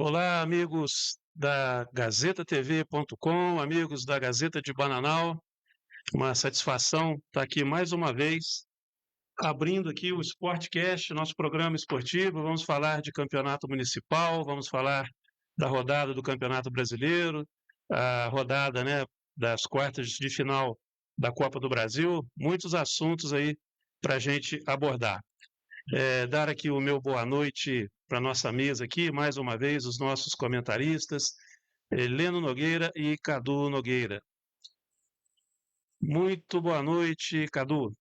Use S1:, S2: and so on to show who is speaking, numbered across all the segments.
S1: Olá, amigos da GazetaTV.com, amigos da Gazeta de Bananal. Uma satisfação estar aqui mais uma vez, abrindo aqui o Sportcast, nosso programa esportivo. Vamos falar de campeonato municipal, vamos falar da rodada do Campeonato Brasileiro, a rodada, né, das quartas de final da Copa do Brasil. Muitos assuntos aí para a gente abordar. Dar aqui o meu boa noite para a nossa mesa aqui, mais uma vez, os nossos comentaristas, Heleno Nogueira e Cadu Nogueira. Muito boa noite, Cadu.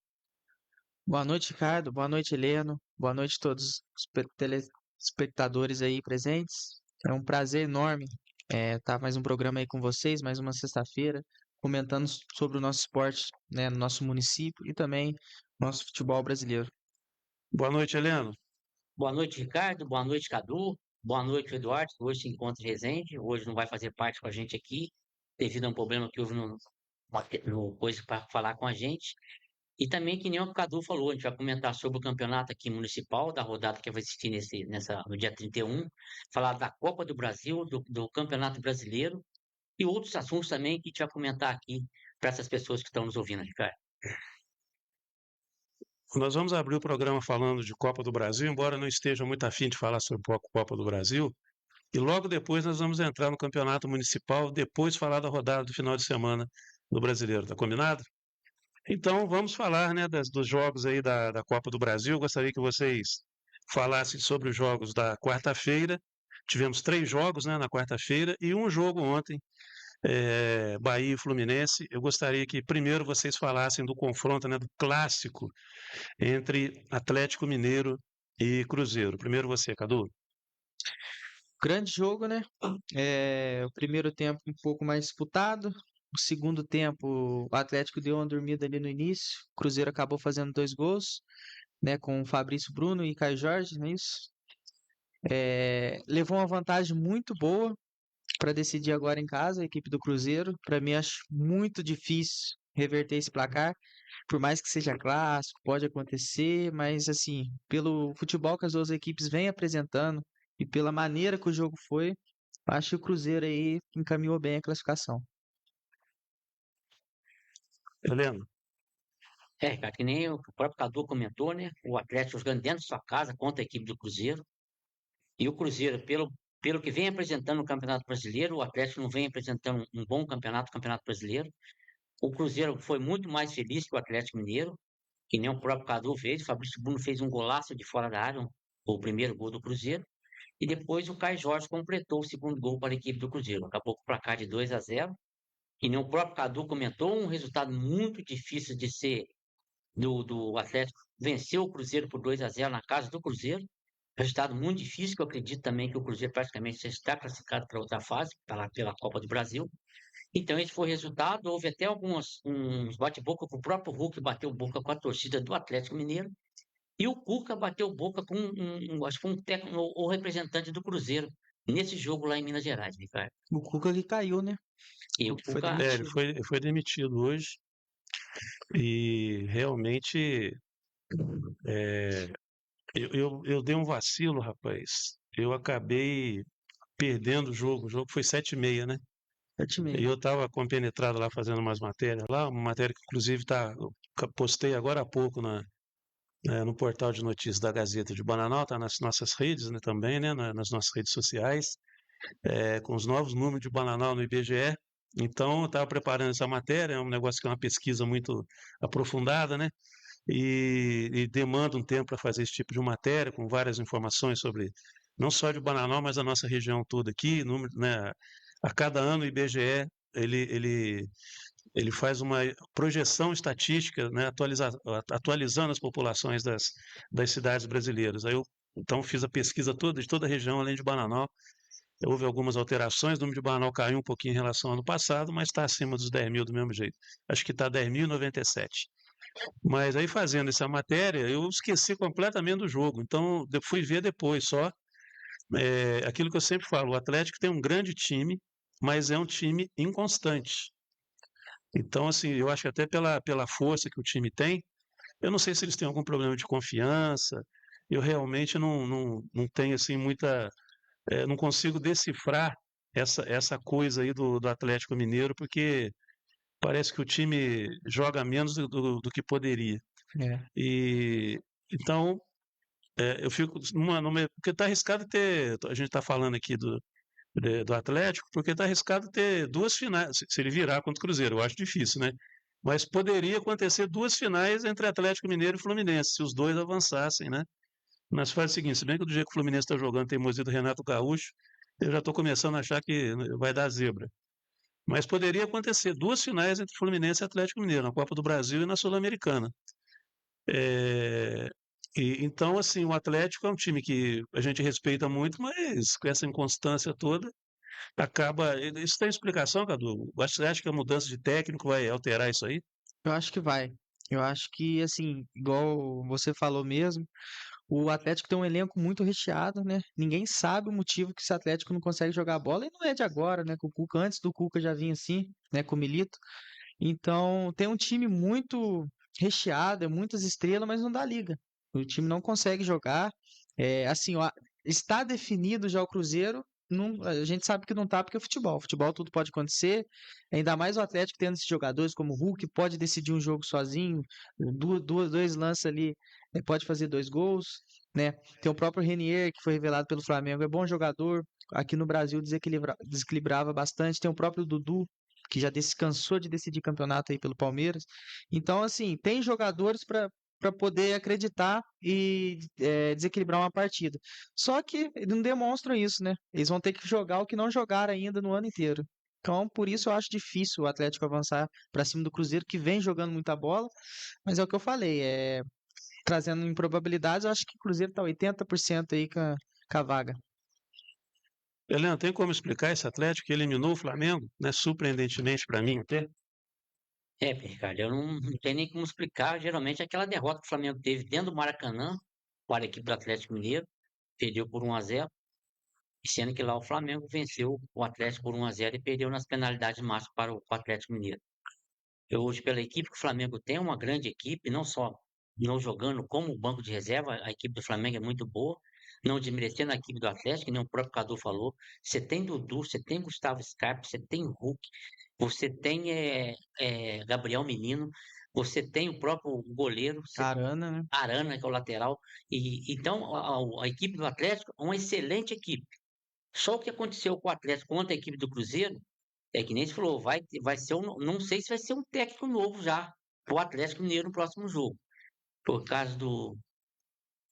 S2: Boa noite, Ricardo. Boa noite, Heleno. Boa noite a todos os telespectadores aí presentes. É um prazer enorme estar mais um programa aí com vocês, mais uma sexta-feira, comentando sobre o nosso esporte, né, no nosso município e também nosso futebol brasileiro.
S1: Boa noite, Heleno.
S3: Boa noite, Ricardo. Boa noite, Cadu. Boa noite, Eduardo, que hoje se encontra em Resende. Hoje não vai fazer parte com a gente aqui, devido a um problema que houve no coisa para falar com a gente. E também, que nem o Cadu falou, a gente vai comentar sobre o campeonato aqui municipal, da rodada que vai existir no dia 31, falar da Copa do Brasil, do Campeonato Brasileiro e outros assuntos também que a gente vai comentar aqui para essas pessoas que estão nos ouvindo, Ricardo.
S1: Nós vamos abrir o programa falando de Copa do Brasil, embora não esteja muito afim de falar sobre a Copa do Brasil. E logo depois nós vamos entrar no Campeonato Municipal, depois falar da rodada do final de semana do Brasileiro. Tá combinado? Então, vamos falar, né, dos jogos aí da Copa do Brasil. Eu gostaria que vocês falassem sobre os jogos da quarta-feira. Tivemos 3 jogos, né, na quarta-feira e um jogo ontem, Bahia e Fluminense. Eu gostaria que primeiro vocês falassem do confronto, né, do clássico entre Atlético Mineiro e Cruzeiro. Primeiro você, Cadu.
S2: Grande jogo, né? O primeiro tempo um pouco mais disputado. O segundo tempo, o Atlético deu uma dormida ali no início. O Cruzeiro acabou fazendo 2 gols, né? Com o Fabrício Bruno e Caio Jorge, não é isso? Levou uma vantagem muito boa para decidir agora em casa, a equipe do Cruzeiro. Para mim, acho muito difícil reverter esse placar, por mais que seja clássico, pode acontecer, mas assim, pelo futebol que as duas equipes vêm apresentando e pela maneira que o jogo foi, acho que o Cruzeiro aí encaminhou bem a classificação.
S1: Heleno.
S3: Cara, que nem o próprio Cadu comentou, né? O Atlético jogando dentro de sua casa contra a equipe do Cruzeiro. E o Cruzeiro, pelo que vem apresentando no Campeonato Brasileiro, o Atlético não vem apresentando um bom Campeonato Brasileiro. O Cruzeiro foi muito mais feliz que o Atlético Mineiro, que nem o próprio Cadu fez. O Fabrício Bruno fez um golaço de fora da área, o primeiro gol do Cruzeiro. E depois o Caio Jorge completou o segundo gol para a equipe do Cruzeiro. Acabou com o placar de 2-0. E nem o próprio Cadu comentou, um resultado muito difícil de ser do Atlético. Venceu o Cruzeiro por 2-0 na casa do Cruzeiro. Resultado muito difícil, que eu acredito também que o Cruzeiro praticamente já está classificado para outra fase, pela Copa do Brasil. Então, esse foi o resultado. Houve até uns bate-boca com o próprio Hulk, bateu boca com a torcida do Atlético Mineiro. E o Cuca bateu boca com acho que foi um técnico ou representante do Cruzeiro, nesse jogo lá em Minas Gerais, Ricardo.
S2: O Cuca que caiu, né?
S3: E o
S2: Foi
S3: Cuca,
S2: demitido.
S1: Ele foi demitido hoje e realmente eu dei um vacilo, rapaz. Eu acabei perdendo o jogo foi 7h30, né?
S2: 7h30.
S1: E eu estava compenetrado lá fazendo umas matérias lá, uma matéria que inclusive eu postei agora há pouco no portal de notícias da Gazeta de Bananal, está nas nossas redes, né, também, né, nas nossas redes sociais, com os novos números de Bananal no IBGE. Então, eu estava preparando essa matéria, é um negócio que é uma pesquisa muito aprofundada, né? E demanda um tempo para fazer esse tipo de matéria, com várias informações sobre, não só de Bananal, mas a nossa região toda aqui, número, né? A cada ano o IBGE, ele faz uma projeção estatística, né, atualizando as populações das cidades brasileiras. Aí eu, então, fiz a pesquisa toda, de toda a região, além de Bananal. Houve algumas alterações, o número de Bananal caiu um pouquinho em relação ao ano passado, mas está acima dos 10 mil do mesmo jeito. Acho que está 10.097. Mas aí, fazendo essa matéria, eu esqueci completamente do jogo. Então, eu fui ver depois só. Aquilo que eu sempre falo, o Atlético tem um grande time, mas é um time inconstante. Então, assim, eu acho que até pela força que o time tem, eu não sei se eles têm algum problema de confiança. Eu realmente não tenho assim não consigo decifrar essa coisa aí do Atlético Mineiro, porque parece que o time joga menos do que poderia.
S2: É.
S1: E então eu fico porque está arriscado ter. A gente está falando aqui do Atlético, porque está arriscado ter duas finais. Se ele virar contra o Cruzeiro, eu acho difícil, né? Mas poderia acontecer duas finais entre Atlético Mineiro e Fluminense, se os dois avançassem, né? Mas faz o seguinte: se bem que do jeito que o Fluminense está jogando, teimosia do Renato Gaúcho, eu já estou começando a achar que vai dar zebra. Mas poderia acontecer duas finais entre Fluminense e Atlético Mineiro, na Copa do Brasil e na Sul-Americana. É, então, assim, o Atlético é um time que a gente respeita muito, mas com essa inconstância toda, acaba. Isso tem explicação, Cadu? Você acha que a mudança de técnico vai alterar isso aí?
S2: Eu acho que vai. Eu acho que, assim, igual você falou mesmo, o Atlético tem um elenco muito recheado, né? Ninguém sabe o motivo que esse Atlético não consegue jogar bola, e não é de agora, né? Com o Cuca, antes do Cuca já vinha assim, né? Com o Milito. Então, tem um time muito recheado, é muitas estrelas, mas não dá liga. O time não consegue jogar. É, assim, ó, está definido já o Cruzeiro. A gente sabe que não tá porque é futebol. Futebol tudo pode acontecer. Ainda mais o Atlético tendo esses jogadores como o Hulk, pode decidir um jogo sozinho. Dois lances ali, pode fazer 2 gols, né? Tem o próprio Renier, que foi revelado pelo Flamengo, é bom jogador. Aqui no Brasil desequilibrava bastante. Tem o próprio Dudu, que já cansou de decidir campeonato aí pelo Palmeiras. Então, assim, tem jogadores para poder acreditar e desequilibrar uma partida. Só que eles não demonstram isso, né? Eles vão ter que jogar o que não jogaram ainda no ano inteiro. Então, por isso eu acho difícil o Atlético avançar para cima do Cruzeiro, que vem jogando muita bola, mas é o que eu falei, trazendo improbabilidades, eu acho que o Cruzeiro está 80% aí com a vaga.
S1: Helena, tem como explicar esse Atlético que eliminou o Flamengo, né? Surpreendentemente para mim até?
S3: Ricardo, eu não tenho nem como explicar. Geralmente, aquela derrota que o Flamengo teve dentro do Maracanã para a equipe do Atlético Mineiro, perdeu por 1-0, e sendo que lá o Flamengo venceu o Atlético por 1-0 e perdeu nas penalidades máximas para o Atlético Mineiro. Eu hoje, pela equipe que o Flamengo tem, uma grande equipe, não só não jogando como banco de reserva, a equipe do Flamengo é muito boa, não desmerecendo a equipe do Atlético, que nem o próprio Cadu falou. Você tem Dudu, você tem Gustavo Scarpa, você tem Hulk, você tem Gabriel Menino, você tem o próprio goleiro, você tem
S2: Arana, né?
S3: Arana, que é o lateral. E então a equipe do Atlético é uma excelente equipe. Só o que aconteceu com o Atlético contra a equipe do Cruzeiro é que nem se falou, vai ser não sei se vai ser um técnico novo já para o Atlético Mineiro no próximo jogo. Por causa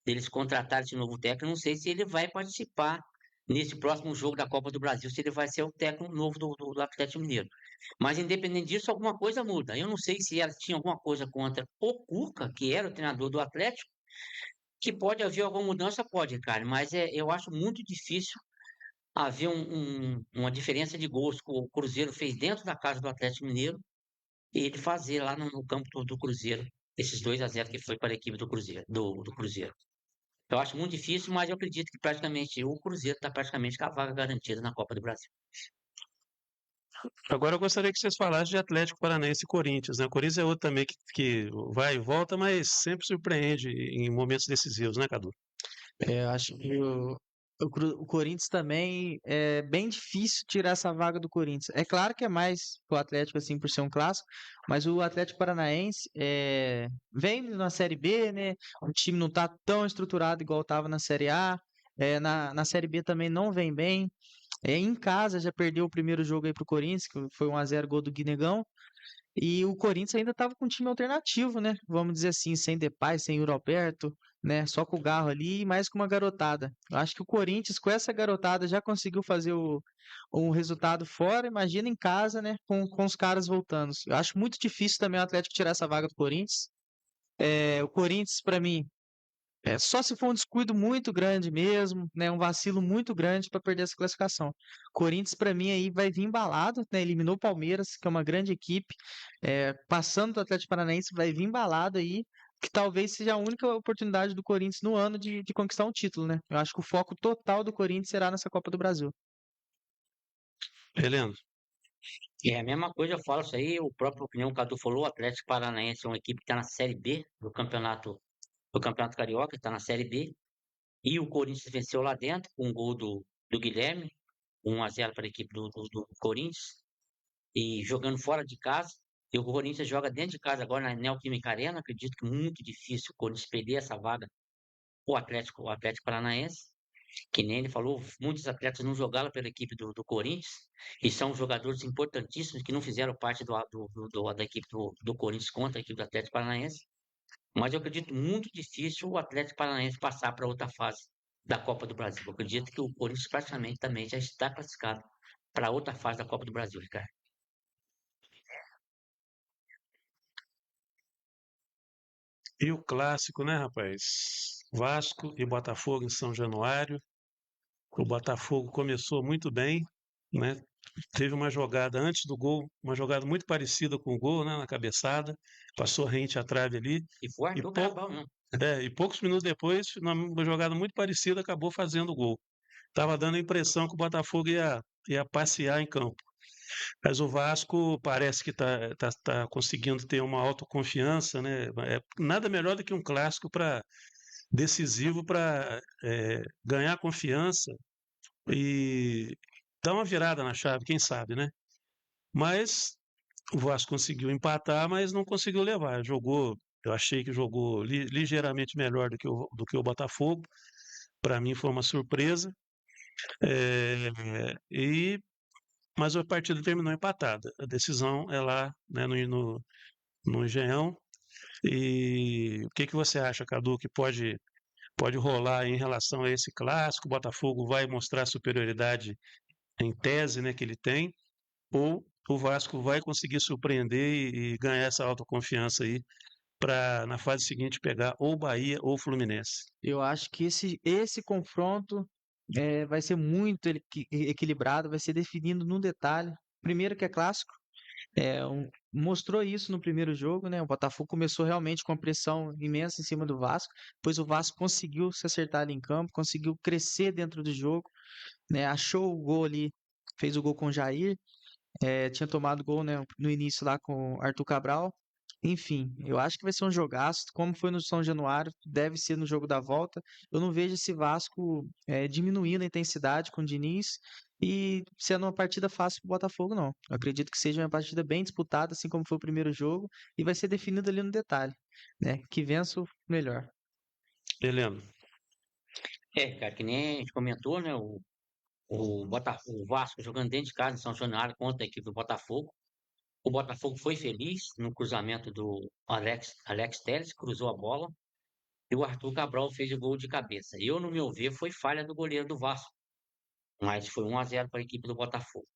S3: deles contratarem esse novo técnico, não sei se ele vai participar nesse próximo jogo da Copa do Brasil, se ele vai ser o técnico novo do Atlético Mineiro. Mas independente disso, alguma coisa muda. Eu não sei se ela tinha alguma coisa contra o Cuca, que era o treinador do Atlético, que pode haver alguma mudança, pode, cara, mas eu acho muito difícil haver uma diferença de gols que o Cruzeiro fez dentro da casa do Atlético Mineiro e ele fazer lá no campo do Cruzeiro esses 2-0 que foi para a equipe do Cruzeiro, do Cruzeiro. Eu acho muito difícil, mas eu acredito que praticamente o Cruzeiro está praticamente com a vaga garantida na Copa do Brasil.
S1: Agora eu gostaria que vocês falassem de Atlético Paranaense e Corinthians, né? O Corinthians é outro também que vai e volta, mas sempre surpreende em momentos decisivos, né, Cadu?
S2: Eu acho que o Corinthians também é bem difícil tirar essa vaga do Corinthians. É claro que é mais o Atlético, assim, por ser um clássico, mas o Atlético Paranaense vem na Série B, né? O time não tá tão estruturado igual estava na Série A. Na Série B também não vem bem. Em casa já perdeu o primeiro jogo aí pro Corinthians, que foi 1-0 gol do Guinegão. E o Corinthians ainda estava com um time alternativo, né? Vamos dizer assim, sem Depay, sem Yuri Alberto, né? Só com o Garro ali e mais com uma garotada. Eu acho que o Corinthians, com essa garotada, já conseguiu fazer um resultado fora. Imagina em casa, né? Com os caras voltando. Eu acho muito difícil também o Atlético tirar essa vaga do Corinthians. O Corinthians, para mim, só se for um descuido muito grande mesmo, né? Um vacilo muito grande para perder essa classificação. Corinthians, para mim, aí vai vir embalado, né? Eliminou o Palmeiras, que é uma grande equipe. Passando do Atlético Paranaense, vai vir embalado aí, que talvez seja a única oportunidade do Corinthians no ano de conquistar um título, né? Eu acho que o foco total do Corinthians será nessa Copa do Brasil.
S1: Helena,
S3: É a mesma coisa, eu falo isso aí, o próprio opinião que o Cadu falou, o Atlético Paranaense é uma equipe que está na Série B do Campeonato Carioca, está na Série B, e o Corinthians venceu lá dentro com um gol do Guilherme, 1-0 para a equipe do Corinthians, e jogando fora de casa. E o Corinthians joga dentro de casa agora na Neoquímica Arena. Acredito que muito difícil o Corinthians perder essa vaga, o Atlético Paranaense, que nem ele falou, muitos atletas não jogaram pela equipe do Corinthians, e são jogadores importantíssimos que não fizeram parte da equipe do Corinthians contra a equipe do Atlético Paranaense. Mas eu acredito muito difícil o Atlético Paranaense passar para outra fase da Copa do Brasil. Eu acredito que o Corinthians praticamente também já está classificado para outra fase da Copa do Brasil, Ricardo.
S1: E o clássico, né, rapaz? Vasco e Botafogo em São Januário. O Botafogo começou muito bem, né? Teve uma jogada antes do gol, uma jogada muito parecida com o gol, né, na cabeçada, passou rente à trave ali,
S3: E foi
S1: e,
S3: Arthur Cabral, não.
S1: e poucos minutos depois, numa jogada muito parecida, acabou fazendo o gol. Estava dando a impressão que o Botafogo ia passear em campo. Mas o Vasco parece que tá conseguindo ter uma autoconfiança, né? É nada melhor do que um clássico decisivo para ganhar confiança e dar uma virada na chave, quem sabe, né? Mas o Vasco conseguiu empatar, mas não conseguiu levar. Eu achei que jogou ligeiramente melhor do que o Botafogo. Para mim foi uma surpresa. Mas a partida terminou empatada. A decisão é lá, né, no Engenhão. E o que você acha, Cadu, que pode rolar em relação a esse clássico? O Botafogo vai mostrar a superioridade em tese, né, que ele tem, ou o Vasco vai conseguir surpreender e ganhar essa autoconfiança aí para na fase seguinte pegar ou Bahia ou Fluminense?
S2: Eu acho que esse confronto vai ser muito equilibrado, vai ser definido num detalhe. Primeiro que é clássico, mostrou isso no primeiro jogo, né? O Botafogo começou realmente com uma pressão imensa em cima do Vasco, depois o Vasco conseguiu se acertar ali em campo, conseguiu crescer dentro do jogo, né? Achou o gol ali, fez o gol com o Jair, tinha tomado gol, né, no início lá com o Arthur Cabral. Enfim, eu acho que vai ser um jogaço, como foi no São Januário, deve ser no jogo da volta. Eu não vejo esse Vasco diminuindo a intensidade com o Diniz e sendo uma partida fácil para o Botafogo, não. Eu acredito que seja uma partida bem disputada, assim como foi o primeiro jogo, e vai ser definido ali no detalhe, né? Que vença o melhor.
S1: Heleno.
S3: Cara, que nem a gente comentou, né? O Vasco jogando dentro de casa em São Januário contra a equipe do Botafogo. O Botafogo foi feliz no cruzamento do Alex Telles, cruzou a bola, e o Arthur Cabral fez o gol de cabeça. No meu ver, foi falha do goleiro do Vasco, mas foi 1-0 para a equipe do Botafogo.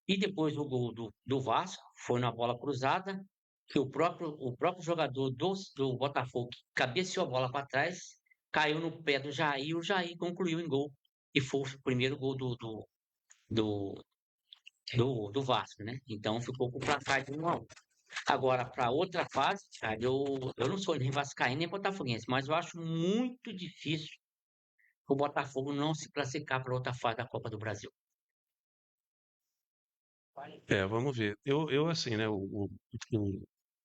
S3: E depois o gol do Vasco foi na bola cruzada, que o próprio jogador do Botafogo que cabeceou a bola para trás, caiu no pé do Jair, e o Jair concluiu em gol. E foi o primeiro gol do, do Vasco, né? Então ficou com o placar de 1-1. Agora, para outra fase, cara, eu não sou nem vascaíno nem botafoguense, mas eu acho muito difícil o Botafogo não se classificar para outra fase da Copa do Brasil.
S1: Vamos ver. Eu assim, né, o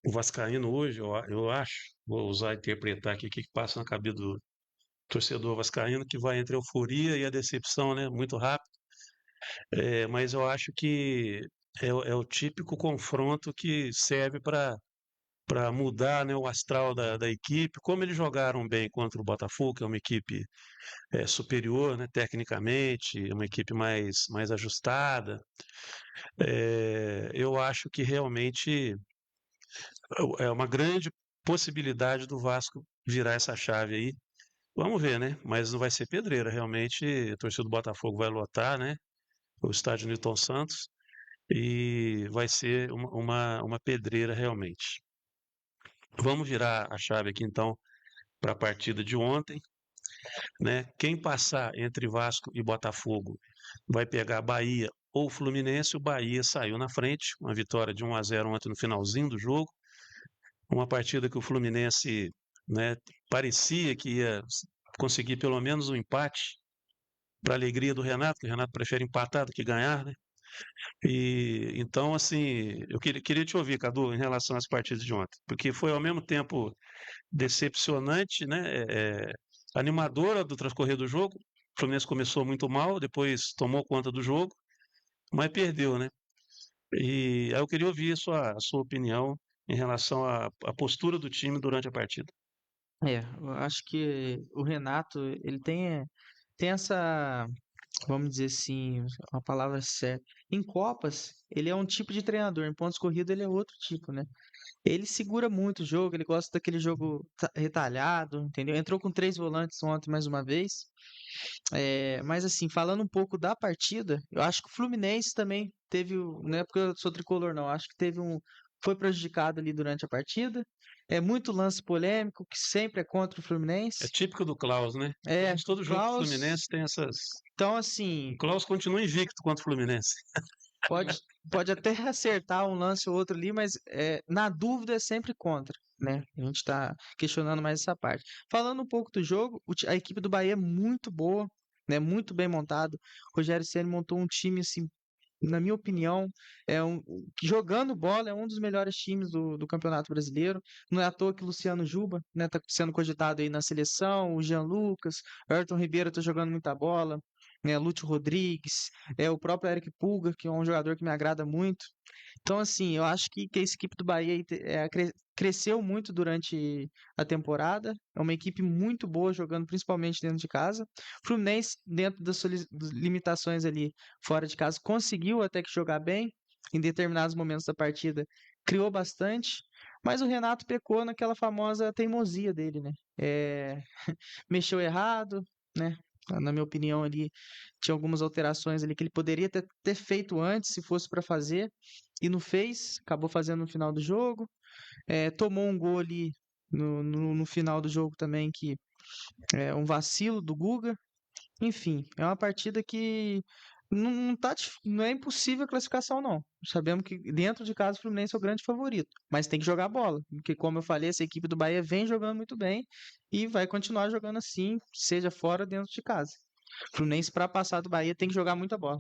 S1: vascaíno hoje, eu acho, vou usar e interpretar aqui o que passa na cabeça do torcedor vascaíno, que vai entre a euforia e a decepção, né, muito rápido. Mas eu acho que é o típico confronto que serve para mudar, né, o astral da equipe. Como eles jogaram bem contra o Botafogo, que é uma equipe superior, né, tecnicamente, uma equipe mais ajustada, eu acho que realmente é uma grande possibilidade do Vasco virar essa chave aí. Vamos ver, né? Mas não vai ser pedreira, realmente. A torcida do Botafogo vai lotar, né? O estádio Newton Santos e vai ser uma pedreira realmente. Vamos virar a chave aqui então para a partida de ontem, né? Quem passar entre Vasco e Botafogo vai pegar Bahia ou Fluminense. O Bahia saiu na frente, uma vitória de 1-0 ontem no finalzinho do jogo. Uma partida que o Fluminense, né, parecia que ia conseguir pelo menos um empate, para a alegria do Renato, que o Renato prefere empatar do que ganhar, né? E então, assim, eu queria te ouvir, Cadu, em relação às partidas de ontem, porque foi ao mesmo tempo decepcionante, né? Animadora do transcorrer do jogo, Fluminense começou muito mal, depois tomou conta do jogo, mas perdeu, né? E aí eu queria ouvir a sua opinião em relação à postura do time durante a partida.
S2: Eu acho que o Renato, ele tem essa, vamos dizer assim, uma palavra certa. Em Copas, ele é um tipo de treinador, em pontos corridos ele é outro tipo, né? Ele segura muito o jogo, ele gosta daquele jogo retalhado, entendeu? Entrou com 3 volantes ontem mais uma vez. Mas assim, falando um pouco da partida, eu acho que o Fluminense também teve, não é porque eu sou tricolor não, acho que foi prejudicado ali durante a partida. É muito lance polêmico, que sempre é contra o
S1: É
S2: Fluminense.
S1: típico do Klaus, né? Todo jogo do
S2: Klaus,
S1: Fluminense tem essas.
S2: então
S1: O
S2: assim,
S1: Klaus continua invicto contra o Fluminense.
S2: pode, pode até acertar um lance ou outro ali, mas na dúvida é sempre contra, né? A gente tá questionando mais essa parte. Falando um pouco do jogo, a equipe do Bahia é muito boa, né? Muito bem montado. O Rogério Ceni montou um time assim, na minha opinião, jogando bola, é um dos melhores times do Campeonato Brasileiro. Não é à toa que o Luciano Juba, né, tá sendo cogitado aí na seleção, o Jean Lucas, o Ayrton Ribeiro tá jogando muita bola, né, Lúcio Rodrigues, o próprio Eric Pulga, que é um jogador que me agrada muito. Então, assim, eu acho que essa equipe do Bahia aí cresceu muito durante a temporada. É uma equipe muito boa jogando, principalmente dentro de casa. O Fluminense, dentro das limitações ali fora de casa, conseguiu até que jogar bem em determinados momentos da partida, criou bastante. Mas o Renato pecou naquela famosa teimosia dele, né? Mexeu errado, né? Na minha opinião, ali tinha algumas alterações ali que ele poderia ter feito antes, se fosse para fazer, e não fez, acabou fazendo no final do jogo. Tomou um gol ali no final do jogo também, que é um vacilo do Guga. Enfim, é uma partida que não é impossível a classificação, não. Sabemos que dentro de casa o Fluminense é o grande favorito, mas tem que jogar bola, porque como eu falei, essa equipe do Bahia vem jogando muito bem e vai continuar jogando assim, seja fora ou dentro de casa. O Fluminense, para passar do Bahia, tem que jogar muita bola.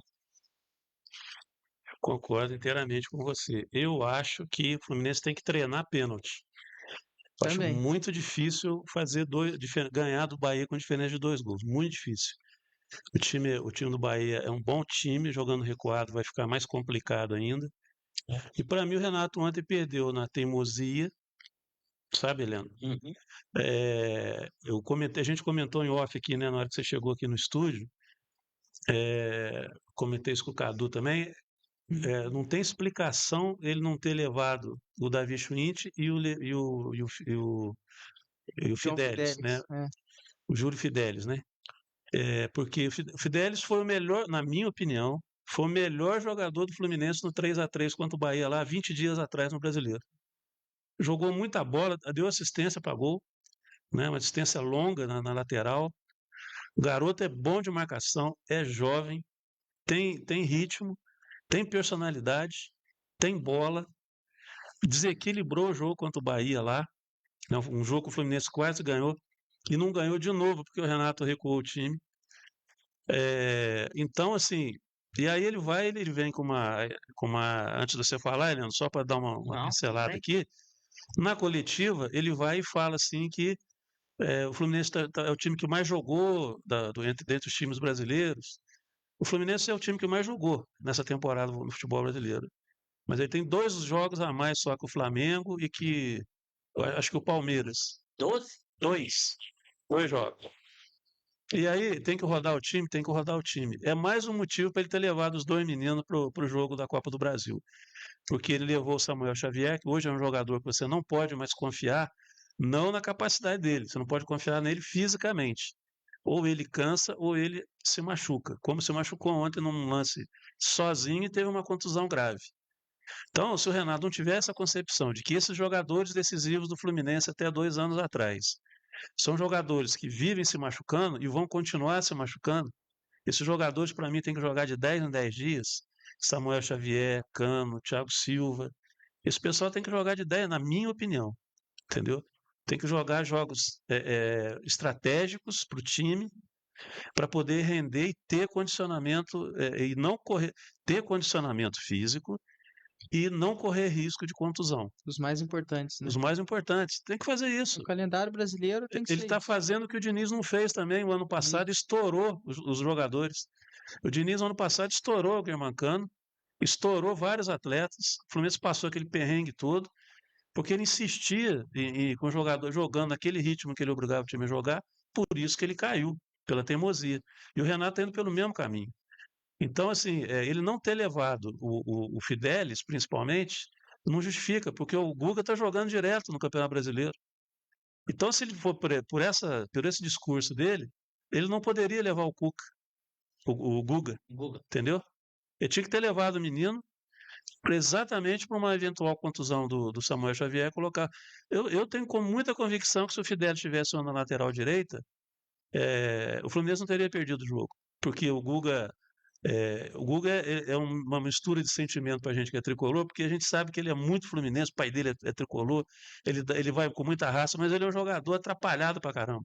S1: Concordo inteiramente com você. Eu acho que o Fluminense tem que treinar pênalti. Eu acho
S2: Também.
S1: muito difícil ganhar do Bahia com diferença de 2 gols. Muito difícil. O time do Bahia é um bom time, jogando recuado vai ficar mais complicado ainda. E para mim o Renato ontem perdeu na teimosia, sabe, Helena?
S3: Uhum.
S1: A gente comentou em off aqui, né, na hora que você chegou aqui no estúdio, comentei isso com o Cadu também. Não tem explicação ele não ter levado o Davi Schwindt e o
S2: João
S1: Fidelis, né?
S2: Fidélix.
S1: O Júlio Fidelis, né? Porque o Fidelis foi o melhor, na minha opinião, foi o melhor jogador do Fluminense no 3-3 contra o Bahia lá 20 dias atrás no Brasileiro. Jogou muita bola, deu assistência para gol, né? Uma assistência longa na lateral. O garoto é bom de marcação, é jovem, tem ritmo, tem personalidade, tem bola, desequilibrou o jogo contra o Bahia lá, né? Um jogo que o Fluminense quase ganhou e não ganhou de novo porque o Renato recuou o time. Então, assim, e aí ele vem antes de você falar, Helena, só para dar uma
S3: Não, tudo
S1: pincelada
S3: bem.
S1: aqui, na coletiva ele vai e fala assim que o Fluminense é o time que mais jogou dentre os times brasileiros. O Fluminense é o time que mais jogou nessa temporada no futebol brasileiro. Mas ele tem 2 jogos a mais só que o Flamengo e que eu acho que o Palmeiras.
S3: 12?
S1: Dois. 2 jogos. E aí tem que rodar o time, tem que rodar o time. É mais um motivo para ele ter levado os 2 meninos para o jogo da Copa do Brasil. Porque ele levou o Samuel Xavier, que hoje é um jogador que você não pode mais confiar, não na capacidade dele, você não pode confiar nele fisicamente. Ou ele cansa ou ele se machuca. Como se machucou ontem num lance sozinho e teve uma contusão grave. Então, se o Renato não tiver essa concepção de que esses jogadores decisivos do Fluminense até 2 anos atrás são jogadores que vivem se machucando e vão continuar se machucando, esses jogadores, para mim, têm que jogar de 10 em 10 dias. Samuel Xavier, Cano, Thiago Silva. Esse pessoal tem que jogar de 10, na minha opinião. Entendeu? Tem que jogar jogos estratégicos para o time, para poder render e ter condicionamento, e não correr, ter condicionamento físico e não correr risco de contusão.
S2: Os mais importantes, né?
S1: Os mais importantes. Tem que fazer isso.
S2: O calendário brasileiro tem que
S1: Ele
S2: ser
S1: está
S2: isso.
S1: fazendo o que o Diniz não fez também. O ano passado estourou os jogadores. O Diniz, ano passado, estourou o Germancano, estourou vários atletas. O Fluminense passou aquele perrengue todo, porque ele insistia com o jogador jogando naquele ritmo que ele obrigava o time a jogar, por isso que ele caiu, pela teimosia. E o Renato está indo pelo mesmo caminho. Então, assim, ele não ter levado o Fidelis, principalmente, não justifica, porque o Guga está jogando direto no Campeonato Brasileiro. Então, se ele for por esse discurso dele, ele não poderia levar o Cuca, o Guga,
S3: Guga.
S1: entendeu? Ele tinha que ter levado o menino exatamente para uma eventual contusão do Samuel Xavier colocar. Eu tenho com muita convicção que se o Fidelis tivesse na lateral direita, o Fluminense não teria perdido o jogo, porque o Guga é uma mistura de sentimento para a gente que é tricolor, porque a gente sabe que ele é muito fluminense, o pai dele é tricolor, ele vai com muita raça, mas ele é um jogador atrapalhado pra caramba.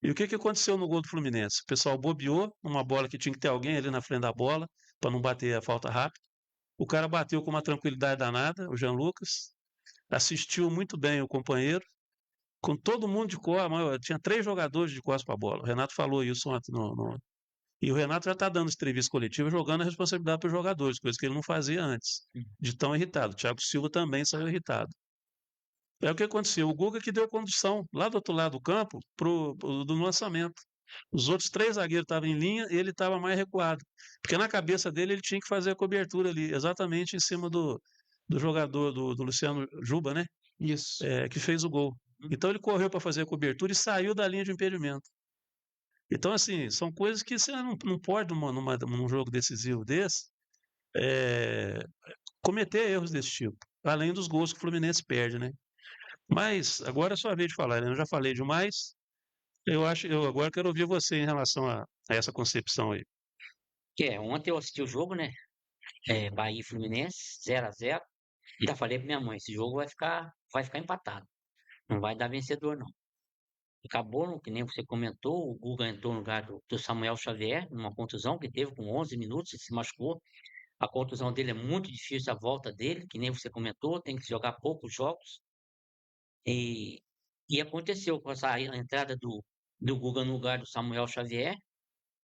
S1: E o que aconteceu no gol do Fluminense? O pessoal bobeou numa bola que tinha que ter alguém ali na frente da bola para não bater a falta rápida. O cara bateu com uma tranquilidade danada, o Jean Lucas, assistiu muito bem o companheiro, com todo mundo de costas, tinha 3 jogadores de costas para a bola. O Renato falou isso ontem E o Renato já está dando entrevista coletiva, jogando a responsabilidade para os jogadores, coisa que ele não fazia antes, de tão irritado. O Thiago Silva também saiu irritado. É o que aconteceu. O Guga que deu condução lá do outro lado do campo do lançamento. Os outros 3 zagueiros estavam em linha e ele estava mais recuado. Porque na cabeça dele ele tinha que fazer a cobertura ali, exatamente em cima do jogador, do Luciano Juba, né?
S2: Isso.
S1: Que fez o gol. Então ele correu para fazer a cobertura e saiu da linha de impedimento. Então, assim, são coisas que você não pode, num jogo decisivo desse, cometer erros desse tipo. Além dos gols que o Fluminense perde, né? Mas agora é sua vez de falar, né? Eu já falei demais. Eu agora quero ouvir você em relação a essa concepção aí.
S3: Ontem eu assisti o jogo, né? Bahia e Fluminense, 0-0. Já falei pra minha mãe, esse jogo vai ficar empatado. Não vai dar vencedor, não. Acabou, que nem você comentou, o Guga entrou no lugar do Samuel Xavier, numa contusão que teve com 11 minutos, ele se machucou. A contusão dele é muito difícil, a volta dele, que nem você comentou, tem que jogar poucos jogos. E aconteceu com essa entrada do Guga no lugar do Samuel Xavier,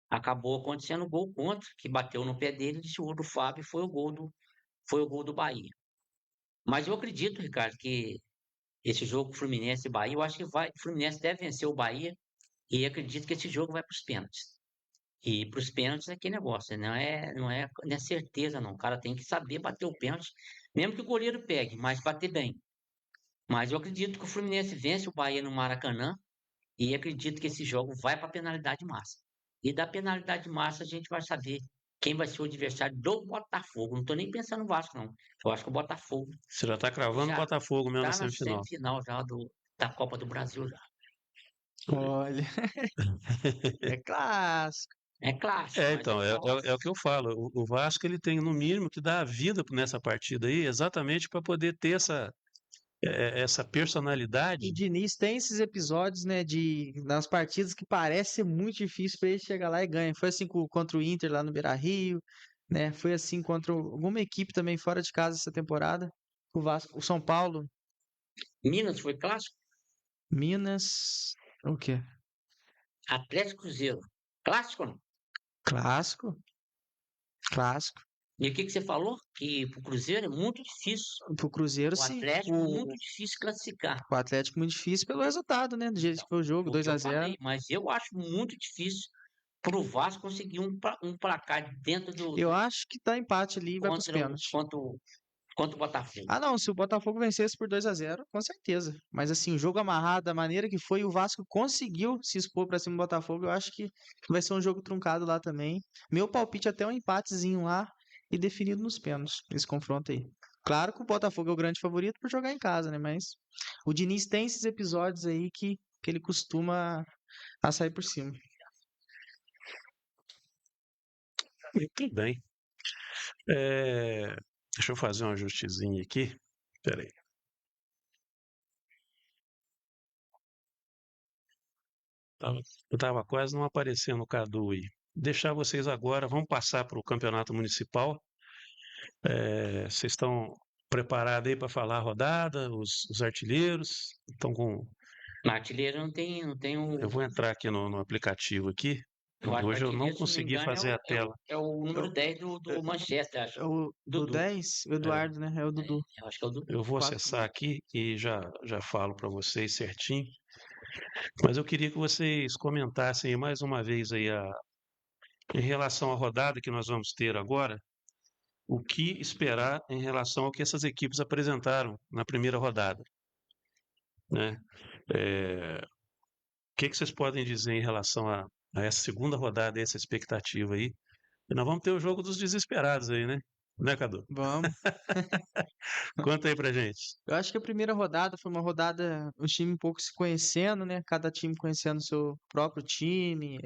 S3: acabou acontecendo o gol contra, que bateu no pé dele, desviou do Fábio, foi o gol do Bahia. Mas eu acredito, Ricardo, que esse jogo Fluminense e Bahia, eu acho que o Fluminense deve vencer o Bahia e acredito que esse jogo vai para os pênaltis. E para os pênaltis é que negócio, não é certeza não. O cara tem que saber bater o pênalti, mesmo que o goleiro pegue, mas bater bem. Mas eu acredito que o Fluminense vence o Bahia no Maracanã e acredito que esse jogo vai para a penalidade máxima. E da penalidade máxima a gente vai saber quem vai ser o adversário do Botafogo. Não estou nem pensando no Vasco, não. Eu acho que o Botafogo
S1: Você já está cravando o
S3: já
S1: Botafogo mesmo na
S3: está na
S1: semifinal.
S3: semifinal já da Copa do Brasil já.
S2: Olha, é clássico.
S3: É clássico, mas
S1: Então, é o que eu falo. O Vasco ele tem, no mínimo, que dar a vida nessa partida aí, exatamente para poder ter essa
S2: O
S1: personalidade.
S2: Diniz tem esses episódios, né, nas partidas que parece ser muito difícil para ele chegar lá e ganhar. Foi assim contra o Inter lá no Beira-Rio, né? Foi assim contra alguma equipe também fora de casa essa temporada. O Vasco, o São Paulo,
S3: Minas foi clássico.
S2: Minas, o quê?
S3: Atlético Cruzeiro. Clássico não?
S2: Clássico? Clássico.
S3: E o que você falou? Que pro Cruzeiro é muito difícil.
S2: Pro Cruzeiro,
S3: O
S2: sim.
S3: Atlético é muito difícil classificar.
S2: O Atlético muito difícil pelo resultado, né? Do jeito que foi o jogo,
S3: Foi o que eu
S2: 2-0.
S3: falei, mas eu acho muito difícil pro Vasco conseguir um placar dentro
S2: Eu acho que tá empate ali e vai pros pênaltis.
S3: contra o Botafogo.
S2: Ah, não, se o Botafogo vencesse por 2-0, com certeza. Mas assim, o jogo amarrado, da maneira que foi, o Vasco conseguiu se expor pra cima do Botafogo, eu acho que vai ser um jogo truncado lá também. Meu palpite é até um empatezinho lá e definido nos pênaltis, esse confronto aí. Claro que o Botafogo é o grande favorito por jogar em casa, né? Mas o Diniz tem esses episódios aí que ele costuma a sair por cima.
S1: Muito bem. Deixa eu fazer um ajustezinho aqui. Espera aí. Eu estava quase não aparecendo o Cadu aí. Deixar vocês agora, vamos passar para o campeonato municipal. Vocês estão preparados aí para falar a rodada? Os artilheiros estão com.
S3: Na artilheiro não tem
S1: Eu
S3: o.
S1: vou entrar aqui no aplicativo aqui.
S3: Eu acho que o
S1: Hoje eu não
S3: artilheiro, se não me
S1: consegui
S3: engano,
S1: fazer a tela.
S3: é o
S2: É
S3: número
S2: o,
S3: 10 do Manchester, acho.
S2: é o
S3: Dudu.
S2: 10, o
S1: É,
S2: Eduardo, né? É o Dudu.
S3: Eu acho que é o Dudu.
S1: eu vou
S2: 4
S1: acessar
S2: gols.
S1: aqui e já falo para vocês certinho. Mas eu queria que vocês comentassem mais uma vez aí em relação à rodada que nós vamos ter agora, o que esperar em relação ao que essas equipes apresentaram na primeira rodada, né? O que vocês podem dizer em relação a essa segunda rodada, essa expectativa aí? E nós vamos ter o jogo dos desesperados aí, né, Cadu?
S2: Vamos.
S1: Conta aí pra gente.
S2: Eu acho que a primeira rodada foi uma rodada, o time um pouco se conhecendo, né? Cada time conhecendo o seu próprio time,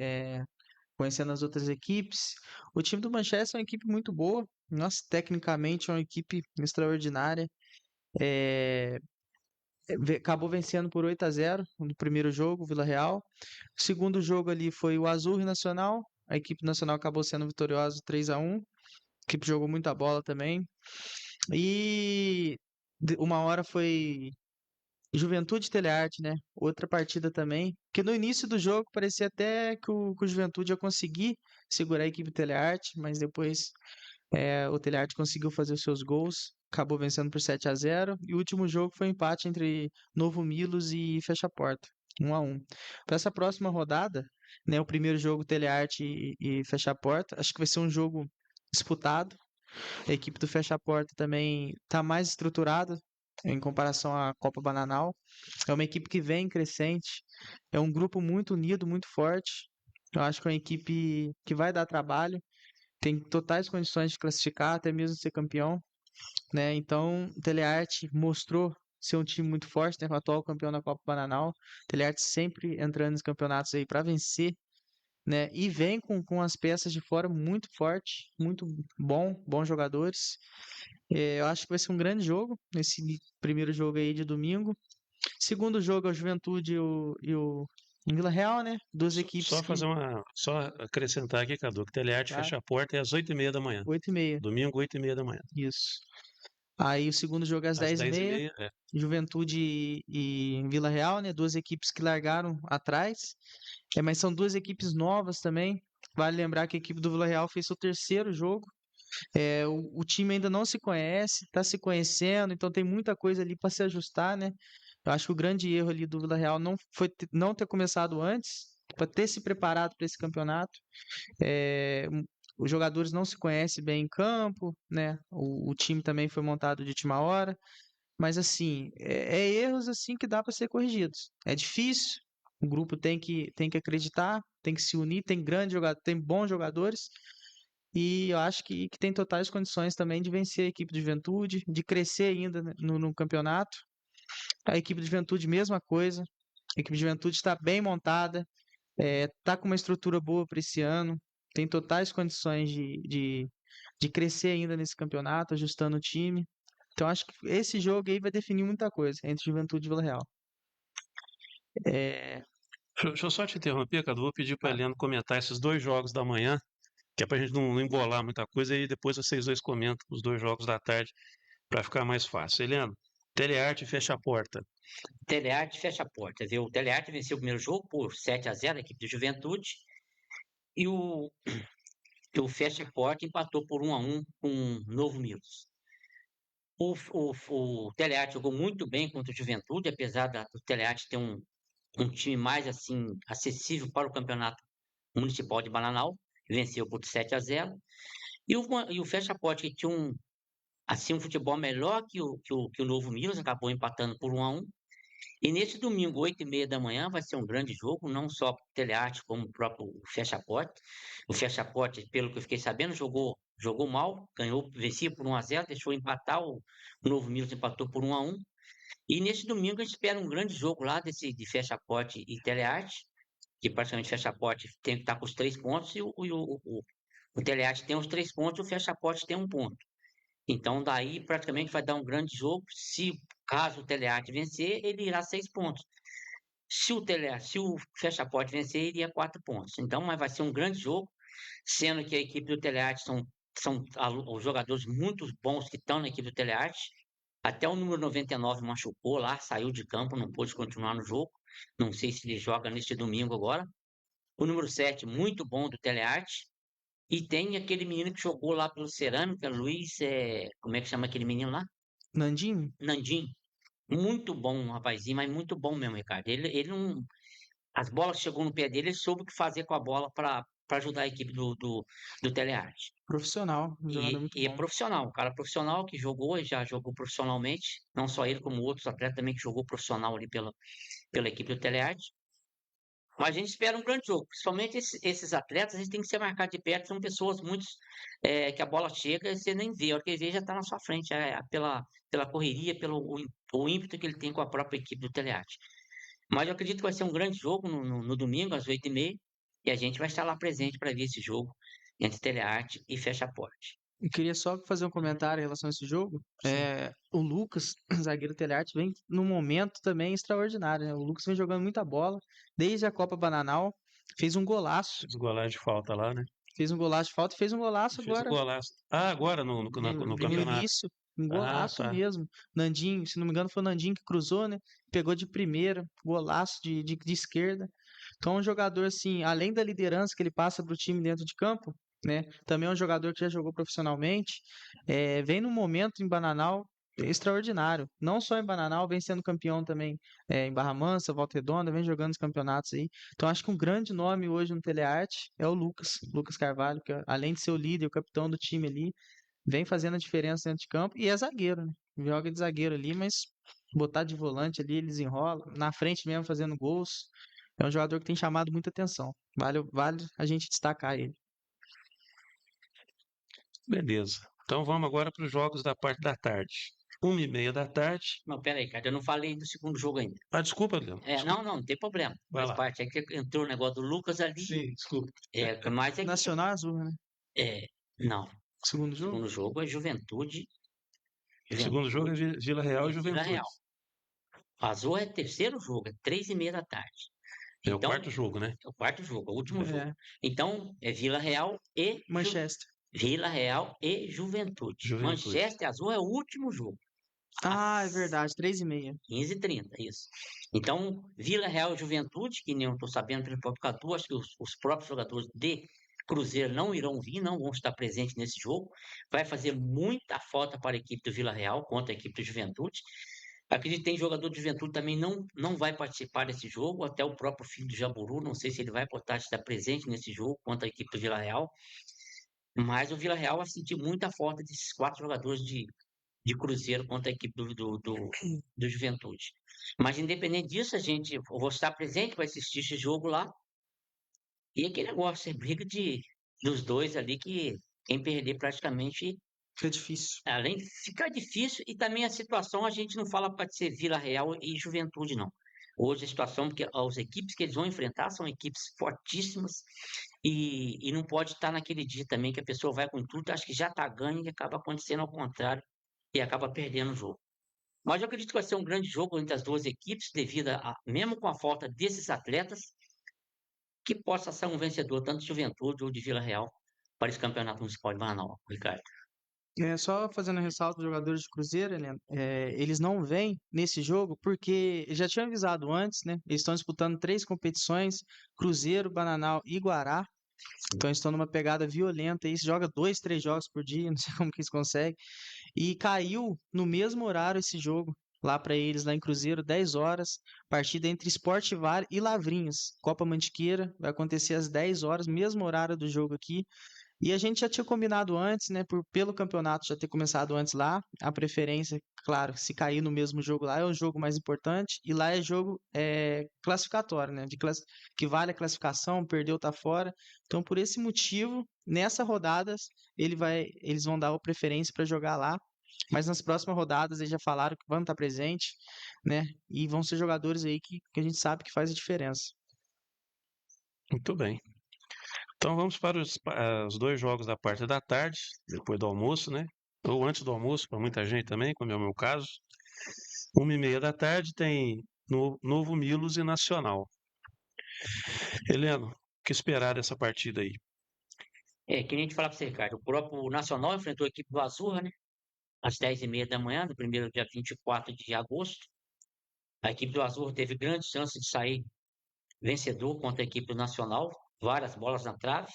S2: conhecendo as outras equipes. O time do Manchester é uma equipe muito boa. Nossa, tecnicamente é uma equipe extraordinária. É, acabou vencendo por 8-0 no primeiro jogo, o Vila Real. O segundo jogo ali foi o Azul e Nacional. A equipe nacional acabou sendo vitoriosa 3-1. A equipe jogou muita bola também. E uma hora foi Juventude e Telearte, né? Outra partida também. Que no início do jogo parecia até que o Juventude ia conseguir segurar a equipe Telearte, mas depois o Telearte conseguiu fazer os seus gols, acabou vencendo por 7-0. E o último jogo foi um empate entre Novo Milos e Fecha a Porta, 1-1. Para essa próxima rodada, né? O primeiro jogo Telearte e Fecha a Porta, acho que vai ser um jogo disputado. A equipe do Fecha a Porta também está mais estruturada em comparação à Copa Bananal. É uma equipe que vem crescente, é um grupo muito unido, muito forte. Eu acho que é uma equipe que vai dar trabalho, tem totais condições de classificar, até mesmo ser campeão, né? Então, o Telearte mostrou ser um time muito forte, né? O atual campeão da Copa Bananal. O Telearte sempre entrando nos campeonatos aí para vencer, né? E vem com as peças de fora muito forte, muito bons jogadores. Eu acho que vai ser um grande jogo, nesse primeiro jogo aí de domingo. Segundo jogo é o Juventude e o Vila Real, né? Duas equipes que.
S1: Só acrescentar aqui, Cadu, que Telearte
S2: Tá?
S1: fecha a porta às 8h30 da manhã.
S2: 8h30.
S1: Domingo, 8h30 da manhã.
S2: Isso. Aí o segundo jogo é às
S1: Às
S2: 10h30.
S1: 10h30,
S2: Juventude e Vila Real, né? Duas equipes que largaram atrás. Mas são duas equipes novas também. Vale lembrar que a equipe do Vila Real fez seu terceiro jogo. O time ainda não se conhece, está se conhecendo, então tem muita coisa ali para se ajustar, né? Eu acho que o grande erro ali do Vila Real não foi não ter começado antes, para ter se preparado para esse campeonato. Os jogadores não se conhecem bem em campo, né? O time também foi montado de última hora, mas assim, erros assim que dá para ser corrigidos. É difícil, o grupo tem que acreditar, tem que se unir, tem grandes jogadores, tem bons jogadores, e eu acho que tem totais condições também de vencer a equipe de Juventude, de crescer ainda né, no campeonato. A equipe de Juventude, mesma coisa. A equipe de Juventude está bem montada, está com uma estrutura boa para esse ano, tem totais condições de crescer ainda nesse campeonato, ajustando o time. Então acho que esse jogo aí vai definir muita coisa entre Juventude e Vila Real. É,
S1: Deixa eu só te interromper, Cadu. Vou pedir para a
S2: tá.
S1: Helena comentar esses dois jogos da manhã, que é para a gente não embolar muita coisa, e depois vocês dois comentam os dois jogos da tarde para ficar mais fácil. Helena, Telearte fecha a porta.
S3: Telearte fecha a porta, viu? O Telearte venceu o primeiro jogo por 7-0, a equipe do Juventude. E o Fecha a Porta empatou por 1-1 com o Novo Milos. O Telearte jogou muito bem contra o Juventude, apesar do Telearte ter um time mais assim acessível para o campeonato municipal de Bananal, venceu por 7-0. E o Fecha a Porta, que tinha um futebol melhor que o Novo Milos, acabou empatando por 1-1. E nesse domingo, 8h30 da manhã, vai ser um grande jogo, não só o Telearte, como o próprio Fecha a Porta. O Fecha a Porta, pelo que eu fiquei sabendo, jogou mal, vencia por 1-0, deixou empatar, o Novo Milos empatou por 1-1. E nesse domingo a gente espera um grande jogo lá de Fecha a Porta e Telearte, que praticamente Fecha a Porta tem que estar com os 3 pontos, e o Telearte tem os 3 pontos, o Fecha a Porta tem 1 ponto. Então, daí praticamente vai dar um grande jogo. Caso o Telearte vencer, ele irá 6 pontos. Se o Fecha a Porta vencer, iria 4 pontos. Então, mas vai ser um grande jogo, sendo que a equipe do Telearte são são os jogadores muito bons que estão na equipe do Telearte. Até o número 99 machucou lá, saiu de campo, não pôde continuar no jogo. Não sei se ele joga neste domingo agora. O número 7, muito bom do Telearte. E tem aquele menino que jogou lá pelo Cerâmica, Luiz, como é que chama aquele menino lá?
S2: Nandinho?
S3: Nandim. Muito bom, um rapazinho, mas muito bom mesmo, Ricardo. Ele não. As bolas chegou no pé dele, ele soube o que fazer com a bola para ajudar a equipe do Telearte.
S2: Profissional, um jogador muito
S3: E é
S2: bom.
S3: profissional, um cara profissional que jogou, já jogou profissionalmente, não só ele, como outros atletas também que jogou profissional ali pela equipe do Telearte. Mas a gente espera um grande jogo, principalmente esses atletas, a gente tem que ser marcado de perto, são pessoas muito que a bola chega e você nem vê, a hora que ele vê já está na sua frente, pela correria, pelo o ímpeto que ele tem com a própria equipe do Telearte. Mas eu acredito que vai ser um grande jogo no domingo, às 8h30, e a gente vai estar lá presente para ver esse jogo entre Telearte e Fecha Porte.
S2: Eu queria só fazer um comentário em relação a esse jogo.
S3: Sim.
S2: O Lucas, zagueiro Telearte, vem num momento também extraordinário, né? O Lucas vem jogando muita bola, desde a Copa Bananal, fez um golaço,
S1: Os golaços de falta lá, né?
S2: fez um golaço de falta e fez um golaço
S1: Fez o
S2: agora
S1: golaço. Ah, agora no
S2: no
S1: campeonato.
S2: início, um
S1: Ah,
S2: golaço
S1: tá.
S2: mesmo. Nandinho, se não me engano, foi o Nandinho que cruzou, né? Pegou de primeira, golaço de esquerda. Então, é um jogador, assim, além da liderança que ele passa para o time dentro de campo, né? Também é um jogador que já jogou profissionalmente. Vem num momento em Bananal extraordinário. Não só em Bananal, vem sendo campeão também em Barra Mansa, Volta Redonda, vem jogando os campeonatos aí. Então, acho que um grande nome hoje no Telearte é o Lucas Carvalho, que além de ser o líder, o capitão do time ali, vem fazendo a diferença dentro de campo e é zagueiro, né? Joga de zagueiro ali, mas botar de volante ali, ele desenrola. Na frente mesmo, fazendo gols. É um jogador que tem chamado muita atenção. Vale a gente destacar ele.
S1: Beleza. Então vamos agora para os jogos da parte da tarde. 1h30 da tarde.
S3: Não, pera aí, cara, eu não falei do segundo jogo ainda.
S1: Ah, desculpa, Leandro.
S3: Não tem problema.
S1: Vai
S3: Faz
S1: lá.
S3: parte. É que entrou o negócio do Lucas ali.
S1: Sim, desculpa.
S3: Mas é que.
S2: Nacional Azul, né?
S3: Não.
S2: Segundo
S3: O
S2: jogo.
S3: segundo jogo é Juventude.
S1: O segundo jogo é Vila Real e
S3: Vila
S1: Juventude.
S3: Real. Azul é terceiro jogo, é 3h30 da tarde.
S1: É o
S3: Então,
S1: quarto jogo, né?
S3: é o quarto jogo, é o último jogo.
S2: É,
S3: Então, é Vila Real e
S2: Manchester.
S3: Vila Real e Juventude.
S1: Juventude.
S3: Manchester Azul é o último jogo.
S2: Ah, é verdade, 3h30.
S3: 15h30, isso. Então, Vila Real e Juventude, que nem eu estou sabendo pelo próprio Catu, acho que os próprios jogadores de Cruzeiro não irão vir, não vão estar presentes nesse jogo. Vai fazer muita falta para a equipe do Vila Real contra a equipe do Juventude. Acredito que tem jogador de Juventude também não vai participar desse jogo, até o próprio filho do Jaburu, não sei se ele vai poder estar presente nesse jogo contra a equipe do Vila Real. Mas o Vila Real vai sentir muita falta desses 4 jogadores de Cruzeiro contra a equipe do Juventude. Mas, independente disso, eu vou estar presente para assistir esse jogo lá. E aquele negócio, é briga dos dois ali, que quem perder praticamente,
S2: Fica difícil.
S3: além de ficar difícil, e também a situação, a gente não fala para ser Vila Real e Juventude, não. Hoje a situação, porque as equipes que eles vão enfrentar são equipes fortíssimas e não pode estar naquele dia também que a pessoa vai com tudo, acho que já está ganho e acaba acontecendo ao contrário e acaba perdendo o jogo. Mas eu acredito que vai ser um grande jogo entre as duas equipes, mesmo com a falta desses atletas, que possa ser um vencedor tanto de Juventude ou de Vila Real para esse campeonato municipal de Bananal, Ricardo.
S2: Só fazendo ressalto dos jogadores de Cruzeiro, Helena, eles não vêm nesse jogo porque já tinham avisado antes, né? Eles estão disputando 3 competições: Cruzeiro, Bananal e Guará. Então eles estão numa pegada violenta. Eles jogam 2, 3 jogos por dia, não sei como que eles conseguem. E caiu no mesmo horário esse jogo lá para eles, lá em Cruzeiro, 10 horas. Partida entre Sport Vale e Lavrinhas. Copa Mantiqueira vai acontecer às 10 horas, mesmo horário do jogo aqui. E a gente já tinha combinado antes, né, pelo campeonato já ter começado antes lá, a preferência, claro, se cair no mesmo jogo lá é o jogo mais importante, e lá é jogo classificatório, né, que vale a classificação, perdeu tá fora. Então, por esse motivo, nessa rodada, eles vão dar a preferência para jogar lá, mas nas próximas rodadas eles já falaram que vão estar presentes, né, e vão ser jogadores aí que a gente sabe que faz a diferença.
S1: Muito bem. Então vamos para os 2 jogos da parte da tarde, depois do almoço, né? Ou antes do almoço, para muita gente também, como é o meu caso. 1h30 da tarde tem Novo Milos e Nacional. Heleno, o que esperar dessa partida aí?
S3: Que nem a gente falar para você, Ricardo, o próprio Nacional enfrentou a equipe do Azurra, né? Às 10h30 da manhã, no primeiro dia 24 de agosto. A equipe do Azurra teve grande chance de sair vencedor contra a equipe do Nacional, várias bolas na trave.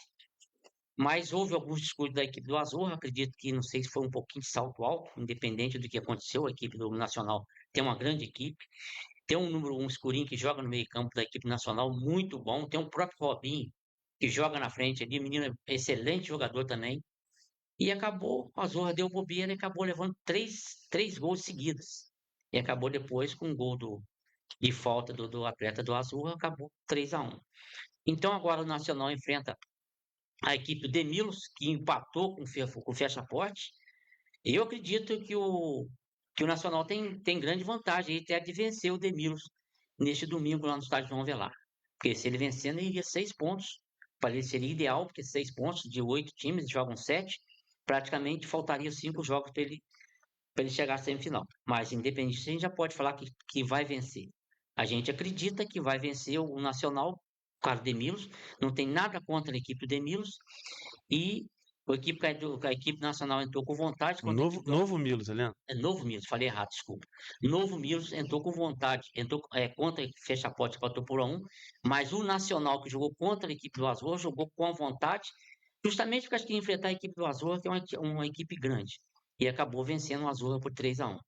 S3: Mas houve alguns descuidos da equipe do Azurra, acredito que, não sei se foi um pouquinho de salto alto, independente do que aconteceu, a equipe do Nacional tem uma grande equipe, tem um número um escurinho que joga no meio campo da equipe nacional, muito bom, tem o próprio Robinho, que joga na frente ali, menino excelente jogador também, e acabou, a Azurra deu bobeira e acabou levando três gols seguidos, e acabou depois com um gol de falta do atleta do Azurra, acabou 3-1. Então agora o Nacional enfrenta a equipe do Demilos, que empatou com o Fecha-Porte. Eu acredito que o Nacional tem grande vantagem aí, até de vencer o Demilos neste domingo lá no estádio João Avelar. Porque se ele vencendo, ele iria 6 pontos. Para ele seria ideal, porque 6 pontos de 8 times, jogam 7. Praticamente faltaria 5 jogos para ele chegar à semifinal. Mas, independente, a gente já pode falar que vai vencer. A gente acredita que vai vencer o Nacional, por causa do Demilos. Não tem nada contra a equipe do Demilos. E a equipe nacional entrou com vontade contra a
S1: Novo,
S3: equipe do
S1: novo Milos, Helena.
S3: Novo Milos, falei errado, desculpa. Novo Milos entrou com vontade, entrou contra a Fecha-Porte, empatou por 1, mas o Nacional, que jogou contra a equipe do Azul, jogou com vontade, justamente porque acho que ia enfrentar a equipe do Azul, que é uma equipe grande, e acabou vencendo o Azul por 3-1.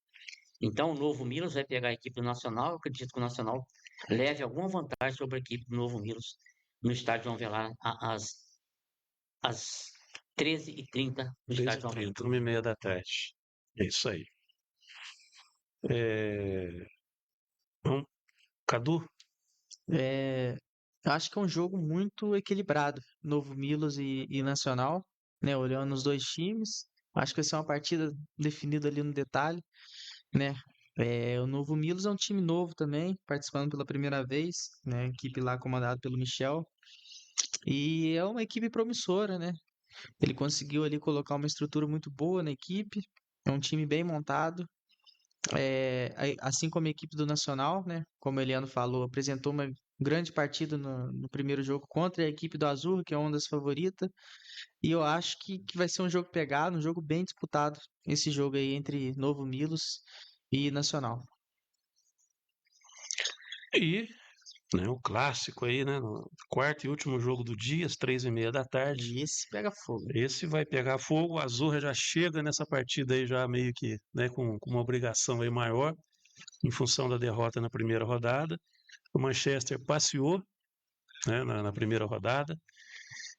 S3: Então, o Novo Milos vai pegar a equipe do Nacional, eu acredito que o Nacional leve alguma vantagem sobre a equipe do Novo Milos no estádio João Avelar às 13h30 no estádio João Avelar.
S1: 13h30, 1h30 da tarde. É isso aí. Então, Cadu?
S2: Acho que é um jogo muito equilibrado, Novo Milos e Nacional, né? Olhando os dois times, acho que vai ser uma partida definida ali no detalhe, né? O Novo Milos é um time novo também, participando pela primeira vez, né? Equipe lá comandada pelo Michel. E é uma equipe promissora, né? Ele conseguiu ali colocar uma estrutura muito boa na equipe, é um time bem montado. Assim como a equipe do Nacional, né? Como o Eliano falou, apresentou uma grande partida no primeiro jogo contra a equipe do Azul, que é uma das favoritas. E eu acho que vai ser um jogo pegado, um jogo bem disputado, esse jogo aí entre Novo Milos e Nacional.
S1: E, né, o clássico aí, né? No quarto e último jogo do dia, às 3h30 da tarde.
S2: E esse pega fogo.
S1: Esse vai pegar fogo. O Azurra já chega nessa partida aí, já meio que, né, com uma obrigação aí maior, em função da derrota na primeira rodada. O Manchester passeou, né, na primeira rodada.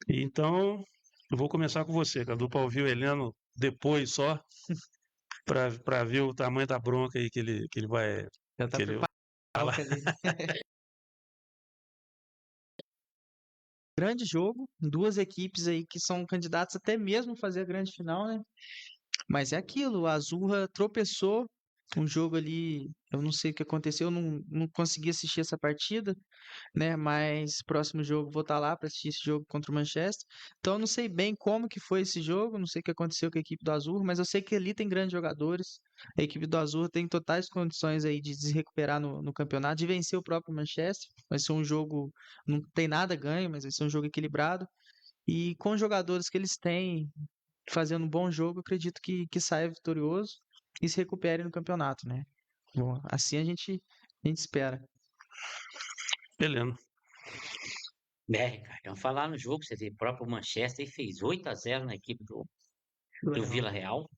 S1: E então, eu vou começar com você, Cadu, para ouvir o Heleno depois só, para ver o tamanho da bronca aí que ele vai.
S2: Já tá
S1: Que ele
S2: preparado ali. Grande jogo, duas equipes aí que são candidatas até mesmo a fazer a grande final, né? Mas é aquilo, o Azurra tropeçou, um jogo ali, eu não sei o que aconteceu, eu não consegui assistir essa partida, né? Mas próximo jogo vou estar lá para assistir esse jogo contra o Manchester. Então eu não sei bem como que foi esse jogo, não sei o que aconteceu com a equipe do Azul, mas eu sei que ali tem grandes jogadores. A equipe do Azul tem totais condições aí de se recuperar no campeonato, de vencer o próprio Manchester. Vai ser um jogo, não tem nada ganho, mas vai ser um jogo equilibrado. E com os jogadores que eles têm, fazendo um bom jogo, eu acredito que saia vitorioso e se recupere no campeonato, né? Bom, assim a gente espera.
S1: Heleno.
S3: Cara, vamos falar no jogo, você vê, o próprio Manchester fez 8-0 na equipe do Vila Real.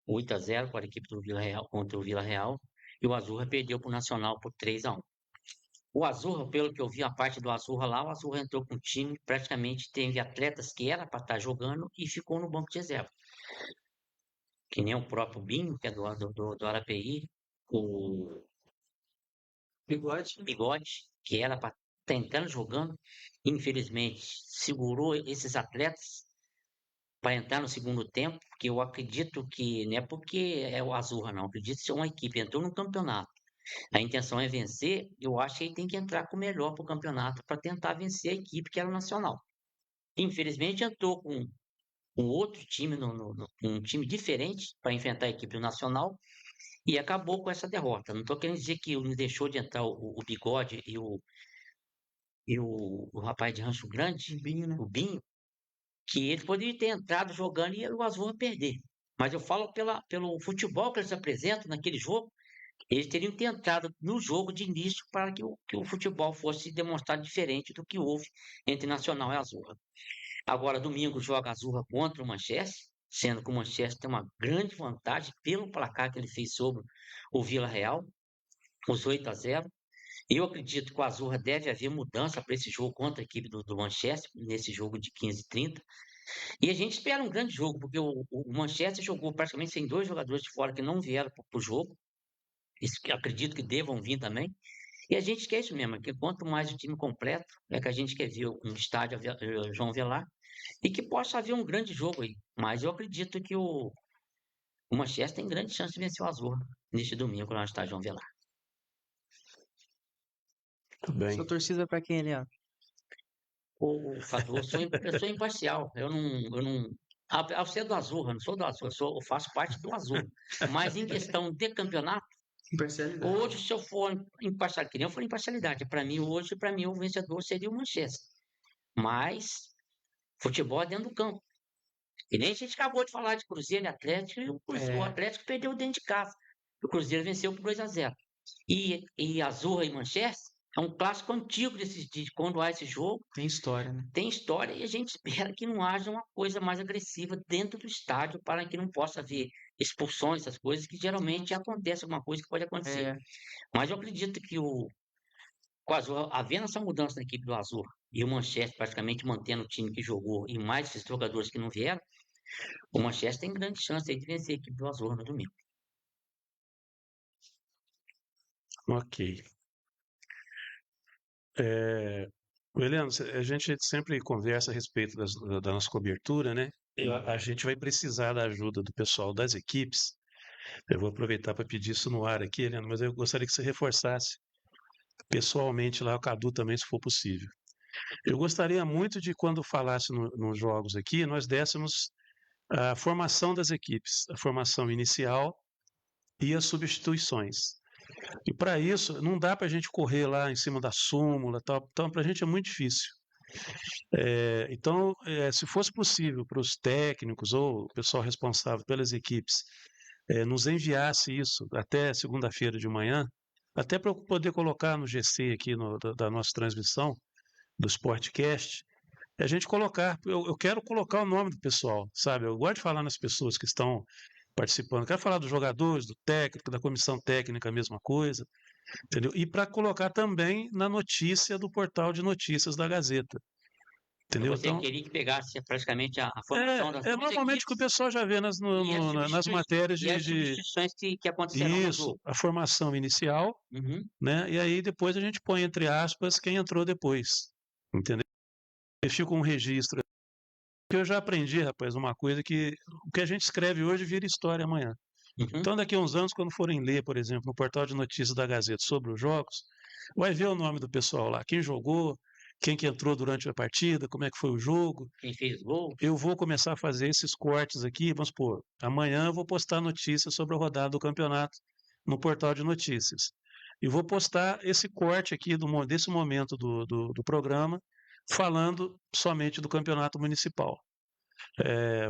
S3: 8-0 para a equipe do Vila Real contra o Vila Real. E o Azurra perdeu para o Nacional por 3-1. O Azurra, pelo que eu vi a parte do Azurra lá, o Azurra entrou com um time, praticamente teve atletas que era para estar jogando e ficou no banco de reserva. Que nem o próprio Binho, que é do Arapeí, o Bigode, que era para estar entrando jogando, infelizmente segurou esses atletas para entrar no segundo tempo, porque eu acredito que não é porque é o Azurra, não. Acredito que se uma equipe entrou no campeonato, a intenção é vencer, eu acho que ele tem que entrar com o melhor para o campeonato para tentar vencer a equipe que era o Nacional. Infelizmente entrou com um outro time, um time diferente para enfrentar a equipe do Nacional e acabou com essa derrota. Não estou querendo dizer que não deixou de entrar o Bigode e o rapaz de Rancho Grande,
S2: Binho, né?
S3: o Binho, que ele poderia ter entrado jogando e o Azul perder. Mas eu falo pelo futebol que eles apresentam naquele jogo, eles teriam que ter entrado no jogo de início para que o futebol fosse demonstrado diferente do que houve entre Nacional e Azurra. Agora, domingo, joga Azurra contra o Manchester, sendo que o Manchester tem uma grande vantagem pelo placar que ele fez sobre o Vila Real, os 8-0. Eu acredito que o Azurra deve haver mudança para esse jogo contra a equipe do Manchester, nesse jogo de 15h30. E a gente espera um grande jogo, porque o Manchester jogou praticamente sem 2 jogadores de fora que não vieram para o jogo. Isso que acredito que devam vir também. E a gente quer isso mesmo, que quanto mais o time completo, é que a gente quer ver um estádio João Avelar e que possa haver um grande jogo aí. Mas eu acredito que o Manchester tem grande chance de vencer o Azul neste domingo lá no estádio João Avelar.
S1: Muito bem.
S2: Sua torcida para quem, Leandro?
S3: Ô, Fadu, eu sou imparcial. Eu não. Ao ser do Azul, eu não sou do Azul, eu faço parte do Azul. Mas em questão de campeonato,
S2: Imparcialidade.
S3: hoje, se eu for imparcial, que nem eu for imparcialidade, para mim, o vencedor seria o Manchester. Mas futebol é dentro do campo. E nem a gente acabou de falar de Cruzeiro e Atlético, e o Atlético perdeu dentro de casa. O Cruzeiro venceu por 2-0. E Azurra e Manchester é um clássico antigo de quando há esse jogo.
S2: Tem história, né?
S3: Tem história e a gente espera que não haja uma coisa mais agressiva dentro do estádio para que não possa haver expulsões, essas coisas, que geralmente acontece alguma coisa que pode acontecer. Mas eu acredito que com o Azul, havendo essa mudança na equipe do Azul e o Manchester praticamente mantendo o time que jogou e mais esses jogadores que não vieram, o Manchester tem grande chance aí de vencer a equipe do Azul no domingo.
S1: Ok. Heleno, a gente sempre conversa a respeito da nossa cobertura, né? A gente vai precisar da ajuda do pessoal das equipes. Eu vou aproveitar para pedir isso no ar aqui, Heleno, mas eu gostaria que você reforçasse pessoalmente lá o Cadu também, se for possível. Eu gostaria muito de, quando falasse nos jogos aqui, nós dessemos a formação das equipes, a formação inicial e as substituições. E para isso, não dá para a gente correr lá em cima da súmula, tal. Então, para a gente é muito difícil. Então, se fosse possível para os técnicos ou o pessoal responsável pelas equipes nos enviasse isso até segunda-feira de manhã, até para eu poder colocar no GC aqui da nossa transmissão, do Sportcast, a gente colocar, eu quero colocar o nome do pessoal, sabe? Eu gosto de falar nas pessoas que estão participando, eu quero falar dos jogadores, do técnico, da comissão técnica, a mesma coisa, entendeu? E para colocar também na notícia do portal de notícias da Gazeta. Entendeu?
S3: Você
S1: Então,
S3: queria que pegasse praticamente a formação das duas
S1: normalmente
S3: equipes
S1: que o pessoal já vê nas matérias
S3: e as substituições que acontecerão no
S1: isso,
S3: jogo.
S1: a formação inicial, né? E aí depois a gente põe entre aspas quem entrou depois, entendeu? E fica um registro. Porque eu já aprendi, rapaz, uma coisa que o que a gente escreve hoje vira história amanhã. Então, daqui a uns anos, quando forem ler, por exemplo, no portal de notícias da Gazeta sobre os jogos, vai ver o nome do pessoal lá, quem jogou, quem que entrou durante a partida, como é que foi o jogo.
S3: Quem fez gol.
S1: Eu vou começar a fazer esses cortes aqui, vamos supor, amanhã eu vou postar notícias sobre a rodada do campeonato no portal de notícias. E vou postar esse corte aqui desse momento do programa, falando somente do campeonato municipal.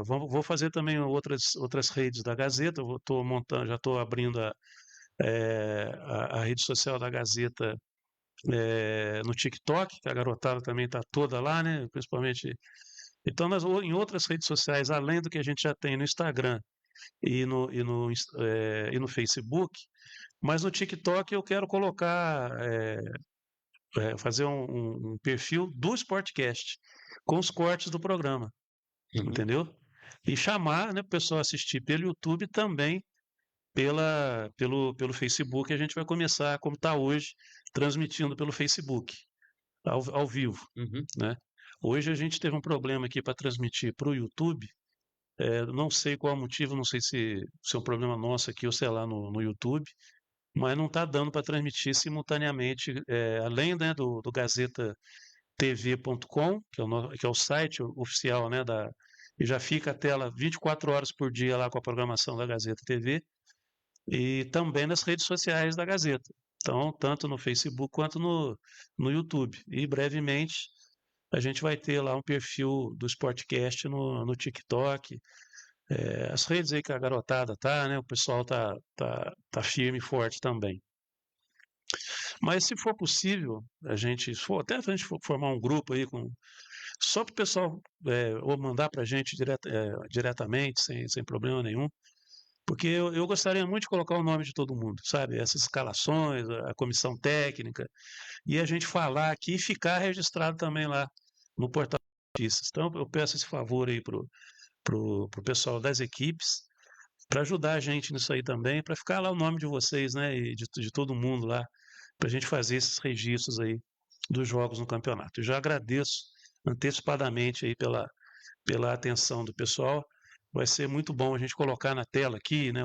S1: Vou fazer também outras redes da Gazeta, já estou abrindo a rede social da Gazeta no TikTok, que a garotada também está toda lá, né? Principalmente. Então, em outras redes sociais, além do que a gente já tem no Instagram e no Facebook, mas no TikTok eu quero colocar, fazer um perfil do Sportcast, com os cortes do programa, entendeu? E chamar, né, o pessoal assistir pelo YouTube também, pelo Facebook. A gente vai começar, como está hoje, transmitindo pelo Facebook, ao vivo, né? Hoje a gente teve um problema aqui para transmitir para o YouTube, não sei qual é o motivo, não sei se é um problema nosso aqui ou sei lá no YouTube, mas não está dando para transmitir simultaneamente, além, né, do gazetatv.com, que é o site oficial, né, e já fica a tela 24 horas por dia lá com a programação da Gazeta TV, e também nas redes sociais da Gazeta. Então, tanto no Facebook quanto no YouTube. E brevemente a gente vai ter lá um perfil do Sportcast no TikTok, as redes aí que a garotada tá, né? O pessoal tá firme e forte também. Mas se for possível, até a gente formar um grupo aí só para o pessoal ou mandar para a gente diretamente, sem problema nenhum, porque eu gostaria muito de colocar o nome de todo mundo, sabe? Essas escalações, a comissão técnica, e a gente falar aqui e ficar registrado também lá no portal de notícias. Então eu peço esse favor aí pro pessoal das equipes, para ajudar a gente nisso aí também, para ficar lá o nome de vocês, né? E de todo mundo lá, para a gente fazer esses registros aí dos jogos no campeonato. Eu já agradeço antecipadamente aí pela atenção do pessoal. Vai ser muito bom a gente colocar na tela aqui, né,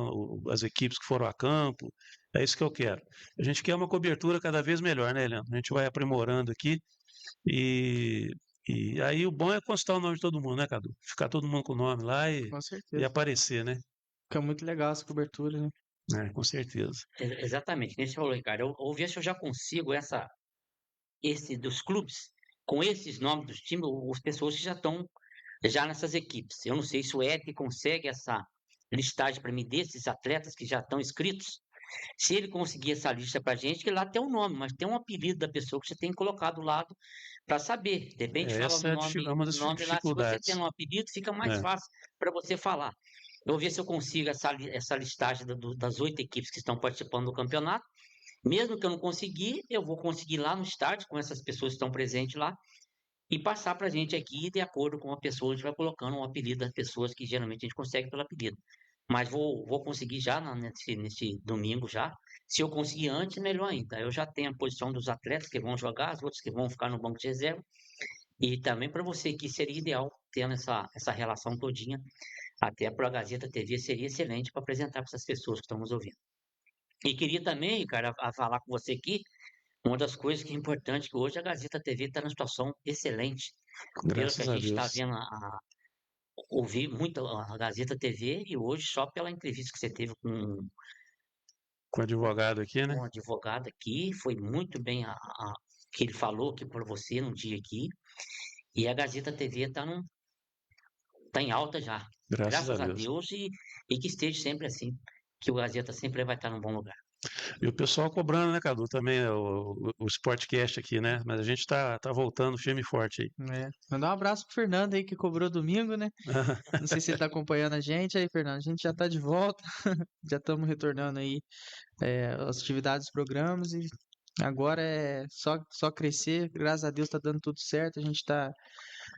S1: as equipes que foram a campo. É isso que eu quero. A gente quer uma cobertura cada vez melhor, né, Leandro? A gente vai aprimorando aqui e, e aí o bom é constar o nome de todo mundo, né, Cadu? Ficar todo mundo com o nome lá e
S2: Com certeza.
S1: aparecer, né?
S2: Fica muito legal essa cobertura, né?
S1: Com certeza.
S3: Exatamente, nesse falou, Ricardo. Eu vou ver se eu já consigo esse dos clubes, com esses nomes dos times, as pessoas que já estão já nessas equipes. Eu não sei se o Eric consegue essa listagem para mim desses atletas que já estão inscritos. Se ele conseguir essa lista para a gente, que lá tem um nome, mas tem um apelido da pessoa que você tem que colocar do lado para saber. De repente fala
S1: Essa é uma das
S3: nome lá, se você tem
S1: dificuldades.
S3: um apelido, fica mais
S1: É.
S3: fácil para você falar. Eu vou ver se eu consigo essa listagem das 8 equipes que estão participando do campeonato. Mesmo que eu não conseguir, eu vou conseguir lá no estádio, com essas pessoas que estão presentes lá, e passar para a gente aqui, de acordo com a pessoa, a gente vai colocando um apelido das pessoas que geralmente a gente consegue pelo apelido. Mas vou conseguir já nesse domingo já. Se eu conseguir antes, melhor ainda. Eu já tenho a posição dos atletas que vão jogar, os outros que vão ficar no banco de reserva. E também para você que seria ideal tendo essa relação todinha. Até para a Gazeta TV seria excelente para apresentar para essas pessoas que estão nos ouvindo. E queria também, cara, falar com você aqui, uma das coisas que é importante, que hoje a Gazeta TV está numa situação excelente. Pelo que a
S1: Graças a
S3: gente está
S1: Deus.
S3: vendo, ouvi muito a Gazeta TV e hoje só pela entrevista que você teve
S1: Com o advogado aqui, né?
S3: com um advogado aqui, foi muito bem que ele falou aqui para você num dia aqui. E a Gazeta TV tá em alta já.
S1: Graças a
S3: Graças a
S1: Deus.
S3: Deus e que esteja sempre assim, que o Gazeta sempre vai estar num bom lugar.
S1: E o pessoal cobrando, né, Cadu, também, né, o Sportcast aqui, né? Mas a gente tá voltando firme e forte aí.
S2: Mandar um abraço pro Fernando aí que cobrou domingo, né? Não sei se ele tá acompanhando a gente aí, Fernando. A gente já tá de volta, já estamos retornando aí as atividades dos programas e agora é só crescer. Graças a Deus tá dando tudo certo. A gente tá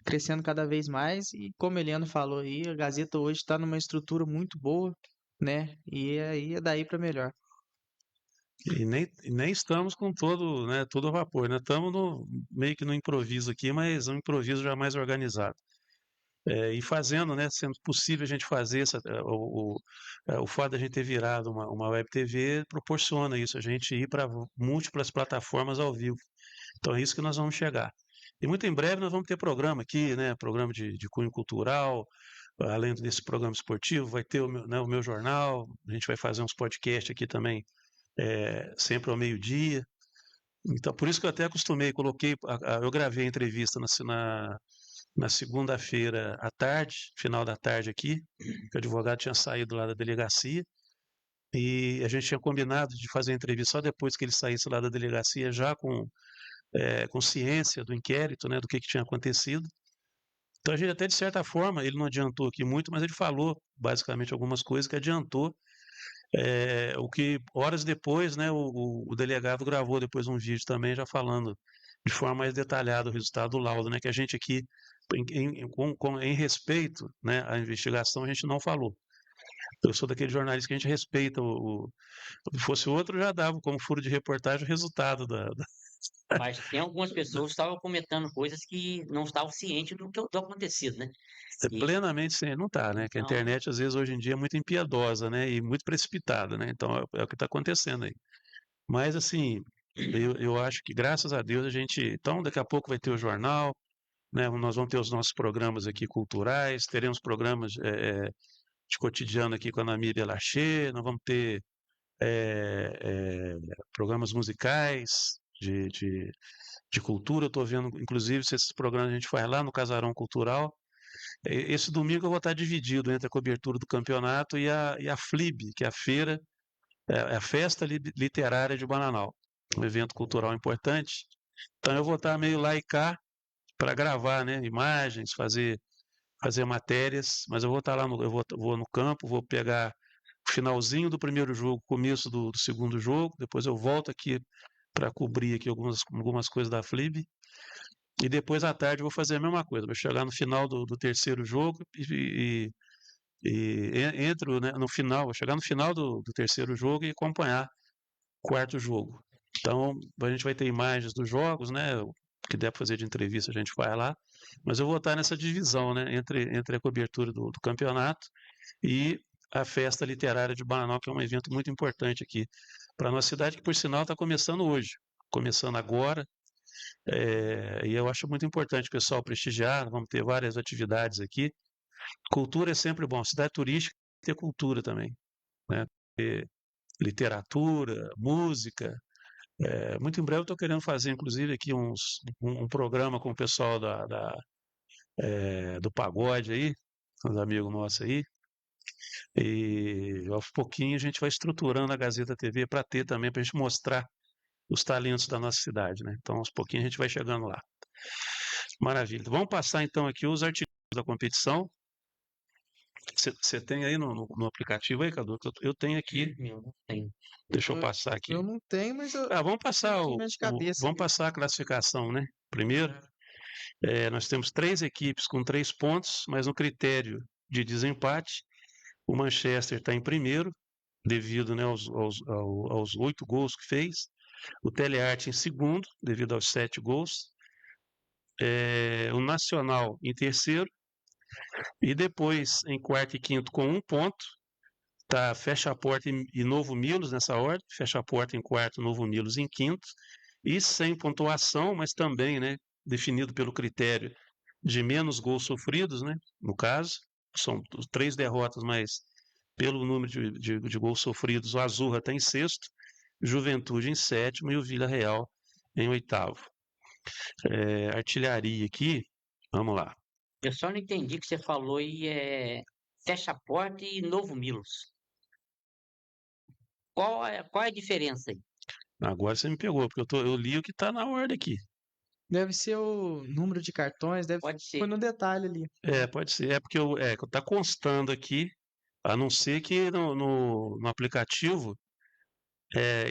S2: crescendo cada vez mais e como o Eliano falou aí, a Gazeta hoje está numa estrutura muito boa, né? E aí é daí para melhor.
S1: E nem estamos com todo a vapor, né? Estamos meio que no improviso aqui, mas um improviso já mais organizado. E fazendo, né, sendo possível a gente fazer o fato de a gente ter virado uma web TV proporciona isso, a gente ir para múltiplas plataformas ao vivo. Então é isso que nós vamos chegar. E muito em breve nós vamos ter programa aqui, né, programa de cunho cultural, além desse programa esportivo, vai ter o meu jornal, a gente vai fazer uns podcasts aqui também, sempre ao meio-dia. Então, por isso que eu até acostumei, eu gravei a entrevista na segunda-feira à tarde, final da tarde aqui, que o advogado tinha saído lá da delegacia, e a gente tinha combinado de fazer a entrevista só depois que ele saísse lá da delegacia, já com ciência do inquérito, né, do que tinha acontecido. Então a gente até, de certa forma, ele não adiantou aqui muito, mas ele falou basicamente algumas coisas que adiantou, o que horas depois, né, o delegado gravou depois um vídeo também já falando de forma mais detalhada o resultado do laudo, né, que a gente aqui, em respeito, né, à investigação, a gente não falou. Eu sou daquele jornalista que a gente respeita se fosse outro, já dava como furo de reportagem o resultado
S3: Mas tem algumas pessoas que estavam comentando coisas que não estavam cientes do acontecido, né? E,
S1: plenamente sem, não está, né? Que a
S3: então,
S1: internet, às vezes, hoje em dia é muito impiedosa, né? E muito precipitada, né? Então, é o que está acontecendo aí. Mas, assim, eu acho que, graças a Deus, a gente... Então, daqui a pouco vai ter o jornal, né? Nós vamos ter os nossos programas aqui culturais, teremos programas de cotidiano aqui com a Nami Belachê, nós vamos ter programas musicais, de cultura. Eu estou vendo, inclusive, se esses programas a gente faz lá no Casarão Cultural. Esse domingo eu vou estar dividido entre a cobertura do campeonato e a FLIB, que é a feira, é a Festa Literária de Bananal, um evento cultural importante. Então eu vou estar meio lá e cá para gravar, né, imagens, fazer matérias, mas eu vou estar lá, vou no campo, vou pegar o finalzinho do primeiro jogo, começo do segundo jogo, depois eu volto aqui para cobrir aqui algumas coisas da FLIB, e depois à tarde eu vou fazer a mesma coisa, vou chegar no final do terceiro jogo entro, né, no final, vou chegar no final do terceiro jogo e acompanhar o quarto jogo. Então, a gente vai ter imagens dos jogos, né, o que der para fazer de entrevista a gente faz lá, mas eu vou estar nessa divisão, né, entre a cobertura do campeonato e a Festa Literária de Bananal, que é um evento muito importante aqui para a nossa cidade, que por sinal está começando hoje, começando agora, e eu acho muito importante o pessoal prestigiar, vamos ter várias atividades aqui. Cultura é sempre bom, cidade turística tem que ter cultura também, né? Ter literatura, música. Muito em breve eu estou querendo fazer, inclusive, aqui um programa com o pessoal do pagode aí, uns amigos nossos aí, e aos pouquinho a gente vai estruturando a Gazeta TV para ter também, para a gente mostrar os talentos da nossa cidade, né? Então, aos pouquinhos a gente vai chegando lá. Maravilha. Vamos passar então aqui os artigos da competição. Você tem aí no aplicativo aí, Cadu? Eu tenho aqui.
S3: Meu, não tem.
S1: Deixa eu passar aqui.
S2: Eu não tenho, mas eu
S1: Vamos passar
S2: tenho aqui de cabeça.
S1: vamos passar a classificação, né? Primeiro, nós temos 3 equipes com 3 pontos, mas no critério de desempate, o Manchester está em primeiro, devido, né, aos 8 gols que fez. O Telearte em segundo, devido aos 7 gols. O Nacional em terceiro. E depois, em quarto e quinto, com 1 ponto, tá Fecha a Porta e Novo Milos nessa ordem. Fecha a Porta em quarto, Novo Milos em quinto. E sem pontuação, mas também, né, definido pelo critério de menos gols sofridos, né, no caso. São 3 derrotas, mas pelo número de gols sofridos, o Azurra está em sexto, Juventude em sétimo e o Vila Real em oitavo. Artilharia aqui, vamos lá.
S3: Eu só não entendi que você falou aí, Fecha a Porta e Novo Milos. Qual é a diferença aí?
S1: Agora você me pegou, porque eu li o que está na ordem aqui.
S2: Deve ser o número de cartões,
S3: Pode ser.
S2: foi no detalhe ali.
S1: Pode ser. É porque tá constando aqui, a não ser que no aplicativo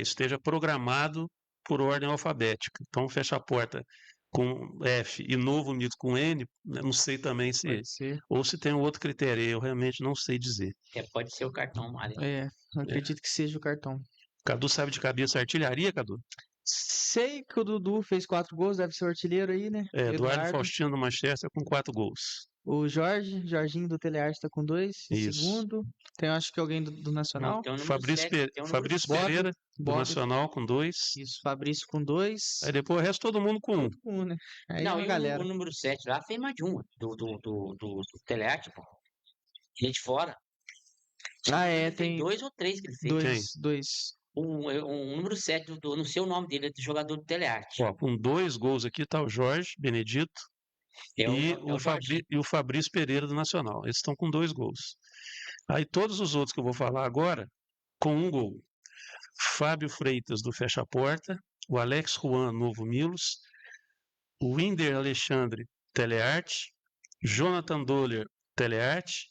S1: esteja programado por ordem alfabética. Então, Fecha a Porta com F e Novo Milos com N, né, não sei também se...
S2: Pode ser.
S1: Ou se tem um outro critério, eu realmente não sei dizer.
S3: Pode ser o cartão amarelo.
S2: Acredito que seja o cartão.
S1: Cadu sabe de cabeça a artilharia, Cadu?
S2: Sei que o Dudu fez 4 gols, deve ser o artilheiro aí, né?
S1: Eduardo Faustino do Manchester com 4 gols.
S2: O Jorginho do Telearte tá com 2,
S1: Isso.
S2: segundo. Tem acho que alguém do Nacional.
S3: Não, tem o número
S1: Fabrício,
S3: 7, tem o número
S1: Fabrício
S3: 7.
S1: Pereira, do
S2: Bob.
S1: Nacional, com 2.
S2: Isso, Fabrício com 2.
S1: Aí depois o resto todo mundo com 1.
S2: Né? Aí
S3: Não,
S2: uma
S3: e
S2: galera.
S3: o número 7 lá fez mais de um, do Telearte, pô. Gente fora.
S2: Tem
S3: 2 ou 3 que ele fez.
S2: dois.
S3: Um número 7, não sei o nome dele, é do jogador do Telearte.
S1: Ó, com 2 gols aqui está o Jorge Benedito e o Fabrício Pereira do Nacional. Eles estão com 2 gols. Aí todos os outros que eu vou falar agora, com 1 gol. Fábio Freitas do Fecha a Porta, o Alex Juan Novo Milos, o Winder Alexandre Telearte, Jonathan Doller Telearte,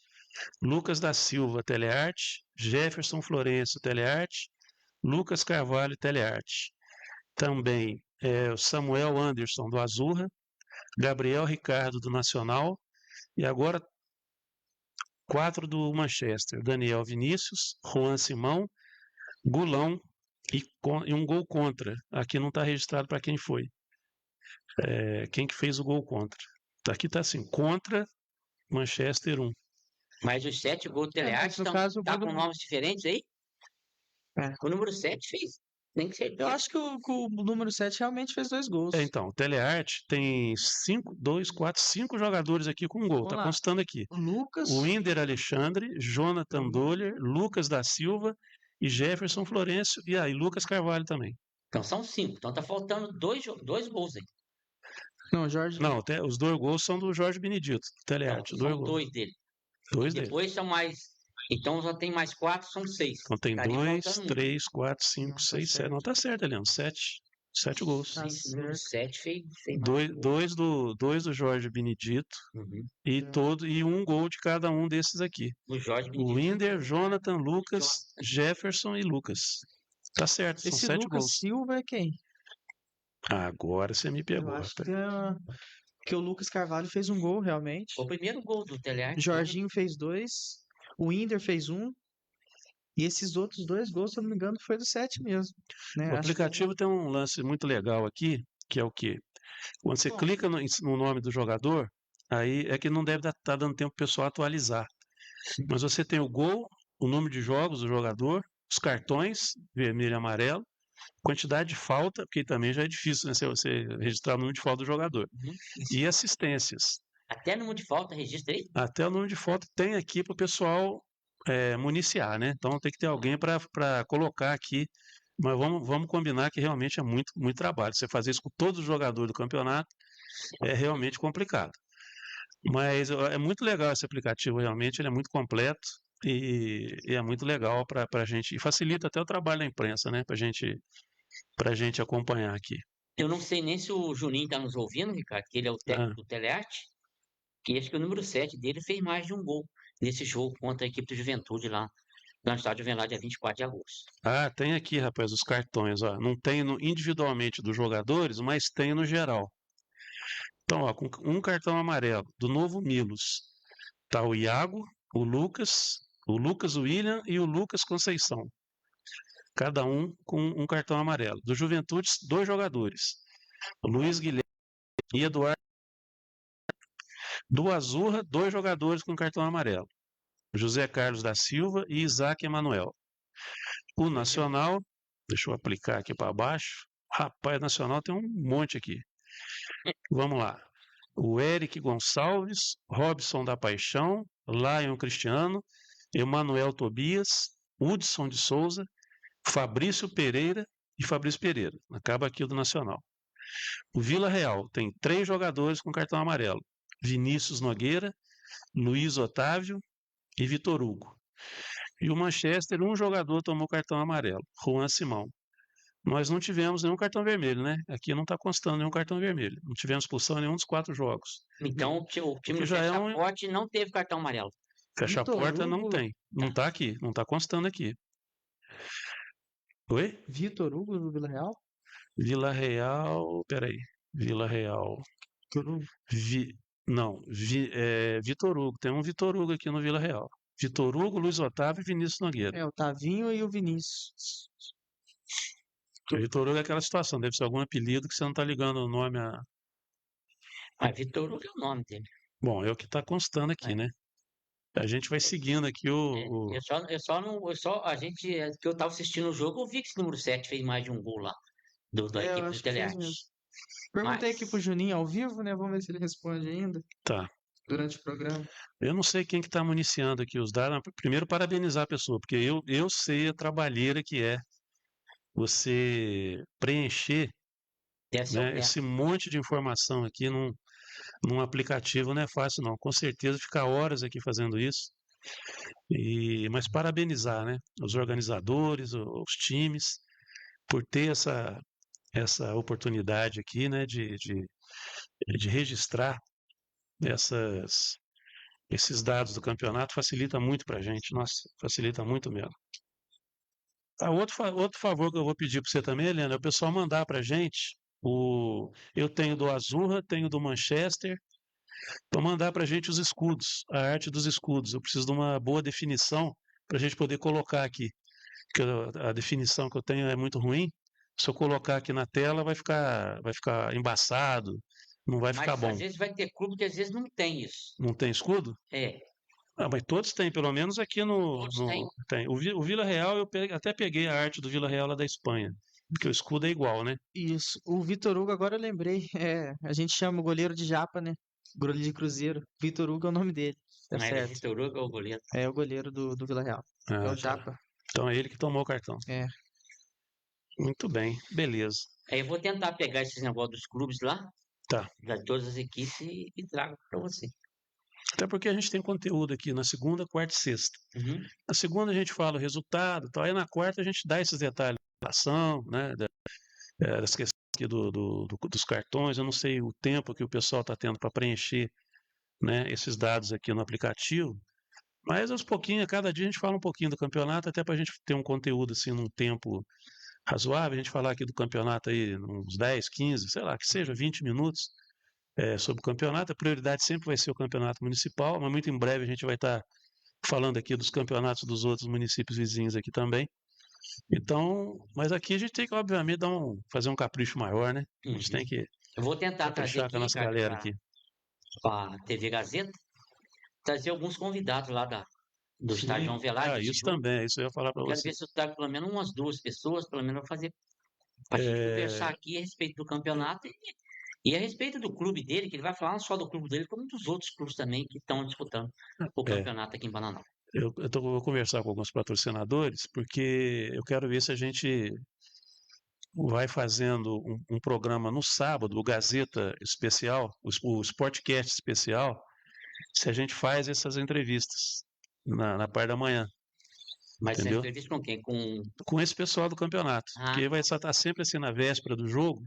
S1: Lucas da Silva Telearte, Jefferson Florencio Telearte, Lucas Carvalho Telearte. Também o Samuel Anderson do Azurra, Gabriel Ricardo do Nacional e agora 4 do Manchester, Daniel Vinícius, Juan Simão, Gulão e 1 gol contra. Aqui não está registrado para quem foi. Quem que fez o gol contra. Aqui está assim, contra Manchester 1.
S3: Mas os 7 gols do Telearte tá com nomes diferentes aí? O número 7 fez. Tem que ser.
S2: Eu acho que o número 7 realmente fez 2 gols.
S1: Então, o Telearte tem 5 jogadores aqui com 1 gol. Está constando aqui. O Winder Alexandre, Jonathan Doller, Lucas da Silva e Jefferson Florencio. E aí, Lucas Carvalho também.
S3: Então são 5. Então tá faltando dois gols aí.
S2: Não, Jorge.
S1: Não, os 2 gols são do Jorge Benedito, do
S3: Então,
S1: Telearte, 2
S3: são
S1: gols.
S3: 2 dele.
S1: Dois dele.
S3: Depois são mais. Então já tem mais 4, são 6.
S1: Então tem
S3: Estaria
S1: 2,
S3: faltando 1.
S1: 3, 4,
S2: Não,
S1: 5,
S2: tá
S1: 6, 7.
S2: certo.
S1: Não, tá certo, Eliano. 7 gols.
S2: Tá
S3: Esse número
S2: certo.
S3: 7 fez mais.
S1: Dois do Jorge Benedito
S3: Uhum.
S1: e um gol de cada um desses aqui.
S3: O Jorge
S1: O
S3: Benedito.
S1: Winder, Jonathan, Lucas, Jefferson e Lucas. Tá certo, são
S2: Esse
S1: 7
S2: Lucas
S1: gols.
S2: Silva é quem?
S1: Agora você me
S2: Eu
S1: pegou,
S2: acho
S1: rapaz.
S2: que o Lucas Carvalho fez um gol, realmente.
S3: Foi o primeiro gol do Telearte.
S2: Jorginho fez 2. O Winder fez 1. E esses outros 2 gols, se eu não me engano, foi do 7 mesmo. Né?
S1: O
S2: Acho que
S1: aplicativo tem um lance muito legal aqui, que é o quê? Quando você clica no nome do jogador, aí é que não deve estar dando tempo para o pessoal atualizar. Mas você tem o gol, o número de jogos do jogador, os cartões, vermelho e amarelo, quantidade de falta, porque também já é difícil, né, você registrar o número de falta do jogador,
S3: Uhum.
S1: e assistências.
S3: Até número de falta, registra aí.
S1: Até o número de falta tem aqui para o pessoal municiar, né? Então tem que ter alguém para colocar aqui. Mas vamos combinar que realmente é muito, muito trabalho. Você fazer isso com todos os jogadores do campeonato é realmente complicado. Mas é muito legal esse aplicativo, realmente, ele é muito completo e é muito legal para a gente, e facilita até o trabalho da imprensa, né? Para gente acompanhar aqui.
S3: Eu não sei nem se o Juninho está nos ouvindo, Ricardo, que ele é o técnico
S1: Ah,
S3: do Telearte, que acho que o número 7 dele fez mais de um gol nesse jogo contra a equipe do Juventude lá no estádio Venlar, dia 24 de agosto.
S1: tem aqui, rapaz, os cartões, ó. Não tem individualmente dos jogadores, mas tem no geral. Então, ó, com um cartão amarelo do Novo Milos, tá o Iago, o Lucas William e o Lucas Conceição. Cada um com um cartão amarelo. Do Juventude, 2 jogadores. Luiz Guilherme e Eduardo. Do Azurra, 2 jogadores com cartão amarelo. José Carlos da Silva e Isaac Emanuel. O Nacional, deixa eu aplicar aqui para baixo. Rapaz, Nacional tem um monte aqui. Vamos lá. O Eric Gonçalves, Robson da Paixão, Lion Cristiano, Emanuel Tobias, Hudson de Souza, Fabrício Pereira e Fabrício Pereira. Acaba aqui o do Nacional. O Vila Real tem 3 jogadores com cartão amarelo. Vinícius Nogueira, Luiz Otávio e Vitor Hugo. E o Manchester, um jogador tomou cartão amarelo, Juan Simão. Nós não tivemos nenhum cartão vermelho, né? Aqui não está constando nenhum cartão vermelho. Não tivemos expulsão em nenhum dos 4 jogos.
S3: Então o time do
S1: já é
S3: Fecha-Porte não teve cartão amarelo.
S1: Fecha a
S2: Vitor
S1: porta, não
S2: Hugo.
S1: tem. Não está aqui, não está constando aqui. Oi?
S2: Vitor Hugo do Vila Real?
S1: Vila Real, peraí. Vila Real.
S2: Vitor Hugo.
S1: Não, Vitor Hugo. Tem um Vitor Hugo aqui no Vila Real. Vitor Hugo, Luiz Otávio e Vinícius Nogueira.
S2: É, o Tavinho e o Vinícius.
S1: O Vitor Hugo é aquela situação, deve ser algum apelido que você não está ligando o nome a.
S3: Mas Vitor Hugo é o nome dele.
S1: Bom, é o que está constando aqui, né? A gente vai seguindo aqui
S3: A gente, que eu tava assistindo o jogo, eu vi que esse número 7 fez mais de um gol lá, da
S2: Eu
S3: equipe do
S2: acho que fez
S3: Telearte.
S2: mesmo. Perguntei aqui
S3: Mas,
S2: pro Juninho ao vivo, né? Vamos ver se ele responde ainda
S1: Tá.
S2: durante o programa.
S1: Eu não sei quem que está municiando aqui os dados. Primeiro, parabenizar a pessoa, porque eu sei a trabalheira que é você preencher,
S3: deve ser
S1: né,
S3: o
S1: esse monte de informação aqui num aplicativo não é fácil, não. Com certeza ficar horas aqui fazendo isso. Mas parabenizar, né, os organizadores, os times, por ter essa oportunidade aqui, né, de registrar esses dados do campeonato. Facilita muito para a gente, nossa, facilita muito mesmo. Outro favor que eu vou pedir para você também, Helena, é o pessoal mandar para a gente. Eu tenho do Azurra, tenho do Manchester, para mandar para a gente os escudos, a arte dos escudos. Eu preciso de uma boa definição para a gente poder colocar aqui, porque a definição que eu tenho é muito ruim. Se eu colocar aqui na tela, vai ficar embaçado, não vai ficar
S3: Mas
S1: bom.
S3: às vezes vai ter clube que às vezes não tem isso.
S1: Não tem escudo?
S3: É,
S1: Mas todos têm, pelo menos aqui
S3: todos têm.
S1: tem. O Vila Real, até peguei a arte do Vila Real lá da Espanha, porque o escudo é igual, né?
S2: Isso. O Vitor Hugo, agora eu lembrei. É, a gente chama o goleiro de Japa, né? Goleiro de Cruzeiro. Vitor Hugo é o nome dele. Tá
S3: Mas
S2: certo.
S3: Vitor Hugo é o goleiro.
S2: É o goleiro do Vila Real. É o
S1: Tá.
S2: Japa.
S1: Então é ele que tomou o cartão.
S2: É.
S1: Muito bem, beleza.
S3: Aí eu vou tentar pegar esses negócios dos clubes lá,
S1: Tá.
S3: de todas as equipes, e trago para você.
S1: Até porque a gente tem conteúdo aqui na segunda, quarta e sexta.
S3: Uhum.
S1: Na segunda a gente fala o resultado, e tal. Aí na quarta a gente dá esses detalhes da ação, né, das questões aqui dos cartões. Eu não sei o tempo que o pessoal está tendo para preencher, né, esses dados aqui no aplicativo, mas aos pouquinhos, a cada dia a gente fala um pouquinho do campeonato, até para a gente ter um conteúdo assim num tempo razoável, a gente falar aqui do campeonato aí uns 10, 15, sei lá, que seja 20 minutos sobre o campeonato. A prioridade sempre vai ser o campeonato municipal, mas muito em breve a gente vai estar falando aqui dos campeonatos dos outros municípios vizinhos aqui também. Então, mas aqui a gente tem que, obviamente, fazer um capricho maior, né? A gente tem que
S3: Eu vou tentar trazer
S1: caprichar com
S3: aqui,
S1: a nossa
S3: Ricardo,
S1: galera aqui.
S3: para a TV Gazeta, trazer alguns convidados lá do estádio João Velar desse
S1: Isso
S3: jogo.
S1: também, isso eu ia falar para
S3: Eu quero
S1: você.
S3: ver se eu trago pelo menos umas 2 pessoas, pelo menos fazer para a gente conversar aqui a respeito do campeonato e a respeito do clube dele, que ele vai falar não só do clube dele, como dos outros clubes também que estão disputando o
S1: É,
S3: campeonato aqui em Bananal.
S1: vou conversar com alguns patrocinadores, porque eu quero ver se a gente vai fazendo um programa no sábado, o Gazeta Especial, o Sportcast Especial, se a gente faz essas entrevistas na parte da manhã,
S3: Mas essa
S1: entendeu?
S3: entrevista com quem? Com.
S1: Com esse pessoal do campeonato,
S3: Ah,
S1: porque vai estar sempre assim na véspera do jogo,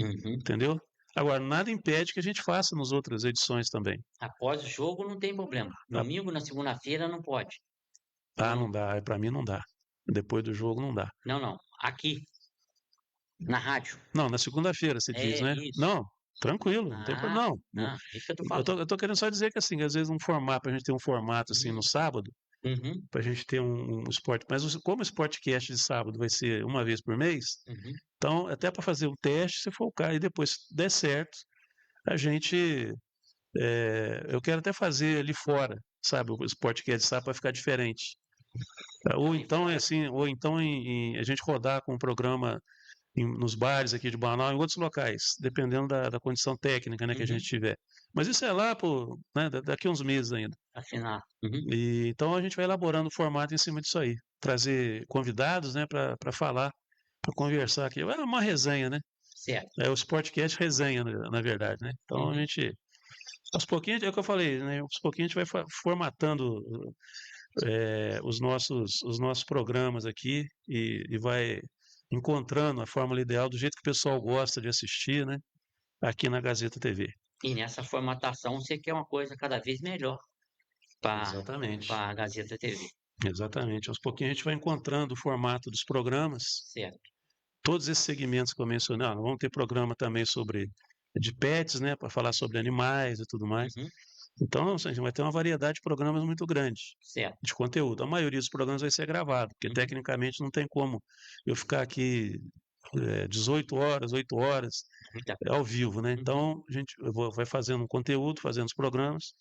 S3: uhum.
S1: entendeu? Agora, nada impede que a gente faça nas outras edições também.
S3: Após o jogo não tem problema.
S1: Ah,
S3: Domingo, na segunda-feira, não pode. Ou
S1: não
S3: não?
S1: dá, para mim não dá. Depois do jogo não dá.
S3: Não, não. Aqui, na rádio.
S1: Não, na segunda-feira você diz,
S3: É
S1: né?
S3: isso.
S1: Não, tranquilo, não tem
S3: Ah,
S1: problema. Não,
S3: não. Isso que eu tô
S1: eu
S3: falando.
S1: tô querendo só dizer que assim, às vezes um formato, a gente tem um formato assim no sábado,
S3: Uhum,
S1: para a gente ter um esporte, mas como o Sportcast de sábado vai ser uma vez por mês,
S3: uhum.
S1: então até para fazer o teste, se for o cara, e depois se der certo, a gente, eu quero até fazer ali fora, sabe, o Sportcast de sábado para ficar diferente. Ou
S3: Ali
S1: então é
S3: fora.
S1: assim, ou então a gente rodar com um programa nos bares aqui de Banal, em outros locais, dependendo da condição técnica, né, que a gente
S3: Uhum.
S1: tiver. Mas isso é lá, pô, né, daqui a uns meses ainda.
S3: Assinar. Uhum.
S1: E, então a gente vai elaborando o formato em cima disso aí. Trazer convidados, né, para falar, para conversar aqui. É uma resenha, né?
S3: Certo.
S1: É o Sportcast resenha, na verdade, né? Então a
S3: Uhum.
S1: gente, aos pouquinhos, é o que eu falei, né? Aos pouquinhos a gente vai formatando os nossos programas aqui e vai encontrando a fórmula ideal do jeito que o pessoal gosta de assistir, né? Aqui na Gazeta TV.
S3: E nessa formatação você quer uma coisa cada vez melhor para
S1: Exatamente.
S3: a Gazeta TV.
S1: Exatamente. Aos pouquinhos a gente vai encontrando o formato dos programas,
S3: Certo.
S1: todos esses segmentos que eu mencionei. Vamos ter programa também sobre de pets, né, para falar sobre animais e tudo mais.
S3: Uhum.
S1: Então, assim, a gente vai ter uma variedade de programas muito grande
S3: Certo.
S1: de conteúdo. A maioria dos programas vai ser gravado, porque
S3: Uhum.
S1: tecnicamente não tem como eu ficar aqui 18 horas, 8 horas
S3: Muita
S1: ao vivo, né?
S3: coisa. Uhum.
S1: Então, vai fazendo um conteúdo, fazendo os programas,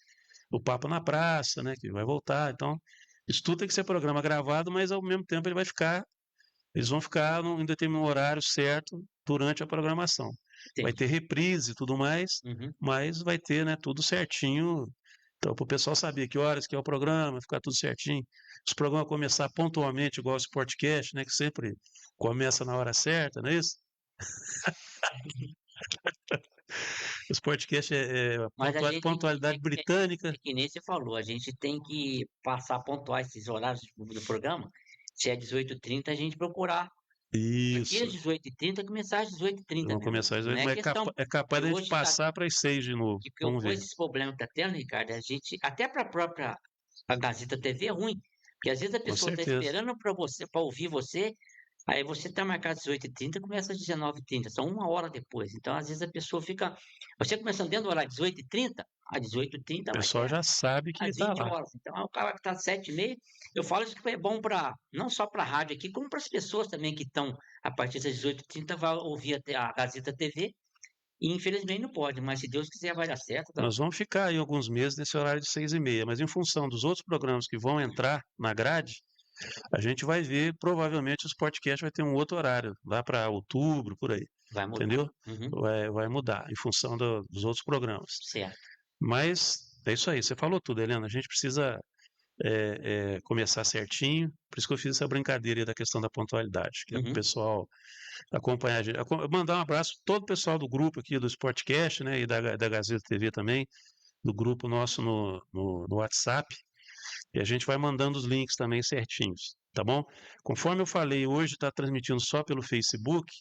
S1: o Papo na Praça, né, que vai voltar. Então, isso tudo tem que ser programa gravado, mas ao mesmo tempo eles vão ficar em determinado horário certo durante a programação. Vai ter
S3: Entendi.
S1: reprise e tudo mais,
S3: Uhum.
S1: mas vai ter, né, tudo certinho. Então, para o pessoal saber que horas que é o programa, ficar tudo certinho. Os programas começar pontualmente, igual o Sportcast, né, que sempre começa na hora certa, não é isso? O Sportcast é
S3: Mas a gente
S1: pontualidade britânica.
S3: é que nem você falou, a gente tem que passar a pontuar esses horários do programa. Se é 18h30, a gente procurar. Aqui às
S1: Isso.
S3: 18h30, começar às 18h30
S1: Vamos
S3: mesmo.
S1: começar às
S3: Não
S1: vezes,
S3: é
S1: mas
S3: questão.
S1: é capaz
S3: Que
S1: da gente
S3: hoje está.
S1: passar para as 6 de novo.
S3: Porque
S1: Vamos
S3: com
S1: ver.
S3: esses problemas que está tendo, Ricardo, a gente. Até para a própria a Gazeta TV é ruim. Porque às vezes a
S1: Com
S3: pessoa está
S1: certeza.
S3: esperando para você, para ouvir você. Aí você está marcado às 18h30 e começa às 19h30, são uma hora depois. Então, às vezes, a pessoa fica. Você começando dentro do horário às 18h30, às
S1: O
S3: 18h30 vai
S1: pessoal
S3: ser
S1: já sabe que
S3: às
S1: está
S3: 20
S1: lá.
S3: horas. Então, o cara que está às 7h30, eu falo isso que é bom para não só para a rádio aqui, como para as pessoas também que estão a partir das 18h30 vai ouvir a Gazeta TV. E infelizmente não pode, mas se Deus quiser vai dar certo. Tá?
S1: Nós vamos ficar aí alguns meses nesse horário de 6h30, mas em função dos outros programas que vão entrar na grade, a gente vai ver, provavelmente, os podcasts vai ter um outro horário, lá para outubro, por aí.
S3: Vai mudar.
S1: Entendeu?
S3: Uhum.
S1: Vai mudar, em função dos outros programas.
S3: Certo.
S1: Mas é isso aí, você falou tudo, Helena. A gente precisa começar certinho. Por isso que eu fiz essa brincadeira aí da questão da pontualidade, que é para o
S3: Uhum.
S1: pessoal acompanhar a gente. Mandar um abraço para todo o pessoal do grupo aqui do Sportcast, né, e da Gazeta TV também, do grupo nosso no WhatsApp, e a gente vai mandando os links também certinhos, tá bom? Conforme eu falei, hoje está transmitindo só pelo Facebook,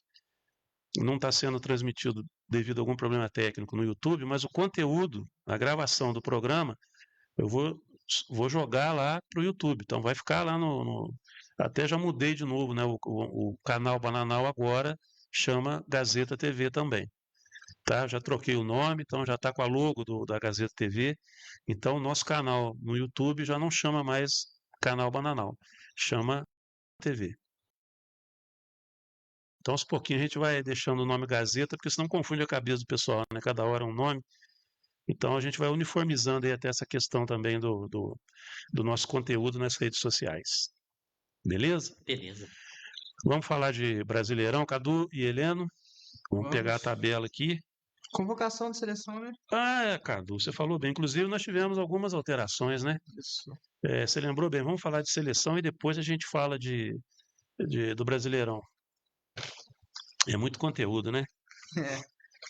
S1: não está sendo transmitido devido a algum problema técnico no YouTube, mas o conteúdo, a gravação do programa, eu vou jogar lá para o YouTube. Então vai ficar lá Até já mudei de novo, né? O canal Bananal agora chama Gazeta TV também. Tá? Já troquei o nome, então já está com a logo da Gazeta TV. Então o nosso canal no YouTube já não chama mais Canal Bananal, chama TV. Então, aos pouquinhos a gente vai deixando o nome Gazeta, porque senão confunde a cabeça do pessoal, né? Cada hora é um nome. Então a gente vai uniformizando aí até essa questão também do nosso conteúdo nas redes sociais. Beleza?
S3: Beleza.
S1: Vamos falar de Brasileirão, Cadu e Heleno. Vamos pegar a
S2: Vamos.
S1: tabela aqui.
S2: Convocação de seleção, né?
S1: Cadu, você falou bem. Inclusive, nós tivemos algumas alterações, né?
S2: Isso.
S1: Você lembrou bem? Vamos falar de seleção e depois a gente fala do Brasileirão. É muito conteúdo, né?
S2: É.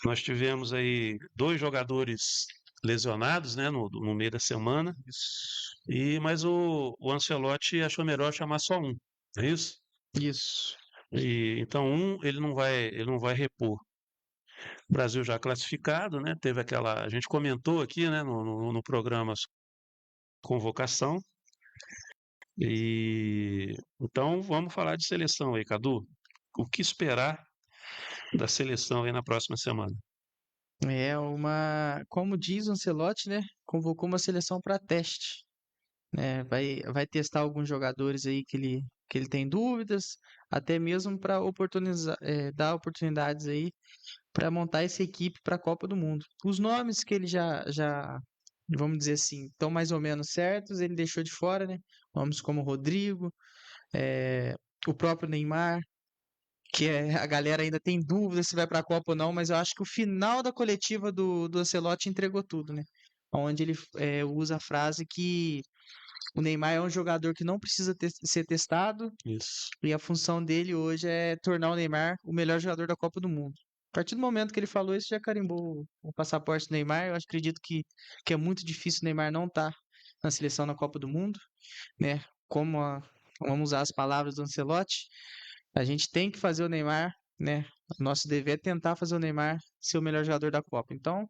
S1: Nós tivemos aí 2 jogadores lesionados, né, no meio da semana.
S2: Isso.
S1: Mas o Ancelotti achou melhor chamar só um, é isso?
S2: Isso.
S1: Então ele não vai repor. O Brasil já classificado, né? Teve a gente comentou aqui, né, no programa convocação. Então vamos falar de seleção aí, Cadu. O que esperar da seleção aí na próxima semana?
S2: Como diz o Ancelotti, né? Convocou uma seleção para teste, né? Vai testar alguns jogadores aí que ele tem dúvidas, até mesmo para dar oportunidades aí para montar essa equipe para a Copa do Mundo. Os nomes que ele já, vamos dizer assim, estão mais ou menos certos, ele deixou de fora, né? Nomes como Rodrigo, eh, o próprio Neymar, a galera ainda tem dúvida se vai para a Copa ou não, mas eu acho que o final da coletiva do Ancelotti entregou tudo, né? Onde ele usa a frase que o Neymar é um jogador que não precisa ser testado
S1: Isso.
S2: e a função dele hoje é tornar o Neymar o melhor jogador da Copa do Mundo. A partir do momento que ele falou isso, já carimbou o passaporte do Neymar. Eu acredito que é muito difícil o Neymar não estar na seleção na Copa do Mundo, né? Vamos usar as palavras do Ancelotti, a gente tem que fazer o Neymar, né? Nosso dever é tentar fazer o Neymar ser o melhor jogador da Copa. Então,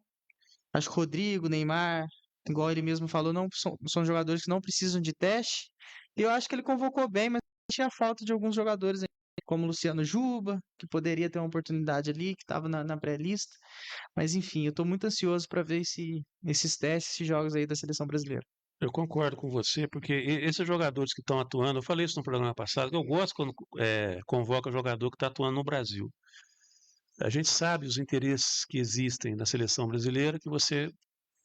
S2: acho que Rodrigo, Neymar, igual ele mesmo falou, não são jogadores que não precisam de teste. E eu acho que ele convocou bem, mas tinha falta de alguns jogadores, como Luciano Juba, que poderia ter uma oportunidade ali, que estava na pré-lista. Mas enfim, eu estou muito ansioso para ver esses testes, esses jogos aí da seleção brasileira.
S1: Eu concordo com você, porque esses jogadores que estão atuando, eu falei isso no programa passado, que eu gosto quando convoca jogador que está atuando no Brasil. A gente sabe os interesses que existem na seleção brasileira,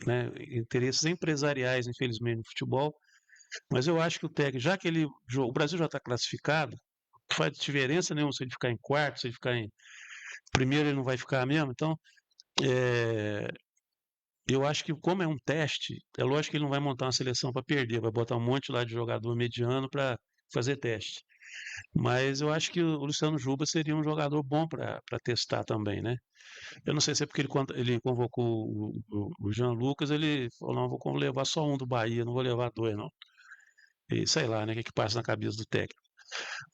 S1: né, interesses empresariais, infelizmente, no futebol, mas eu acho que o técnico, já que o Brasil já está classificado, não faz diferença nenhuma se ele ficar em quarto, se ele ficar em primeiro, ele não vai ficar mesmo, então é, eu acho que como é um teste, é lógico que ele não vai montar uma seleção para perder, vai botar um monte lá de jogador mediano para fazer teste. Mas eu acho que o Luciano Juba seria um jogador bom para testar também, né? Eu não sei se é porque ele convocou o Jean Lucas, ele falou, não, vou levar só um do Bahia, não vou levar 2, não. E sei lá, né, o que passa na cabeça do técnico.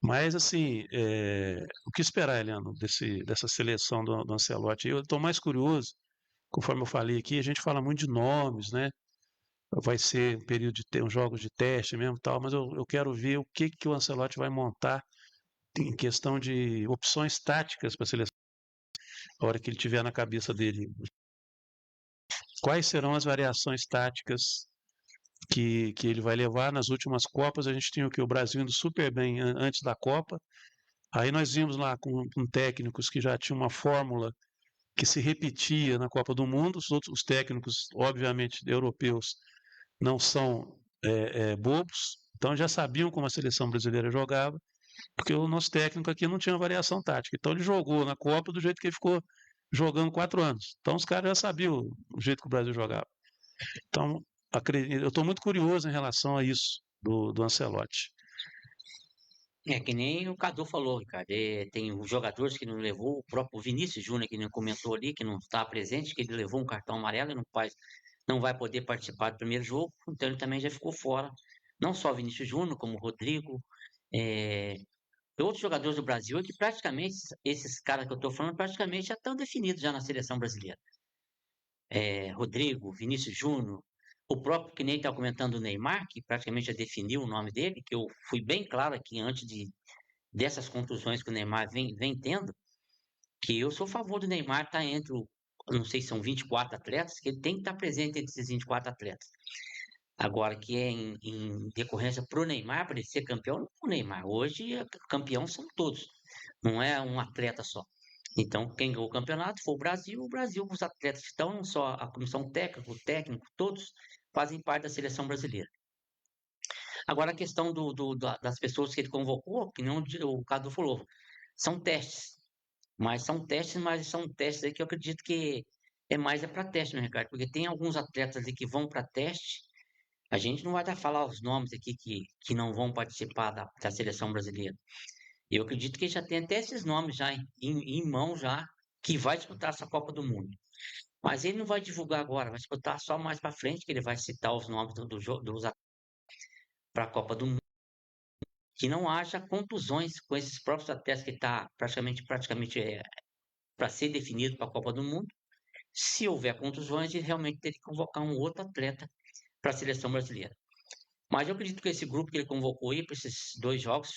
S1: Mas, assim, o que esperar, Eliano, dessa seleção do Ancelotti? Eu estou mais curioso, conforme eu falei aqui, a gente fala muito de nomes, né? Vai ser um período de ter uns jogos de teste mesmo e tal, mas eu quero ver o que o Ancelotti vai montar em questão de opções táticas para a seleção, a hora que ele tiver na cabeça dele. Quais serão as variações táticas que ele vai levar? Nas últimas Copas a gente tinha o Brasil indo super bem antes da Copa, aí nós vimos lá com técnicos que já tinham uma fórmula que se repetia na Copa do Mundo, os técnicos, obviamente, europeus, não são bobos, então já sabiam como a seleção brasileira jogava, porque o nosso técnico aqui não tinha variação tática. Então ele jogou na Copa do jeito que ele ficou jogando 4 anos. Então os caras já sabiam o jeito que o Brasil jogava. Então eu estou muito curioso em relação a isso. do Ancelotti.
S3: É que nem o Cadu falou, Ricardo. Tem os jogadores que não levou, o próprio Vinícius Júnior, que não comentou ali, que não está presente, que ele levou um cartão amarelo e não vai poder participar do primeiro jogo, então ele também já ficou fora. Não só o Vinícius Júnior, como o Rodrigo, é, e outros jogadores do Brasil, é que praticamente, esses caras que eu estou falando, praticamente já estão definidos já na seleção brasileira. Rodrigo, Vinícius Júnior, o próprio que nem está comentando o Neymar, que praticamente já definiu o nome dele, que eu fui bem claro aqui antes dessas contusões que o Neymar vem tendo, que eu sou a favor do Neymar estar entre não sei se são 24 atletas, que ele tem que estar presente entre esses 24 atletas. Agora, que é em decorrência para o Neymar, para ele ser campeão, não é o Neymar. Hoje, campeão são todos, não é um atleta só. Então, quem ganhou o campeonato foi o Brasil, os atletas que estão, não só a comissão técnica, o técnico, todos fazem parte da seleção brasileira. Agora, a questão das pessoas que ele convocou, que não o Cadu falou, são testes. Mas são testes aí que eu acredito que é mais para teste, né, Ricardo? Porque tem alguns atletas ali que vão para teste. A gente não vai dar falar os nomes aqui que não vão participar da seleção brasileira. Eu acredito que já tem até esses nomes já em mão já, que vai disputar essa Copa do Mundo. Mas ele não vai divulgar agora, vai disputar só mais para frente, que ele vai citar os nomes dos atletas para a Copa do Mundo. Que não haja contusões com esses próprios atletas que está praticamente para ser definido para a Copa do Mundo. Se houver contusões, ele realmente teria que convocar um outro atleta para a seleção brasileira. Mas eu acredito que esse grupo que ele convocou aí para esses dois jogos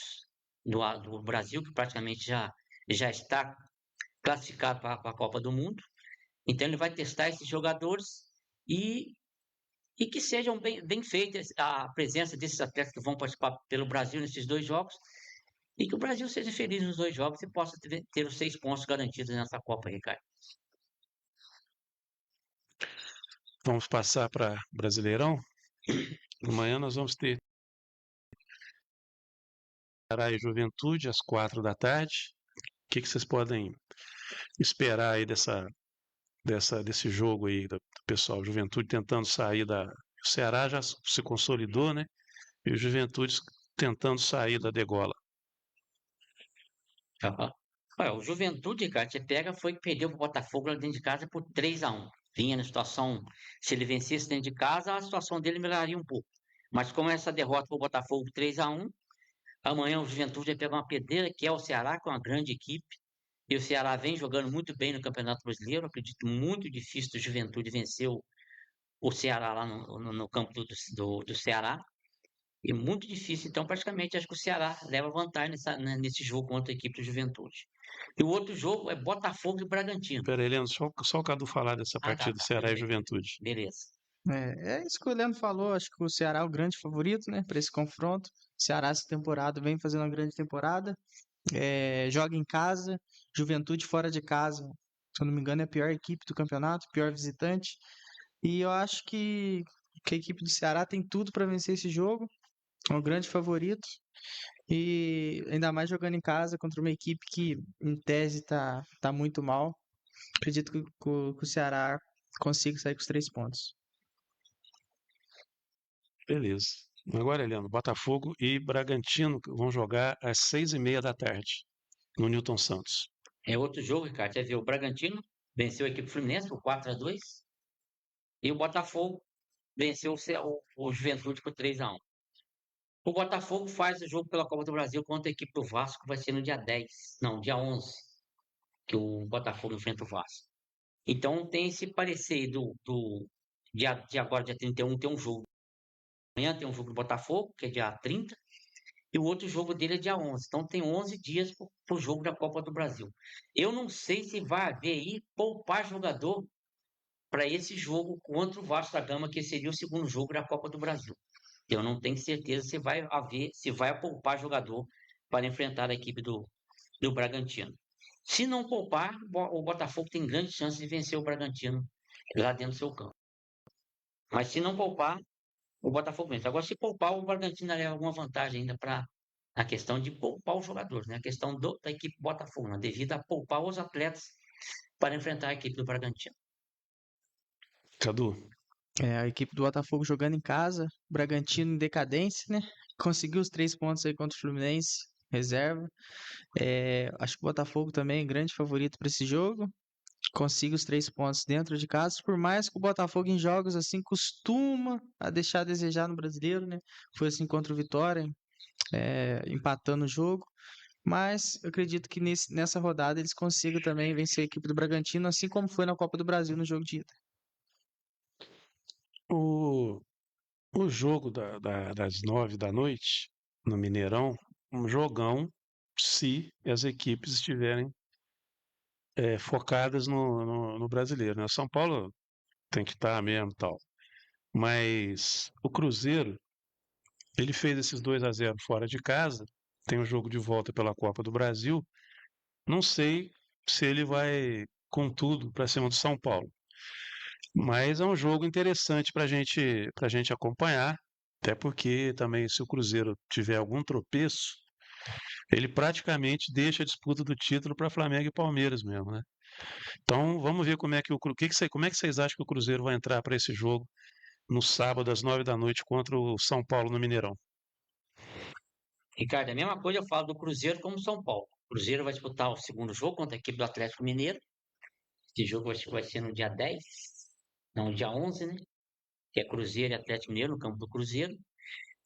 S3: do Brasil, que praticamente já está classificado para a Copa do Mundo, então ele vai testar esses jogadores e que sejam bem feitas a presença desses atletas que vão participar pelo Brasil nesses dois jogos e que o Brasil seja feliz nos dois jogos e possa ter os 6 pontos garantidos nessa Copa, Ricardo.
S1: Vamos passar para Brasileirão. Amanhã nós vamos ter Ceará e Juventude às 4 da tarde. O que vocês podem esperar aí desse jogo aí do pessoal? Juventude tentando sair da. O Ceará já se consolidou, né? E o Juventude tentando sair da degola.
S3: O Juventude, cara, você perdeu para o Botafogo lá dentro de casa por 3-1. Vinha na situação, se ele vencesse dentro de casa, a situação dele melhoraria um pouco. Mas como essa derrota para o Botafogo 3-1, amanhã o Juventude vai pegar uma pedreira, que é o Ceará, que é uma grande equipe. E o Ceará vem jogando muito bem no Campeonato Brasileiro. Acredito muito difícil do Juventude vencer o Ceará lá no campo do Ceará. E muito difícil, então praticamente acho que o Ceará leva vantagem nesse jogo contra a equipe do Juventude. E o outro jogo é Botafogo e Bragantino.
S1: Pera aí, Leandro, só o Cadu falar dessa partida do Ceará e Juventude.
S3: Beleza.
S2: É isso que o Leandro falou, acho que o Ceará é o grande favorito, né, para esse confronto. O Ceará essa temporada vem fazendo uma grande temporada, joga em casa, Juventude fora de casa, se eu não me engano é a pior equipe do campeonato, pior visitante. E eu acho que a equipe do Ceará tem tudo para vencer esse jogo, é um grande favorito. E ainda mais jogando em casa contra uma equipe que, em tese, tá muito mal. Acredito que o Ceará consiga sair com os 3 pontos.
S1: Beleza. Agora, Leandro, Botafogo e Bragantino vão jogar às 6h30 da tarde no Newton Santos.
S3: É outro jogo, Ricardo. Você viu, o Bragantino venceu a equipe Fluminense por 4-2 e o Botafogo venceu o Juventude por 3-1. O Botafogo faz o jogo pela Copa do Brasil contra a equipe do Vasco, vai ser no dia 10, não, dia 11, que o Botafogo enfrenta o Vasco. Então tem esse parecer de agora, dia 31, tem um jogo. Amanhã tem um jogo do Botafogo, que é dia 30, e o outro jogo dele é dia 11. Então tem 11 dias para o jogo da Copa do Brasil. Eu não sei se vai haver aí poupar jogador para esse jogo contra o Vasco da Gama, que seria o segundo jogo da Copa do Brasil. Eu não tenho certeza se vai poupar jogador para enfrentar a equipe do Bragantino. Se não poupar, o Botafogo tem grande chance de vencer o Bragantino lá dentro do seu campo. Mas se não poupar, o Botafogo vence. Agora, se poupar, o Bragantino leva alguma vantagem ainda para a questão de poupar os jogadores, né? A questão da equipe Botafogo, né? Devido a poupar os atletas para enfrentar a equipe do Bragantino.
S1: Cadu.
S2: A equipe do Botafogo jogando em casa, Bragantino em decadência, né? Conseguiu os 3 pontos aí contra o Fluminense, reserva. Acho que o Botafogo também é grande favorito para esse jogo. Consiga os 3 pontos dentro de casa, por mais que o Botafogo em jogos assim costuma a deixar a desejar no brasileiro, né? Foi assim contra o Vitória, empatando o jogo. Mas eu acredito que nessa rodada eles consigam também vencer a equipe do Bragantino, assim como foi na Copa do Brasil no jogo de ida.
S1: O, o jogo das 9 da noite, no Mineirão, um jogão, se as equipes estiverem focadas no brasileiro, né? O São Paulo tem que estar mesmo e tal. Mas o Cruzeiro, ele fez esses 2-0 fora de casa, tem um jogo de volta pela Copa do Brasil. Não sei se ele vai com tudo para cima do São Paulo. Mas é um jogo interessante para gente acompanhar, até porque também se o Cruzeiro tiver algum tropeço, ele praticamente deixa a disputa do título para Flamengo e Palmeiras mesmo, né? Então vamos ver como é que como é que vocês acham que o Cruzeiro vai entrar para esse jogo no sábado às 9 da noite contra o São Paulo no Mineirão?
S3: Ricardo, a mesma coisa eu falo do Cruzeiro como São Paulo. O Cruzeiro vai disputar o segundo jogo contra a equipe do Atlético Mineiro. Esse jogo acho que vai ser no dia 10, não, dia 11, né? Que é Cruzeiro e Atlético Mineiro, no campo do Cruzeiro.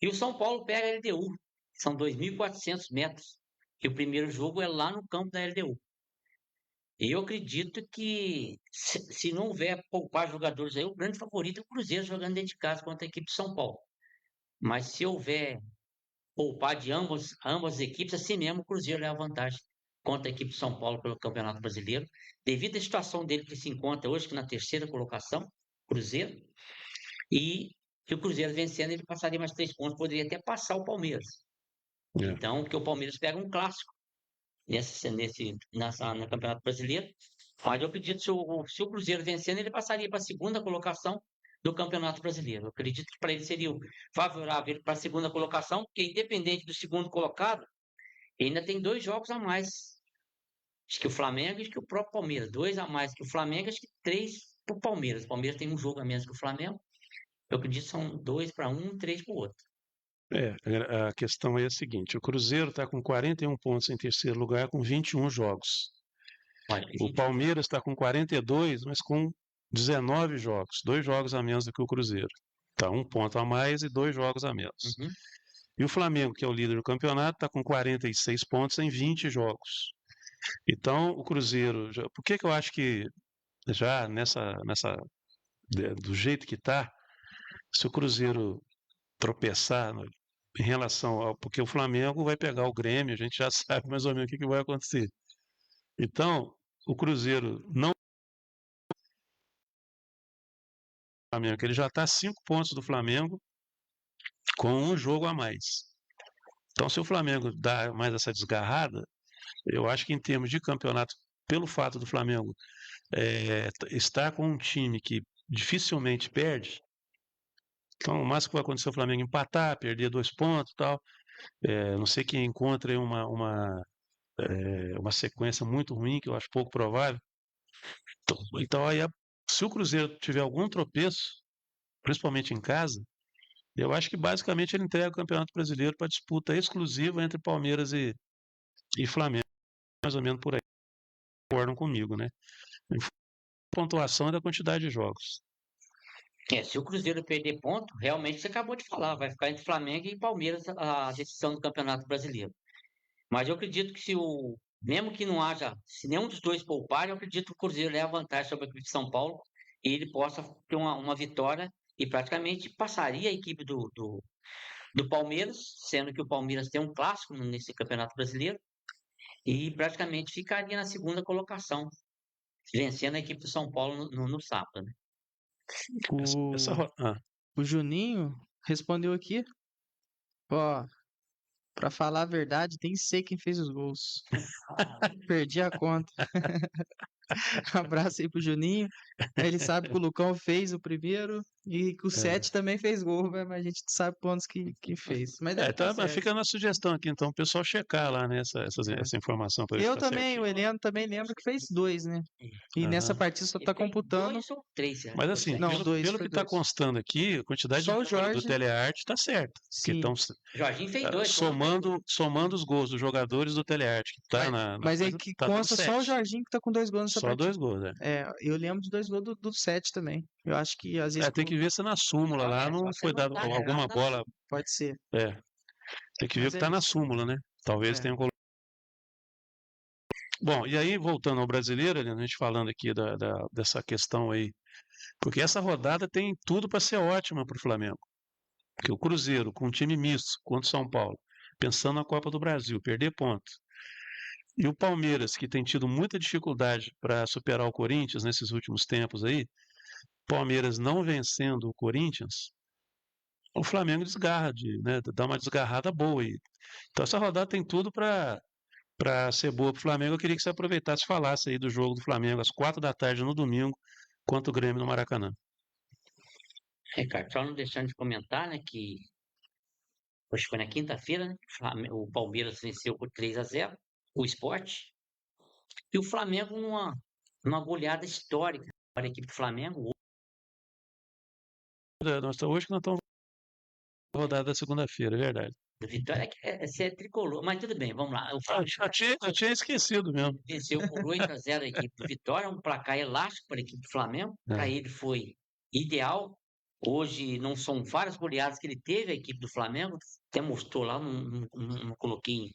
S3: E o São Paulo pega a LDU. São 2.400 metros. E o primeiro jogo é lá no campo da LDU. E eu acredito que, se não houver poupar jogadores aí, o grande favorito é o Cruzeiro jogando dentro de casa contra a equipe de São Paulo. Mas se houver poupar de ambas as equipes, assim mesmo o Cruzeiro leva vantagem contra a equipe de São Paulo pelo Campeonato Brasileiro, devido à situação dele que se encontra hoje, que na terceira colocação, Cruzeiro, e que o Cruzeiro vencendo, ele passaria mais 3 pontos, poderia até passar o Palmeiras.
S1: É.
S3: Então, porque o Palmeiras pega um clássico no Campeonato Brasileiro, mas eu acredito que se o Cruzeiro vencendo, ele passaria para a segunda colocação do Campeonato Brasileiro. Eu acredito que para ele seria favorável para a segunda colocação, porque independente do segundo colocado, ainda tem 2 jogos a mais. Acho que o Flamengo e acho que o próprio Palmeiras. 2 a mais que o Flamengo, acho que 3 para o Palmeiras. O Palmeiras tem um jogo a menos que o Flamengo. Eu acredito que são 2 para um, 3 para o outro.
S1: A questão é a seguinte: o Cruzeiro está com 41 pontos em terceiro lugar, com 21 jogos.
S3: Olha, que
S1: O
S3: 21
S1: Palmeiras está com 42, mas com 19 jogos, 2 jogos a menos do que o Cruzeiro. Está 1 ponto a mais e 2 jogos a menos.
S3: Uhum.
S1: E o Flamengo, que é o líder do campeonato, está com 46 pontos em 20 jogos. Então, o Cruzeiro, por que eu acho que já do jeito que está, se o Cruzeiro tropeçar em relação ao. Porque o Flamengo vai pegar o Grêmio, a gente já sabe mais ou menos o que vai acontecer. Então, o Cruzeiro não. Flamengo, ele já está a 5 pontos do Flamengo com um jogo a mais. Então, se o Flamengo dá mais essa desgarrada, eu acho que em termos de campeonato, pelo fato do Flamengo estar com um time que dificilmente perde, então o máximo que vai acontecer é o Flamengo empatar, perder 2 pontos e tal. Não sei que encontre uma sequência muito ruim, que eu acho pouco provável. Então aí, se o Cruzeiro tiver algum tropeço, principalmente em casa, eu acho que basicamente ele entrega o Campeonato Brasileiro para disputa exclusiva entre Palmeiras e Flamengo, mais ou menos por aí. Concordam comigo, né? Pontuação é da quantidade de jogos.
S3: Se o Cruzeiro perder ponto, realmente você acabou de falar, vai ficar entre Flamengo e Palmeiras a decisão do Campeonato Brasileiro. Mas eu acredito que mesmo que não haja, se nenhum dos dois poupar, eu acredito que o Cruzeiro leva vantagem sobre a equipe de São Paulo e ele possa ter uma vitória e praticamente passaria a equipe do Palmeiras, sendo que o Palmeiras tem um clássico nesse Campeonato Brasileiro e praticamente ficaria na segunda colocação, vencendo a equipe do São Paulo no sábado, né?
S2: O Juninho respondeu aqui, ó, pra falar a verdade, tem que ser quem fez os gols. Perdi a conta. Abraço aí pro Juninho. Ele sabe que o Lucão fez o primeiro e que o
S1: É.
S2: 7 também fez gol, mas a gente não sabe quantos que fez. Mas deve
S1: Então,
S2: estar
S1: mas
S2: certo.
S1: fica na sugestão aqui, então, o pessoal checar lá, né, essa informação para ver se
S2: Eu
S1: tá
S2: também, o
S1: certinho.
S2: Eliano também lembro que fez 2, né? E nessa
S1: Aham.
S2: partida só
S3: Ele
S2: tá
S3: fez
S2: computando
S3: 2 ou 3,
S1: Mas
S3: foi
S1: assim,
S3: 7.
S2: Não, dois,
S1: pelo
S2: foi
S1: que está
S2: dois.
S1: constando aqui, a quantidade de
S2: Só o
S1: gols do
S2: Jorge.
S1: Telearte está certa. Que
S2: Sim.
S3: Jorginho fez 2, foi um fez um.
S1: somando os gols dos jogadores do Telearte, que está na
S2: Mas aí
S1: coisa,
S2: que
S1: tá dando
S2: consta só o
S1: 7.
S2: Jorginho que tá com 2 gols nessa
S1: Só
S2: partida.
S1: 2 gols, né?
S2: Eu lembro de 2 gols do 7 também. Eu acho que às vezes
S1: Tem que ver se na súmula lá
S3: Só
S1: não
S3: você
S1: foi dado
S3: anotar, é lá
S1: alguma
S3: na
S1: bola.
S3: súmula.
S2: pode ser.
S1: É, tem que ver o
S2: Mas
S1: que
S2: é
S1: está na
S2: isso.
S1: súmula, né? Talvez
S2: É.
S1: tenham colocado. Bom, e aí, voltando ao brasileiro, Eliana, a gente falando aqui dessa questão aí, porque essa rodada tem tudo para ser ótima para o Flamengo. Porque o Cruzeiro, com um time misto contra o São Paulo, pensando na Copa do Brasil, perder pontos. E o Palmeiras, que tem tido muita dificuldade para superar o Corinthians nesses últimos tempos aí, Palmeiras não vencendo o Corinthians, o Flamengo desgarra, né, dá uma desgarrada boa aí. Então essa rodada tem tudo para ser boa para o Flamengo. Eu queria que você aproveitasse e falasse aí do jogo do Flamengo às 4 da tarde no domingo, contra o Grêmio no Maracanã.
S3: Ricardo, só não deixando de comentar, né, que hoje foi na quinta-feira, né, o Palmeiras venceu por 3-0 o Sport, e o Flamengo numa goleada histórica para a equipe do Flamengo.
S1: Hoje que nós estamos na rodada da segunda-feira, é verdade.
S3: A vitória essa é tricolor, mas tudo bem, vamos lá. O
S1: Eu
S3: Flamengo
S1: tinha esquecido mesmo.
S3: venceu por 8-0 a equipe do Vitória, um placar elástico para a equipe do Flamengo. Para
S1: É.
S3: ele foi ideal. Hoje não são várias goleadas que ele teve, a equipe do Flamengo, até mostrou lá, não coloquei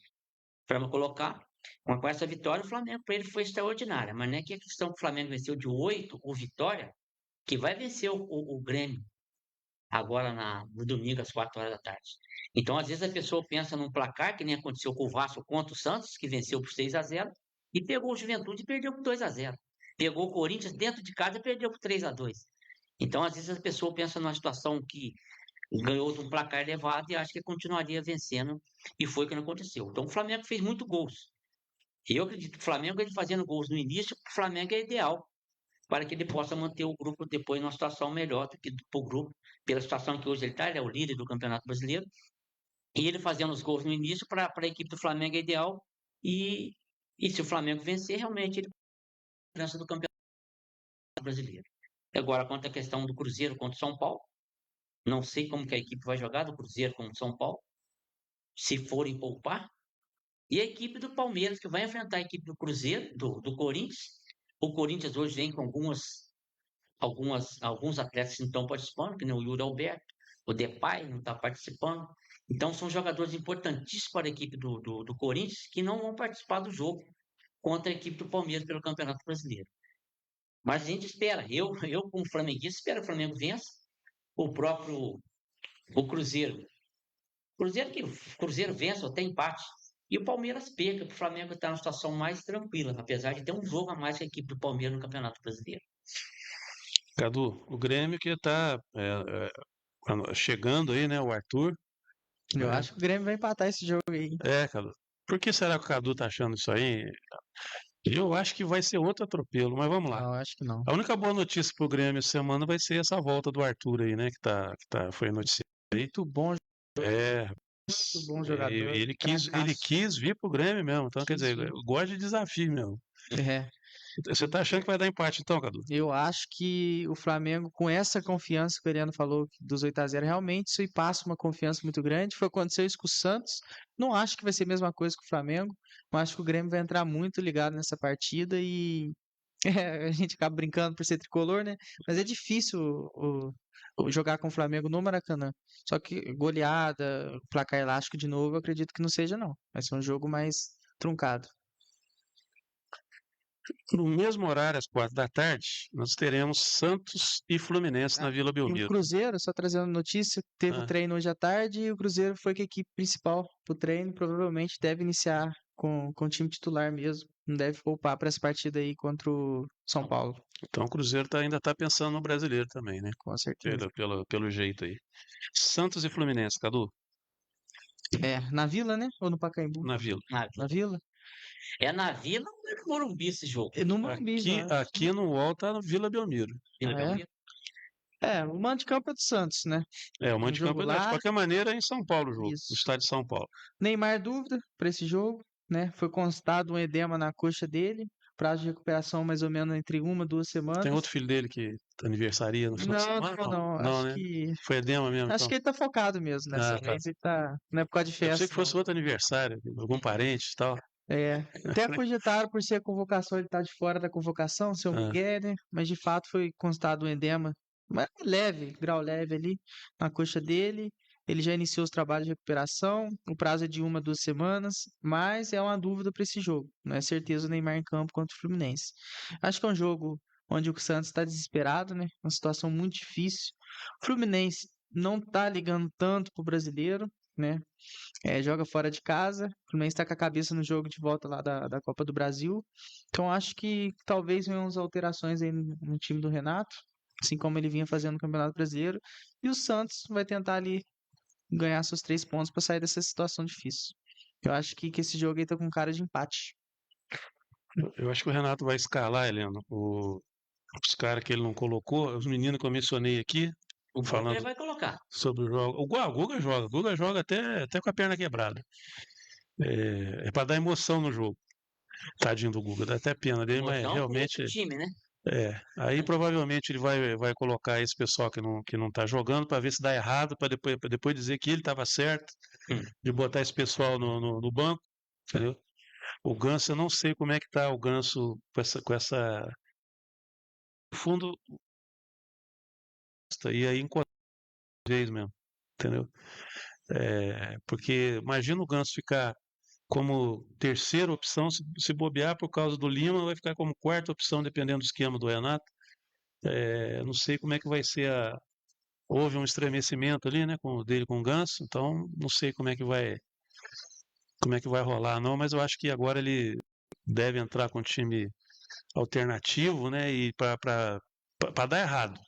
S3: para me colocar. Mas com essa vitória, o Flamengo para ele foi extraordinária. Mas não é que a questão que o Flamengo venceu de 8, o Vitória, que vai vencer o Grêmio agora no domingo às 4 horas da tarde. Então, às vezes, a pessoa pensa num placar, que nem aconteceu com o Vasco contra o Santos, que venceu por 6-0, e pegou o Juventude e perdeu por 2-0. Pegou o Corinthians dentro de casa e perdeu por 3-2. Então, às vezes, a pessoa pensa numa situação que ganhou de um placar elevado e acha que continuaria vencendo, e foi o que não aconteceu. Então, o Flamengo fez muito gols. E eu acredito que o Flamengo, ele fazendo gols no início, o Flamengo é ideal para que ele possa manter o grupo depois numa situação melhor do que para o grupo, pela situação que hoje ele está, ele é o líder do Campeonato Brasileiro, e ele fazendo os gols no início para a equipe do Flamengo é ideal, e se o Flamengo vencer, realmente ele liderança do Campeonato Brasileiro. Agora, quanto à questão do Cruzeiro contra o São Paulo, não sei como que a equipe vai jogar do Cruzeiro contra o São Paulo, se forem poupar, e a equipe do Palmeiras, que vai enfrentar a equipe do Cruzeiro, do Corinthians. O Corinthians hoje vem com alguns atletas que não estão participando, que nem o Yuri Alberto, o Depay não está participando. Então, são jogadores importantíssimos para a equipe do Corinthians que não vão participar do jogo contra a equipe do Palmeiras pelo Campeonato Brasileiro. Mas a gente espera, eu como flamenguista, espero que o Flamengo vença, o Cruzeiro. O Cruzeiro vence ou tem empate. E o Palmeiras perca, porque o Flamengo está numa situação mais tranquila, apesar de ter um jogo a mais que a equipe do Palmeiras no Campeonato Brasileiro.
S1: Cadu, o Grêmio que está chegando aí, né? O Arthur.
S2: Eu
S1: né?
S2: acho que o Grêmio vai empatar esse jogo aí.
S1: Cadu. Por que será que o Cadu tá achando isso aí? Eu acho que vai ser outro atropelo, mas vamos lá.
S2: Não, acho que não.
S1: A única boa notícia pro Grêmio essa semana vai ser essa volta do Arthur aí, né? Foi noticiado aí.
S2: Muito bom,
S1: É,
S2: muito bom jogador.
S1: ele
S2: cracaço.
S1: quis vir pro Grêmio mesmo. Então, quer
S2: Quis
S1: dizer,
S2: vir.
S1: eu gosto de desafio mesmo.
S2: É,
S1: Você tá achando que vai dar empate então, Cadu?
S2: eu acho que o Flamengo, com essa confiança que o Ariano falou dos 8-0, realmente isso aí passa uma confiança muito grande. Foi aconteceu isso com o Santos. Não acho que vai ser a mesma coisa que o Flamengo, mas acho que o Grêmio vai entrar muito ligado nessa partida e a gente acaba brincando por ser tricolor, né? Mas é difícil jogar com o Flamengo no Maracanã. Só que goleada, placar elástico de novo, eu acredito que não seja, não. Vai ser um jogo mais truncado.
S1: No mesmo horário, às 4 da tarde, nós teremos Santos e Fluminense na Vila
S2: E o
S1: Belmiro.
S2: Cruzeiro, só trazendo notícia, teve o treino hoje à tarde e o Cruzeiro foi com a equipe principal pro treino. Provavelmente deve iniciar com o time titular mesmo. Não deve poupar para essa partida aí contra o São Paulo,
S1: Então o Cruzeiro ainda está pensando no brasileiro também, né?
S2: com certeza.
S1: Pelo jeito aí. Santos e Fluminense, Cadu,
S2: Na Vila, né? Ou no Pacaembu?
S1: na Vila.
S2: Na Vila?
S3: É na Vila ou é no Morumbi esse jogo?
S2: E no Morumbi,
S1: Aqui,
S2: eu acho.
S1: aqui no UOL tá no Vila Belmiro.
S3: Vila
S2: Ah, é?
S3: Belmiro?
S2: O mando de campo é do Santos, né?
S1: O
S2: Um
S1: mando de campo
S2: jogo
S1: de
S2: lá,
S1: qualquer maneira é em São Paulo o jogo, no
S2: isso.
S1: estádio de São Paulo.
S2: Neymar dúvida para esse jogo, né? Foi constatado um edema na coxa dele. Prazo de recuperação mais ou menos entre 1 a 2
S1: Tem
S2: semanas.
S1: outro filho dele que aniversaria no final de semana?
S2: Não.
S1: Não,
S2: Acho
S1: né?
S2: que
S1: Foi edema mesmo,
S2: acho
S1: então.
S2: que ele tá focado mesmo nessa
S1: Ah, tá.
S2: vez. Ele tá. Não é por causa de
S1: Eu pensei
S2: festa,
S1: que fosse
S2: não.
S1: outro aniversário, algum parente e tal.
S2: Até cogitaram por ser a convocação, ele tá de fora da convocação, seu
S1: Ah,
S2: Miguel, né? Mas de fato foi constatado um edema, mas leve, grau leve ali na coxa dele. Ele já iniciou os trabalhos de recuperação, o prazo é de 1 a 2 semanas, mas é uma dúvida para esse jogo. Não é certeza o Neymar em campo contra o Fluminense. Acho que é um jogo onde o Santos está desesperado, né? Uma situação muito difícil. O Fluminense não tá ligando tanto pro brasileiro, né? Joga fora de casa. O Fluminense está com a cabeça no jogo de volta lá da Copa do Brasil. Então acho que talvez venham umas alterações aí no time do Renato, assim como ele vinha fazendo no Campeonato Brasileiro. E o Santos vai tentar ali ganhar seus 3 pontos para sair dessa situação difícil. Eu acho que esse jogo aí tá com cara de empate.
S1: eu acho que o Renato vai escalar, Heleno, os caras que ele não colocou, os meninos que eu mencionei aqui,
S3: O Guga ele
S1: falando
S3: vai colocar.
S1: sobre o jogo. O Guga joga até com a perna quebrada. É para dar emoção no jogo. Tadinho do Guga, dá até pena dele, mas
S3: Emoção pro outro
S1: realmente
S3: time, né?
S1: Aí provavelmente ele vai colocar esse pessoal que não tá jogando para ver se dá errado, para depois dizer que ele estava certo
S3: Hum.
S1: de botar esse pessoal no banco, entendeu? O Ganso, eu não sei como é que tá o Ganso com essa fundo e aí enquanto vez mesmo, entendeu? Porque imagina o Ganso ficar como terceira opção, se bobear por causa do Lima, vai ficar como quarta opção, dependendo do esquema do Renato. Não sei como é que vai ser houve um estremecimento ali, né, dele com o Ganso, então não sei como é que vai rolar não, mas eu acho que agora ele deve entrar com um time alternativo, né, e para dar errado.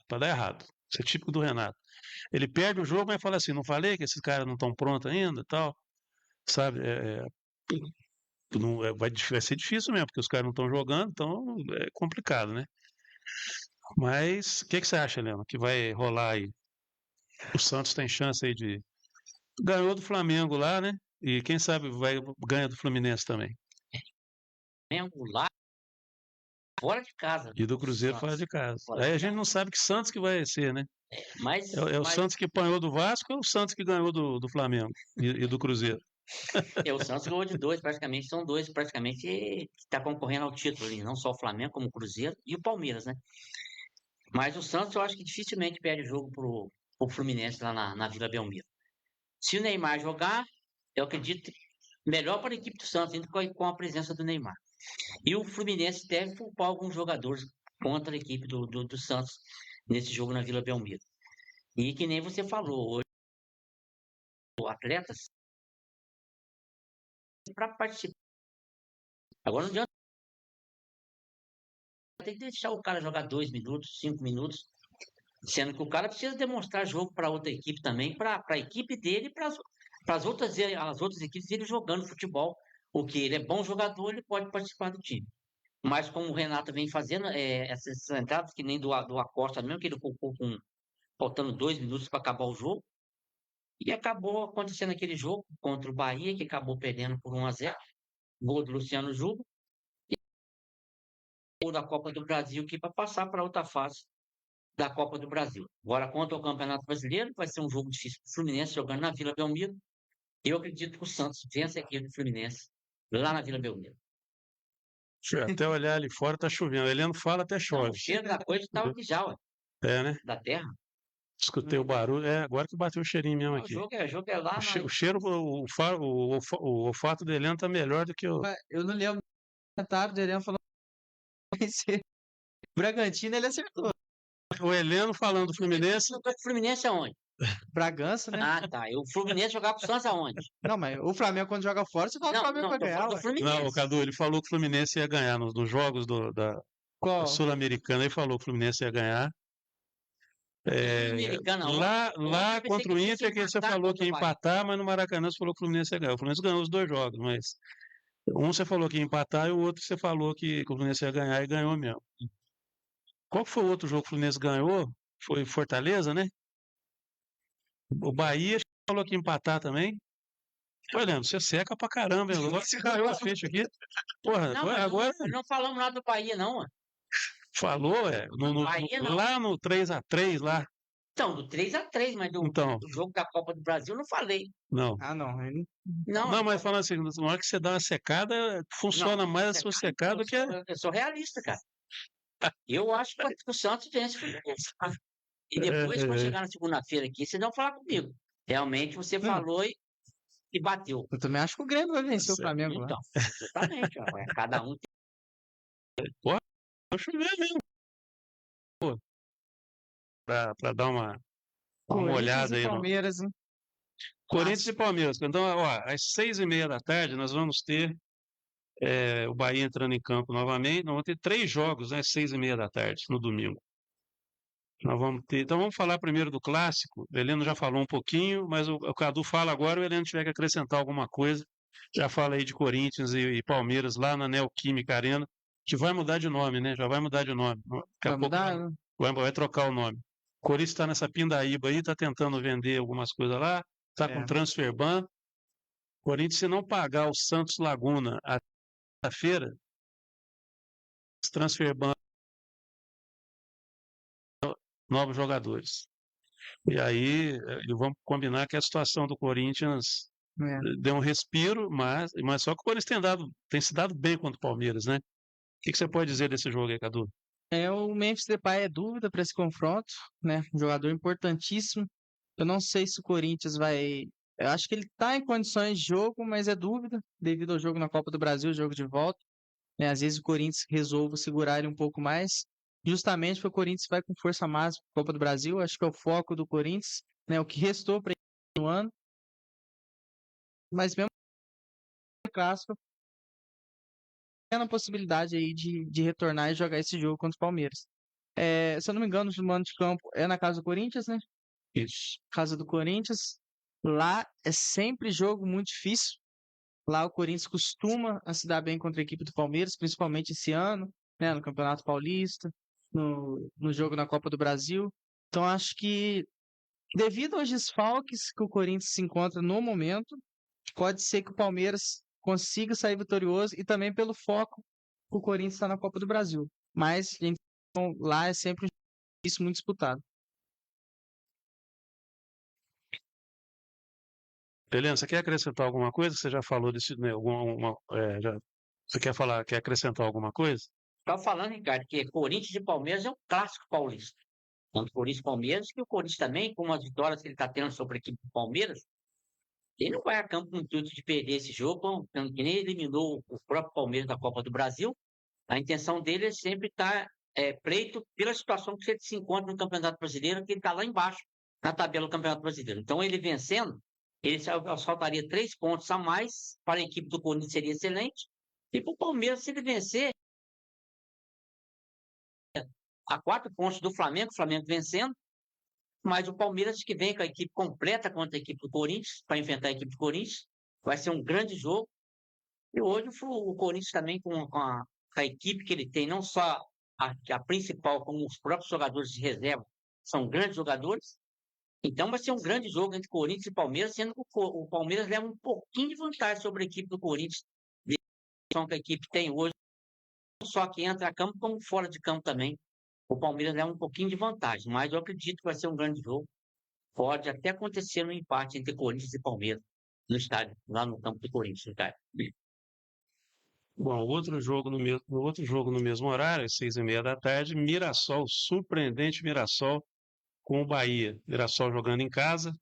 S1: Isso é típico do Renato. Ele perde o jogo, mas fala assim, não falei que esses caras não estão prontos ainda, e tal, sabe? Vai ser difícil mesmo, porque os caras não estão jogando, então é complicado, né? Mas o que você acha, Helena, que vai rolar aí? O Santos tem chance aí de ganhou do Flamengo lá, né? E quem sabe ganha do Fluminense também.
S3: Flamengo lá, fora de casa.
S1: E do Cruzeiro fora de casa. Aí a gente não sabe que Santos que vai ser, né?
S3: Mas,
S1: É o
S3: mas
S1: Santos que apanhou do Vasco ou é o Santos que ganhou do Flamengo e do Cruzeiro?
S3: o Santos ganhou de dois, praticamente. São dois, praticamente, que está concorrendo ao título ali. Não só o Flamengo, como o Cruzeiro e o Palmeiras, né? Mas o Santos, eu acho que dificilmente perde o jogo pro Fluminense lá na Vila Belmiro. Se o Neymar jogar, eu acredito melhor para a equipe do Santos, ainda com a presença do Neymar. E o Fluminense deve poupar alguns jogadores contra a equipe do Santos nesse jogo na Vila Belmiro. E que nem você falou, hoje o atletas para participar. Agora não adianta, tem que deixar o cara jogar 2 minutos, 5 minutos, sendo que o cara precisa demonstrar jogo para outra equipe também, para a equipe dele e para as outras equipes ele jogando futebol. O que ele é bom jogador, ele pode participar do time. Mas como o Renato vem fazendo essas entradas, que nem do Acosta mesmo, que ele colocou faltando 2 minutos para acabar o jogo, e acabou acontecendo aquele jogo contra o Bahia, que acabou perdendo por 1-0, gol do Luciano Juba, e gol da Copa do Brasil aqui para passar para outra fase da Copa do Brasil. Agora, contra o Campeonato Brasileiro, vai ser um jogo difícil para o Fluminense, jogando na Vila Belmiro. Eu acredito que o Santos vence aqui do Fluminense, lá na Vila Belmiro.
S1: Até olhar ali fora tá chovendo. O Heleno fala até
S3: Não,
S1: chove.
S3: o cheiro da coisa estava aqui já, ué,
S1: Né?
S3: da terra.
S1: Escutei o barulho. Agora que bateu o cheirinho mesmo
S3: O
S1: aqui.
S3: jogo é lá
S1: O cheiro, o olfato do Heleno tá melhor do que o.
S2: Mas eu não lembro do comentário dele falando que vai ser Bragantino, ele acertou.
S1: O Heleno falando do Fluminense.
S3: O Fluminense aonde?
S2: Bragança, né?
S3: Ah, tá. E o Fluminense jogava pro Santos aonde?
S2: Não, mas o Flamengo quando joga fora, você fala que o
S3: Não,
S2: Flamengo vai
S3: tô
S2: ganhar,
S3: falando do
S2: ué.
S3: Fluminense.
S1: Não, o Cadu, ele falou que o Fluminense ia ganhar nos jogos da
S2: Qual?
S1: Sul-Americana. Ele falou que o Fluminense ia ganhar.
S3: Sul-Americana,
S1: Lá
S3: eu pensei
S1: contra o
S3: fosse
S1: Inter, que você
S3: empatar
S1: falou
S3: contra
S1: que ia
S3: o Bahia.
S1: empatar, mas no Maracanã você falou que o Fluminense ia ganhar. O Fluminense ganhou os 2 jogos, mas Um você falou que ia empatar e o outro você falou que o Fluminense ia ganhar e ganhou mesmo. Qual que foi o outro jogo que o Fluminense ganhou? Foi Fortaleza, né? O Bahia falou que ia empatar também. Pô, Leandro, você seca pra caramba, hein? Agora você ganhou a ficha aqui. Porra,
S3: Não, mas
S1: agora
S3: não falamos nada do Bahia, não.
S1: falou,
S3: Bahia não.
S1: lá no 3-3 lá.
S3: Então, do 3-3, mas
S1: Então,
S3: do jogo da Copa do Brasil eu não falei.
S1: não.
S2: Ah, não.
S3: Não,
S1: Não, mas falando assim, na hora que você dá uma secada, funciona
S3: não,
S1: mais a sua secada do que.
S3: eu sou realista, cara. Eu acho que o Santos vence o Fluminense. E depois, quando
S1: É,
S3: chegar na segunda-feira aqui, vocês vão falar comigo. Realmente você
S2: Não,
S3: falou e bateu.
S2: eu também acho que o Grêmio vai vencer o
S1: certo.
S2: Flamengo lá.
S3: Então, justamente, ó, cada um tem.
S1: Deixa eu ver mesmo, pra dar uma
S2: Corinthians
S1: olhada
S2: e
S1: aí no.
S2: Palmeiras, hein?
S1: Corinthians e Palmeiras. Então, ó, às 6h30 da tarde, nós vamos ter o Bahia entrando em campo novamente. Nós vamos ter 3 jogos, né? 6h30 da tarde, no domingo. Nós vamos ter. Então, vamos falar primeiro do clássico. O Heleno já falou um pouquinho, mas o Cadu fala agora. O Heleno tiver que acrescentar alguma coisa, já fala aí de Corinthians e Palmeiras lá na Neoquímica Arena, que vai mudar de nome, né? Já vai mudar de nome. Daqui a
S2: Vai
S1: pouco
S2: mudar? Né?
S1: vai trocar o nome. O Corinthians está nessa pindaíba aí, está tentando vender algumas coisas lá, está com
S2: É.
S1: transfer ban. O Corinthians, se não pagar o Santos Laguna até feira, os transfer ban novos jogadores. E aí, vamos combinar que a situação do Corinthians
S2: É.
S1: deu um respiro, mas só que o Corinthians tem se dado bem contra o Palmeiras, né? O que você pode dizer desse jogo aí, Cadu?
S2: O Memphis Depay é dúvida para esse confronto, né? Um jogador importantíssimo. Eu não sei se o Corinthians vai. Eu acho que ele está em condições de jogo, mas é dúvida, devido ao jogo na Copa do Brasil, jogo de volta. Né? Às vezes o Corinthians resolve segurar ele um pouco mais, justamente porque o Corinthians vai com força máxima para a Copa do Brasil. Acho que é o foco do Corinthians, né? O que restou para ele no ano. Mas mesmo no clássico, tem a possibilidade aí de retornar e jogar esse jogo contra o Palmeiras. Se eu não me engano, o mando de campo é na casa do Corinthians, né?
S1: Isso.
S2: Casa do Corinthians. Lá é sempre jogo muito difícil. Lá o Corinthians costuma se dar bem contra a equipe do Palmeiras, principalmente esse ano, né? No Campeonato Paulista, no jogo na Copa do Brasil. Então acho que, devido aos desfalques que o Corinthians se encontra no momento, pode ser que o Palmeiras consiga sair vitorioso e também pelo foco que o Corinthians está na Copa do Brasil. Mas então, lá é sempre um jogo muito disputado.
S1: Helena, você quer acrescentar alguma coisa? Você já falou desse, né, você quer acrescentar alguma coisa?
S3: Estava falando, Ricardo, que Corinthians e Palmeiras é um clássico paulista. Tanto Corinthians e Palmeiras, que o Corinthians também, com as vitórias que ele está tendo sobre a equipe do Palmeiras, ele não vai a campo com o intuito de perder esse jogo, que nem eliminou o próprio Palmeiras da Copa do Brasil. A intenção dele é sempre estar pleito pela situação que ele se encontra no Campeonato Brasileiro, que ele está lá embaixo na tabela do Campeonato Brasileiro. Então, ele vencendo, ele faltaria 3 pontos a mais para a equipe do Corinthians, seria excelente. E para o Palmeiras, se ele vencer, a 4 pontos do Flamengo, o Flamengo vencendo, mas o Palmeiras que vem com a equipe completa contra a equipe do Corinthians, para enfrentar a equipe do Corinthians, vai ser um grande jogo. E hoje o Corinthians também com a equipe que ele tem, não só a principal, como os próprios jogadores de reserva, são grandes jogadores. Então vai ser um grande jogo entre Corinthians e Palmeiras, sendo que o Palmeiras leva um pouquinho de vantagem sobre a equipe do Corinthians, que a equipe tem hoje, não só que entra a campo, como fora de campo também. O Palmeiras leva um pouquinho de vantagem, mas eu acredito que vai ser um grande jogo. Pode até acontecer um empate entre Corinthians e Palmeiras no estádio, lá no campo do Corinthians, cara.
S1: Bom, outro jogo no mesmo horário, às 6h30 da tarde, Mirassol, surpreendente Mirassol com o Bahia. Mirassol jogando em casa,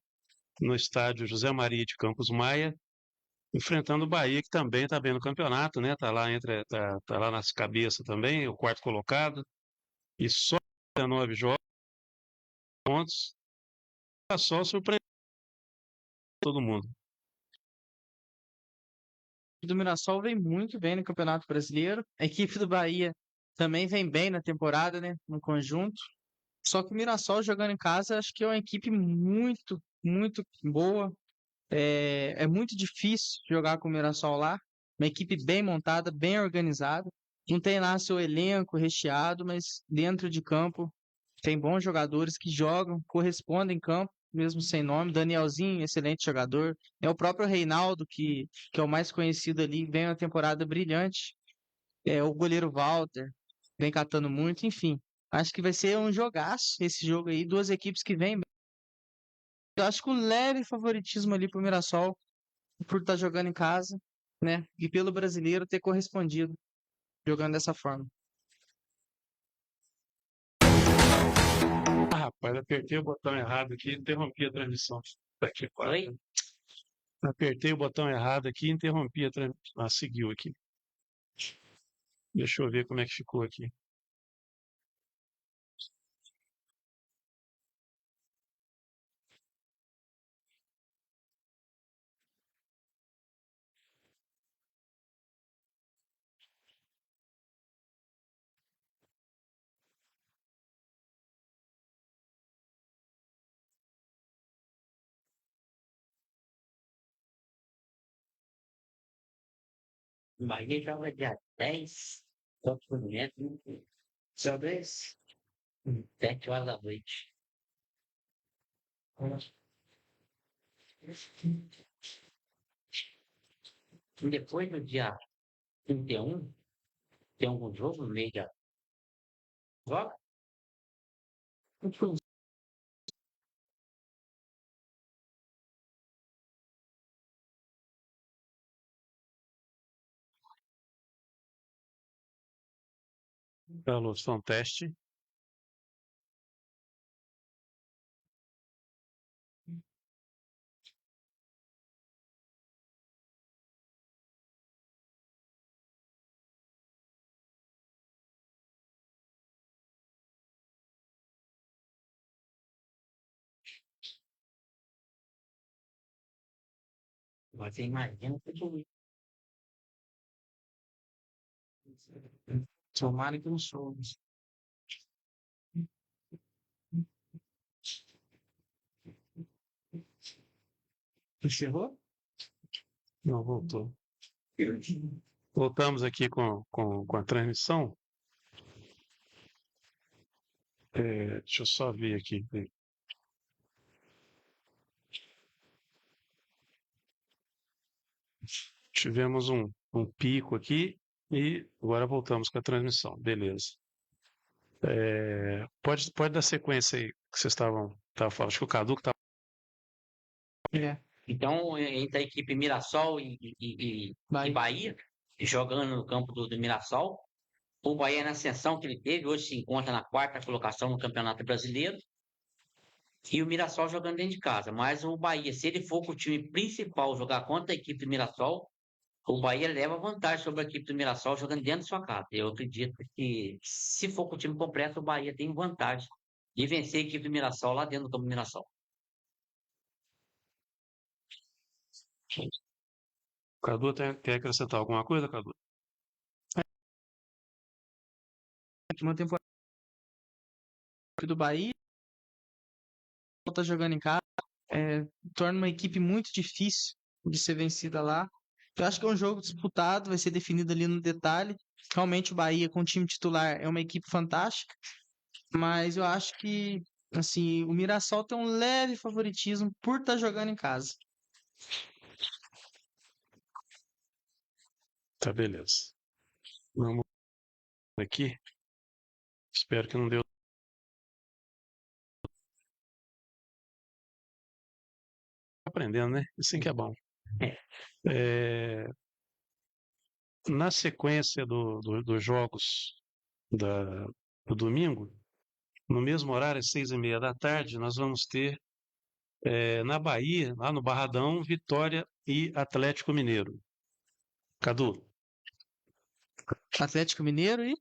S1: no estádio José Maria de Campos Maia, enfrentando o Bahia, que também está bem no campeonato, né? Tá lá nas cabeças também, o quarto colocado, e só 19 jogos, pontos, Mirassol surpreendendo todo mundo.
S2: Do Mirassol vem muito bem no Campeonato Brasileiro. A equipe do Bahia também vem bem na temporada, né? No conjunto. Só que o Mirassol jogando em casa, acho que é uma equipe muito, muito boa. É muito difícil jogar com o Mirassol lá. Uma equipe bem montada, bem organizada. Não tem lá seu elenco recheado, mas dentro de campo tem bons jogadores que jogam, correspondem em campo, mesmo sem nome. Danielzinho, excelente jogador. É o próprio Reinaldo, que é o mais conhecido ali, vem uma temporada brilhante. É o goleiro Walter, vem catando muito, enfim. Acho que vai ser um jogaço esse jogo aí, duas equipes que vêm. Eu acho que um leve favoritismo ali pro Mirassol, por estar jogando em casa, né? E pelo brasileiro ter correspondido jogando dessa forma.
S1: Ah, rapaz, apertei o botão errado aqui e interrompi a transmissão. Puta que pariu.
S3: Oi?
S1: Apertei o botão errado aqui e interrompi a transmissão. Ah, seguiu aqui. Deixa eu ver como é que ficou aqui.
S3: Bahia joga dia 10, Santos Fluminense, são 7 horas da noite. Depois do dia 31, tem algum jogo no meio da joga?
S1: Alô, som teste.
S3: Você imagina que
S2: Tomara que não sou. Encerrou?
S1: Não, voltou. Voltamos aqui com a transmissão. Deixa eu só ver aqui. Tivemos um pico aqui e agora voltamos com a transmissão. Beleza. Pode dar sequência aí que vocês estavam falando. Acho que o Cadu que estava.
S2: É.
S3: então entre a equipe Mirassol e
S2: Vai.
S3: Bahia, jogando no campo do Mirassol. O Bahia na ascensão que ele teve, hoje se encontra na quarta colocação no Campeonato Brasileiro. E o Mirassol jogando dentro de casa. Mas o Bahia, se ele for com o time principal jogar contra a equipe do Mirassol, o Bahia leva vantagem sobre a equipe do Mirassol jogando dentro de sua casa. Eu acredito que, se for com o time completo, o Bahia tem vantagem de vencer a equipe do Mirassol lá dentro do campo do Mirassol.
S1: Cadu quer acrescentar alguma coisa, Cadu?
S2: Uma temporada do Bahia, tá jogando em casa, torna uma equipe muito difícil de ser vencida lá. Eu acho que é um jogo disputado, vai ser definido ali no detalhe. Realmente o Bahia com o time titular é uma equipe fantástica, mas eu acho que assim, o Mirassol tem um leve favoritismo por estar jogando em casa.
S1: Tá, beleza. Vamos aqui. Espero que não deu. Aprendendo, né? Assim que é bom. É, Na sequência dos jogos do domingo, no mesmo horário, às 6h30 da tarde, nós vamos ter na Bahia, lá no Barradão, Vitória e Atlético Mineiro. Cadu,
S2: Atlético Mineiro e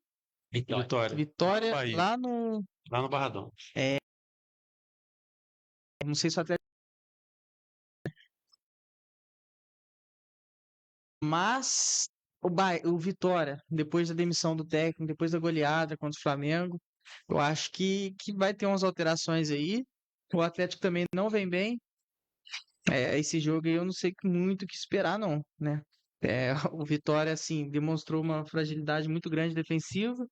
S1: Vitória,
S2: Vitória
S1: Bahia,
S2: lá no.
S1: lá no Barradão.
S2: Não sei se o Atlético. Mas o Vitória, depois da demissão do técnico, depois da goleada contra o Flamengo, eu acho que vai ter umas alterações aí. O Atlético também não vem bem. Esse jogo aí eu não sei muito o que esperar, não, né? O Vitória, assim, demonstrou uma fragilidade muito grande defensiva,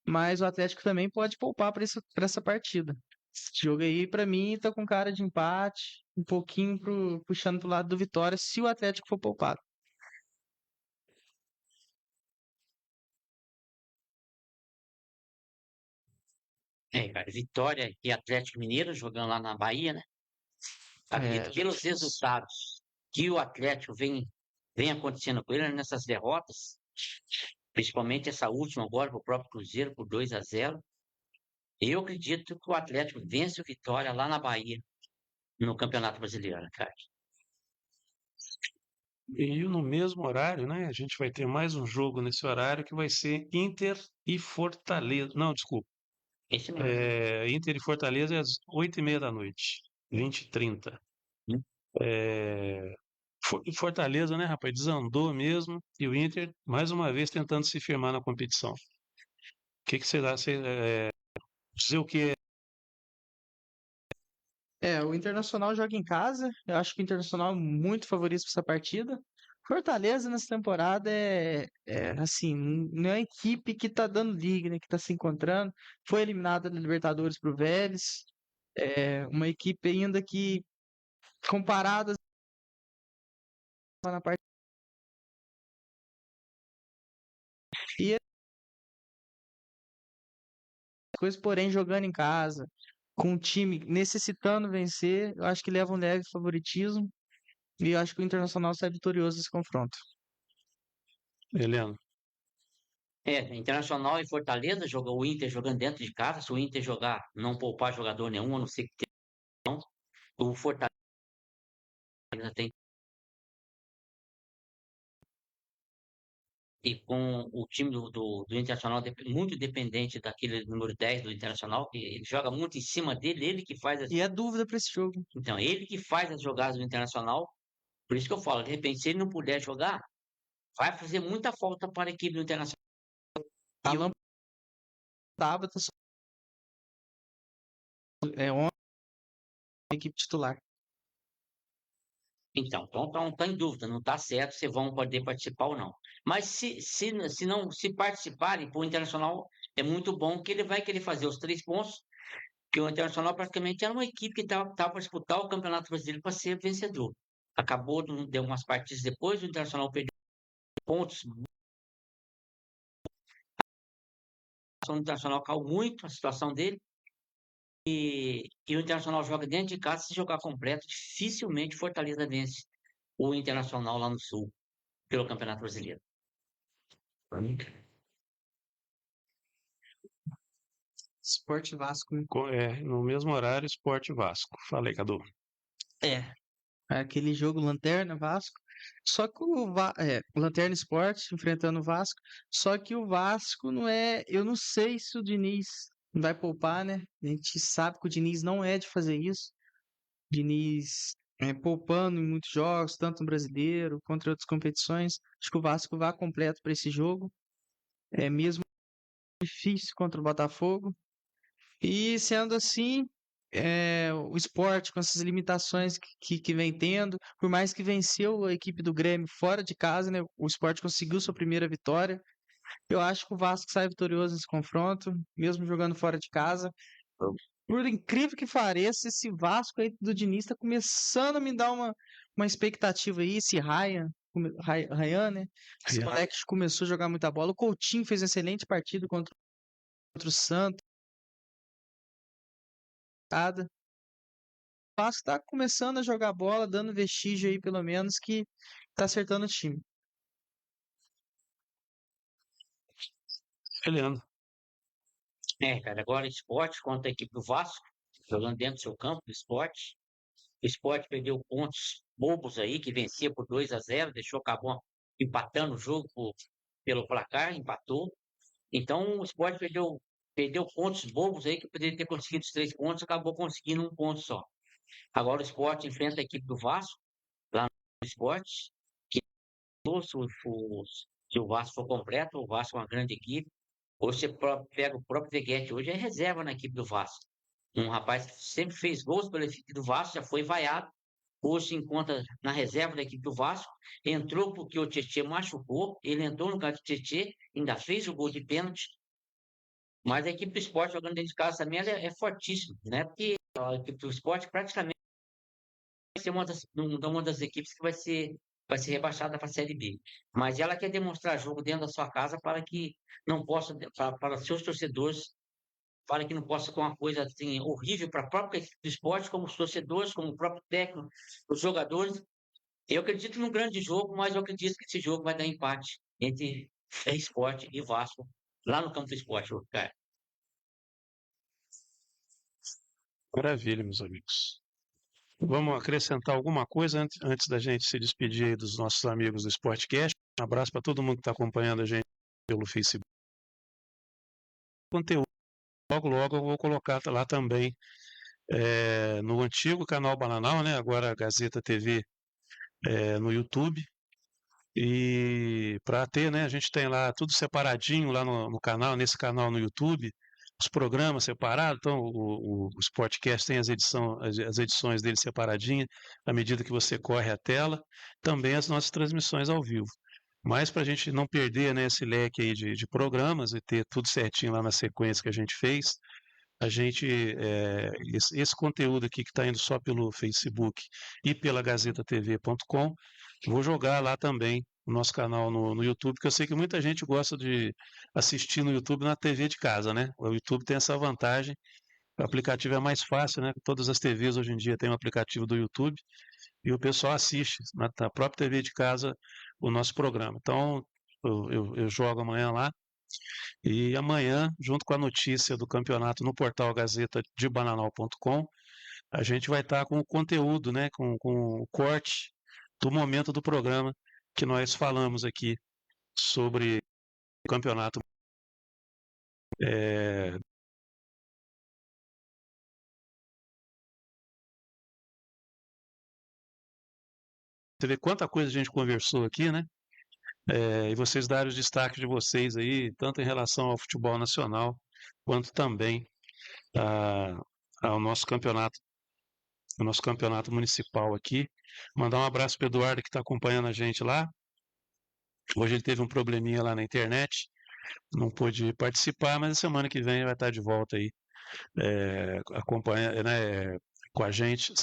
S2: mas o Atlético também pode poupar para essa partida. Esse jogo aí, para mim, tá com cara de empate, um pouquinho puxando pro lado do Vitória, se o Atlético for poupado.
S3: Cara, Vitória e Atlético Mineiro jogando lá na Bahia, né? Acredito
S2: Jogo
S3: pelos
S2: difícil.
S3: resultados que o Atlético vem acontecendo com ele, né, nessas derrotas, principalmente essa última agora, para o próprio Cruzeiro, por 2-0. Eu acredito que o Atlético vence o Vitória lá na Bahia, no Campeonato Brasileiro, cara.
S1: E no mesmo horário, né? A gente vai ter mais um jogo nesse horário que vai ser Inter e Fortaleza. Não, desculpa.
S3: Esse mesmo.
S1: Inter e Fortaleza é às 8h30 da noite, 20h30.
S3: Hum.
S1: Fortaleza, né, rapaz? Desandou mesmo. E o Inter, mais uma vez, tentando se firmar na competição. O que você dá? Dizer o que
S2: O Internacional joga em casa. Eu acho que o Internacional é muito favorito para essa partida. Fortaleza nessa temporada assim, não é uma equipe que tá dando liga, né? Que tá se encontrando. Foi eliminada da Libertadores pro Vélez. É uma equipe ainda que, comparadas na parte. E as coisas, porém, jogando em casa, com o time necessitando vencer, eu acho que leva um leve favoritismo. E eu acho que o Internacional sai vitorioso nesse confronto.
S1: Helena?
S3: Internacional e Fortaleza, o Inter jogando dentro de casa. Se o Inter jogar, não poupar jogador nenhum, a não ser que tenha. O Fortaleza tem. E com o time do Internacional muito dependente daquele número 10 do Internacional, que ele joga muito em cima dele, ele que faz
S2: E é dúvida para esse jogo.
S3: então, ele que faz as jogadas do Internacional. Por isso que eu falo, de repente, se ele não puder jogar, vai fazer muita falta para a equipe do Internacional. E
S2: Alan Tabata é uma equipe titular.
S3: Então, tá em dúvida, não está certo se vão poder participar ou não. Mas se participarem, para o Internacional é muito bom que ele vai querer fazer os 3 pontos, que o Internacional praticamente era uma equipe que estava para disputar o Campeonato Brasileiro para ser vencedor. Acabou, deu umas partidas depois, o Internacional perdeu pontos. O Internacional caiu muito a situação dele. E o Internacional joga dentro de casa. Se jogar completo, dificilmente Fortaleza vence o Internacional lá no Sul, pelo Campeonato Brasileiro.
S2: Sport Vasco, né?
S1: No mesmo horário, Sport e Vasco. Falei, Cadu.
S2: É aquele jogo Lanterna Vasco. Só que Lanterna Sport enfrentando o Vasco. Só que o Vasco não é. Eu não sei se o Diniz vai poupar, né? A gente sabe que o Diniz não é de fazer isso. O Diniz poupando em muitos jogos, tanto no brasileiro quanto em outras competições. Acho que o Vasco vai completo para esse jogo. É mesmo difícil contra o Botafogo. E sendo assim, o esporte com essas limitações que vem tendo, por mais que venceu a equipe do Grêmio fora de casa, né? O esporte conseguiu sua primeira vitória. Eu acho que o Vasco sai vitorioso nesse confronto, mesmo jogando fora de casa. Por incrível que pareça, esse Vasco aí do Diniz está começando a me dar uma expectativa aí. Esse Ryan, né? Esse moleque começou a jogar muita bola. O Coutinho fez uma excelente partida contra o Santos. O Vasco tá começando a jogar bola, dando vestígio aí, pelo menos, que tá acertando o time.
S1: Helena.
S3: Cara, agora esporte contra a equipe do Vasco, jogando dentro do seu campo do esporte. O esporte perdeu pontos bobos aí, que vencia por 2-0, acabou empatando o jogo pelo placar, empatou. Então o esporte perdeu pontos bobos aí, que poderia ter conseguido os 3 pontos, acabou conseguindo um ponto só. Agora o esporte enfrenta a equipe do Vasco, lá no esporte, que se o Vasco for completo, o Vasco é uma grande equipe. Ou você pega o próprio Veguete, hoje é reserva na equipe do Vasco. Um rapaz que sempre fez gols pela equipe do Vasco, já foi vaiado, hoje se encontra na reserva da equipe do Vasco, entrou porque o Tietê machucou, ele entrou no lugar do Tietê, ainda fez o gol de pênalti, mas a equipe do Sport jogando dentro de casa também ela é fortíssima, né? Porque a equipe do Sport praticamente vai ser uma das equipes que vai ser rebaixada para a Série B. Mas ela quer demonstrar jogo dentro da sua casa para que não possa, para seus torcedores, para que não possa ser uma coisa assim, horrível para a própria equipe do esporte, como os torcedores, como o próprio técnico, os jogadores. Eu acredito num grande jogo, mas eu acredito que esse jogo vai dar empate entre Sport e Vasco, lá no campo do esporte, cara.
S1: Maravilha, meus amigos. Vamos acrescentar alguma coisa antes da gente se despedir aí dos nossos amigos do Sportcast. Um abraço para todo mundo que está acompanhando a gente pelo Facebook. Conteúdo, logo eu vou colocar lá também no antigo canal Bananal, né? Agora a Gazeta TV no YouTube. E para ter, né? A gente tem lá tudo separadinho lá no canal, nesse canal no YouTube, os programas separados. Então o Sportcast tem as edições dele separadinhas, à medida que você corre a tela. Também as nossas transmissões ao vivo. Mas para a gente não perder, né, esse leque aí de programas e ter tudo certinho lá na sequência que a gente fez, a gente, esse conteúdo aqui que está indo só pelo Facebook e pela GazetaTV.com, vou jogar lá também no nosso canal no YouTube, porque eu sei que muita gente gosta de assistir no YouTube na TV de casa, né? O YouTube tem essa vantagem, o aplicativo é mais fácil, né? Todas as TVs hoje em dia têm um aplicativo do YouTube e o pessoal assiste na própria TV de casa o nosso programa. Então, eu jogo amanhã lá. E amanhã, junto com a notícia do campeonato no portal Gazeta de Bananal.com, a gente vai estar com o conteúdo, né, com o corte do momento do programa que nós falamos aqui sobre o campeonato. Você vê quanta coisa a gente conversou aqui, né? E vocês darem os destaques de vocês aí, tanto em relação ao futebol nacional, quanto também ao nosso campeonato municipal aqui. Mandar um abraço para o Eduardo que está acompanhando a gente lá. Hoje ele teve um probleminha lá na internet, não pôde participar, mas a semana que vem vai estar de volta aí, acompanha, né, com a gente.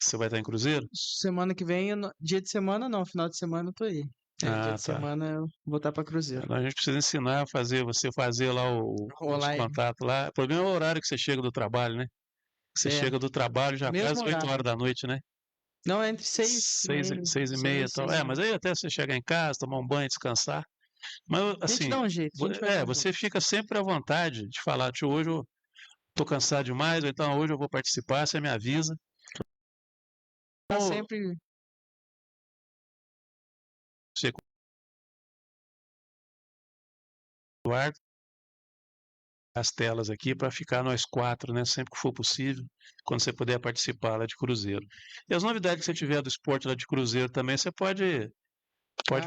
S1: Você vai estar em Cruzeiro?
S2: Semana que vem, dia de semana não, final de semana eu tô aí. Dia de
S1: tá.
S2: semana eu vou estar para Cruzeiro.
S1: A gente precisa ensinar você fazer lá os contatos lá. O problema é o horário que você chega do trabalho, né? Você chega do trabalho já quase 8 horas da noite, né?
S2: Não, entre 6
S1: e meia. Então, mas aí até você chegar em casa, tomar um banho, descansar. Mas
S2: a gente
S1: assim,
S2: dá um jeito.
S1: você fica sempre à vontade de falar, tio, hoje eu tô cansado demais, ou então hoje eu vou participar, você me avisa.
S2: Tá sempre.
S1: Você Eduardo, as telas aqui para ficar nós quatro, né? Sempre que for possível, quando você puder participar lá de Cruzeiro. E as novidades que você tiver do esporte lá de Cruzeiro também, você pode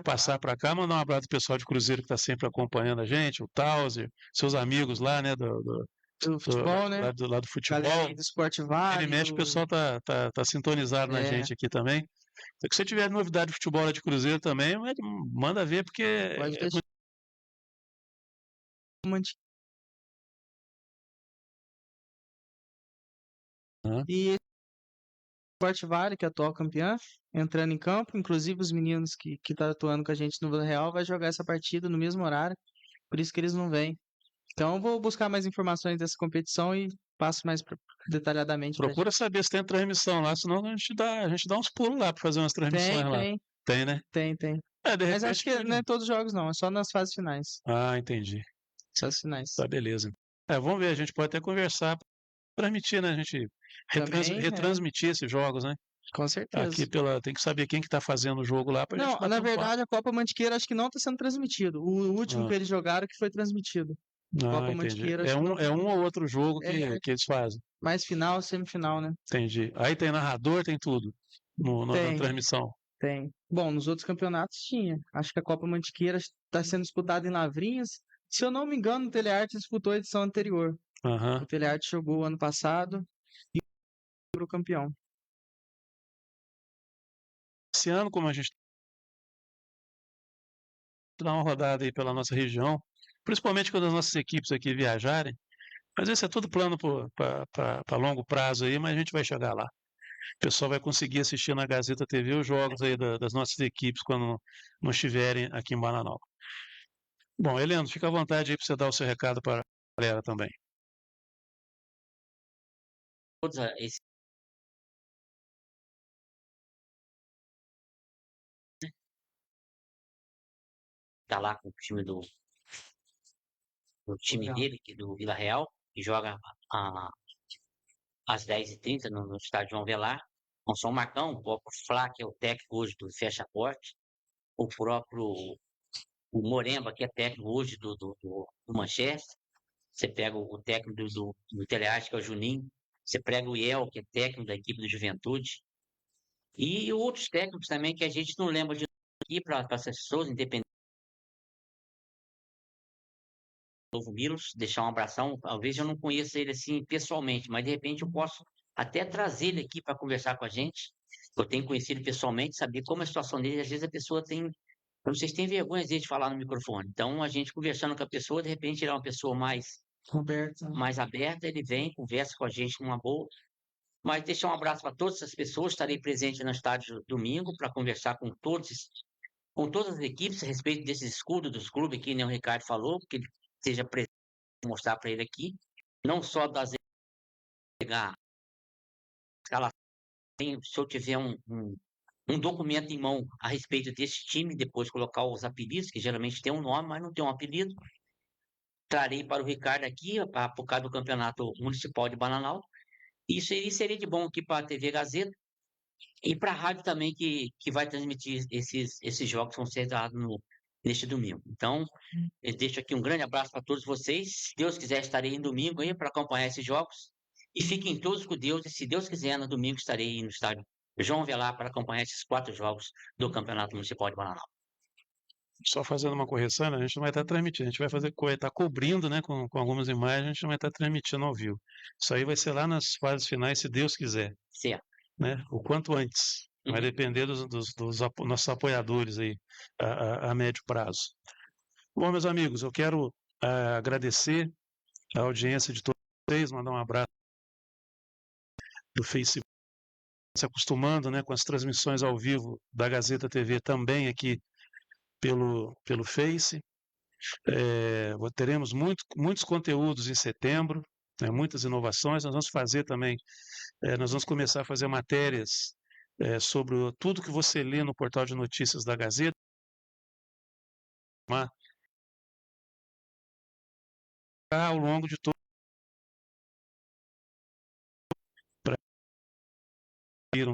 S1: passar para cá, mandar um abraço pro pessoal de Cruzeiro que está sempre acompanhando a gente, o Tauser, seus amigos lá, né? Do
S2: futebol, né?
S1: Lá do futebol.
S2: Galera do Esporte Vale.
S1: Ele mexe, o pessoal tá sintonizado na gente aqui também. Então, se você tiver novidade de futebol lá de Cruzeiro também, manda ver, porque
S2: pode deixar. E Esporte Vale, que é atual campeã, entrando em campo, inclusive os meninos que estão atuando com a gente no Vila Real vai jogar essa partida no mesmo horário, por isso que eles não vêm. Então eu vou buscar mais informações dessa competição e passo mais detalhadamente.
S1: Procura saber se tem transmissão lá, senão a gente dá uns pulos lá para fazer umas transmissões lá. Tem, né?
S2: Tem. Mas acho que não é todos os jogos não, é só nas fases finais.
S1: Ah, entendi.
S2: Só as finais.
S1: Tá, beleza. Vamos ver, a gente pode até conversar, transmitir, né? A gente retransmitir esses jogos, né?
S2: Com certeza.
S1: Aqui tem que saber quem que tá fazendo o jogo lá pra gente bater
S2: na verdade, a Copa Mantiqueira acho que não tá sendo transmitido. O último que eles jogaram que foi transmitido.
S1: Copa Mantiqueira. É um ou outro jogo que eles fazem.
S2: Mais final, semifinal, né?
S1: Entendi. Aí tem narrador, tem tudo na transmissão.
S2: Tem. Bom, nos outros campeonatos tinha. Acho que a Copa Mantiqueira está sendo disputada em Lavrinhas. Se eu não me engano, o Telearte disputou a edição anterior. O Telearte jogou ano passado e foi o campeão.
S1: esse ano, como a gente dá uma rodada aí pela nossa região, principalmente quando as nossas equipes aqui viajarem, mas esse é tudo plano para longo prazo aí, mas a gente vai chegar lá. O pessoal vai conseguir assistir na Gazeta TV os jogos aí das nossas equipes quando não estiverem aqui em Bananal. Bom, Heleno, fica à vontade aí para você dar o seu recado para a galera também.
S3: Todos esse tá lá com o time do time dele, do Vila Real, que joga às 10h30 no estádio João Velar, com São Marcão, o próprio Flá, que é o técnico hoje do Fecha Porte, o próprio o Moremba, que é técnico hoje do Manchester, você pega o técnico do Telearte, que é o Juninho, você pega o Iel, que é técnico da equipe do Juventude, e outros técnicos também que a gente não lembra de aqui para essas pessoas, independente do Novo Milos, deixar um abração. Talvez eu não conheça ele assim pessoalmente, mas de repente eu posso até trazer ele aqui para conversar com a gente. Eu tenho conhecido pessoalmente, saber como é a situação dele. Às vezes a pessoa tem. Eu não sei se tem vergonha às vezes, de falar no microfone. Então, a gente conversando com a pessoa, de repente, ele é uma pessoa mais aberta, ele vem, conversa com a gente numa boa. Mas deixar um abraço para todas essas pessoas. Estarei presente no estádio domingo para conversar com todas as equipes a respeito desses escudos dos clubes que nem o Ricardo falou, que ele seja presente, mostrar para ele aqui, não só das pegar escalação, se eu tiver um documento em mão a respeito desse time, depois colocar os apelidos, que geralmente tem um nome, mas não tem um apelido. Trarei para o Ricardo aqui, por causa do Campeonato Municipal de Bananal. Isso seria de bom aqui para a TV Gazeta e para a rádio também, que vai transmitir esses jogos que vão ser dados neste domingo. Então, eu deixo aqui um grande abraço para todos vocês. Se Deus quiser, estarei em domingo aí para acompanhar esses jogos. E fiquem todos com Deus. E se Deus quiser, no domingo estarei no estádio João Velar para acompanhar esses 4 jogos do Campeonato Municipal de Bananal.
S1: Só fazendo uma correção, né, a gente não vai estar transmitindo, a gente vai estar cobrindo, né, com algumas imagens, a gente não vai estar transmitindo ao vivo. Isso aí vai ser lá nas fases finais, se Deus quiser,
S3: Certo.
S1: né, o quanto antes. Vai depender dos nossos apoiadores aí a médio prazo. Bom, meus amigos, eu quero agradecer a audiência de todos vocês, mandar um abraço do Facebook, se acostumando, né, com as transmissões ao vivo da Gazeta TV também aqui pelo Face. Teremos muitos conteúdos em setembro, né, muitas inovações. Nós vamos fazer também, nós vamos começar a fazer matérias sobre tudo que você lê no portal de notícias da Gazeta. Ao longo de todo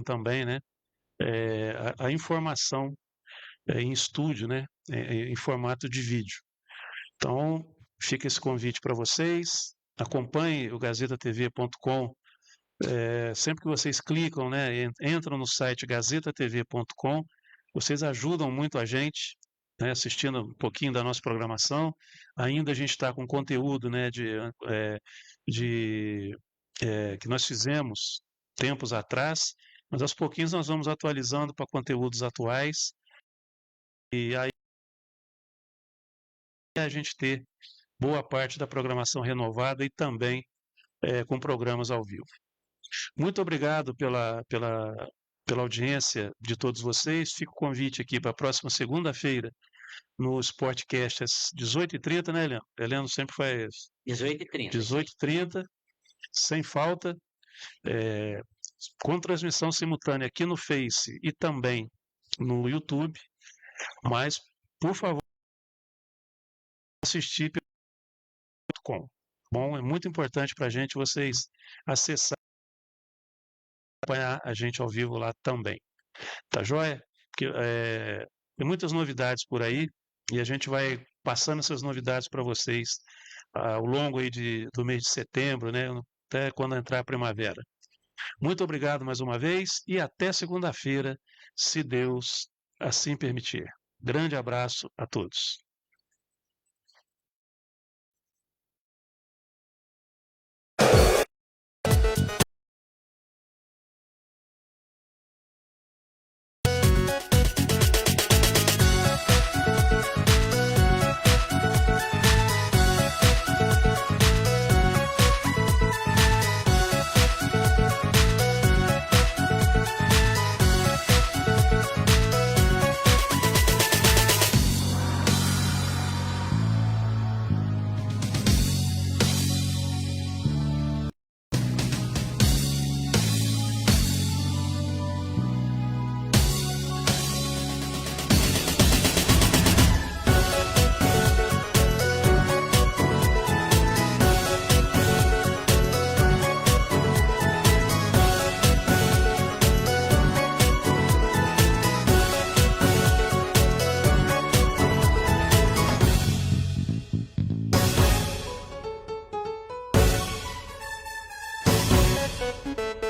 S1: também, né, a informação em estúdio, né, em formato de vídeo. Então, fica esse convite para vocês. Acompanhe o gazetatv.com. Sempre que vocês clicam, né, entram no site gazetatv.com, vocês ajudam muito a gente, né, assistindo um pouquinho da nossa programação. Ainda a gente está com conteúdo, né, que nós fizemos tempos atrás, mas aos pouquinhos nós vamos atualizando para conteúdos atuais. E aí a gente ter boa parte da programação renovada e também com programas ao vivo. Muito obrigado pela audiência de todos vocês. Fica o convite aqui para a próxima segunda-feira no Sportcast às 18h30, né, Heleno? Heleno sempre faz
S3: 18h30.
S1: 18h30, sem falta, com transmissão simultânea aqui no Face e também no YouTube. Mas, por favor, assistir pelo .com. Bom, é muito importante para a gente vocês acessarem e acompanhar a gente ao vivo lá também. Tá joia? Porque, tem muitas novidades por aí e a gente vai passando essas novidades para vocês ao longo aí do mês de setembro, né? Até quando entrar a primavera. Muito obrigado mais uma vez e até segunda-feira, se Deus assim permitir. Grande abraço a todos.
S3: Tchau.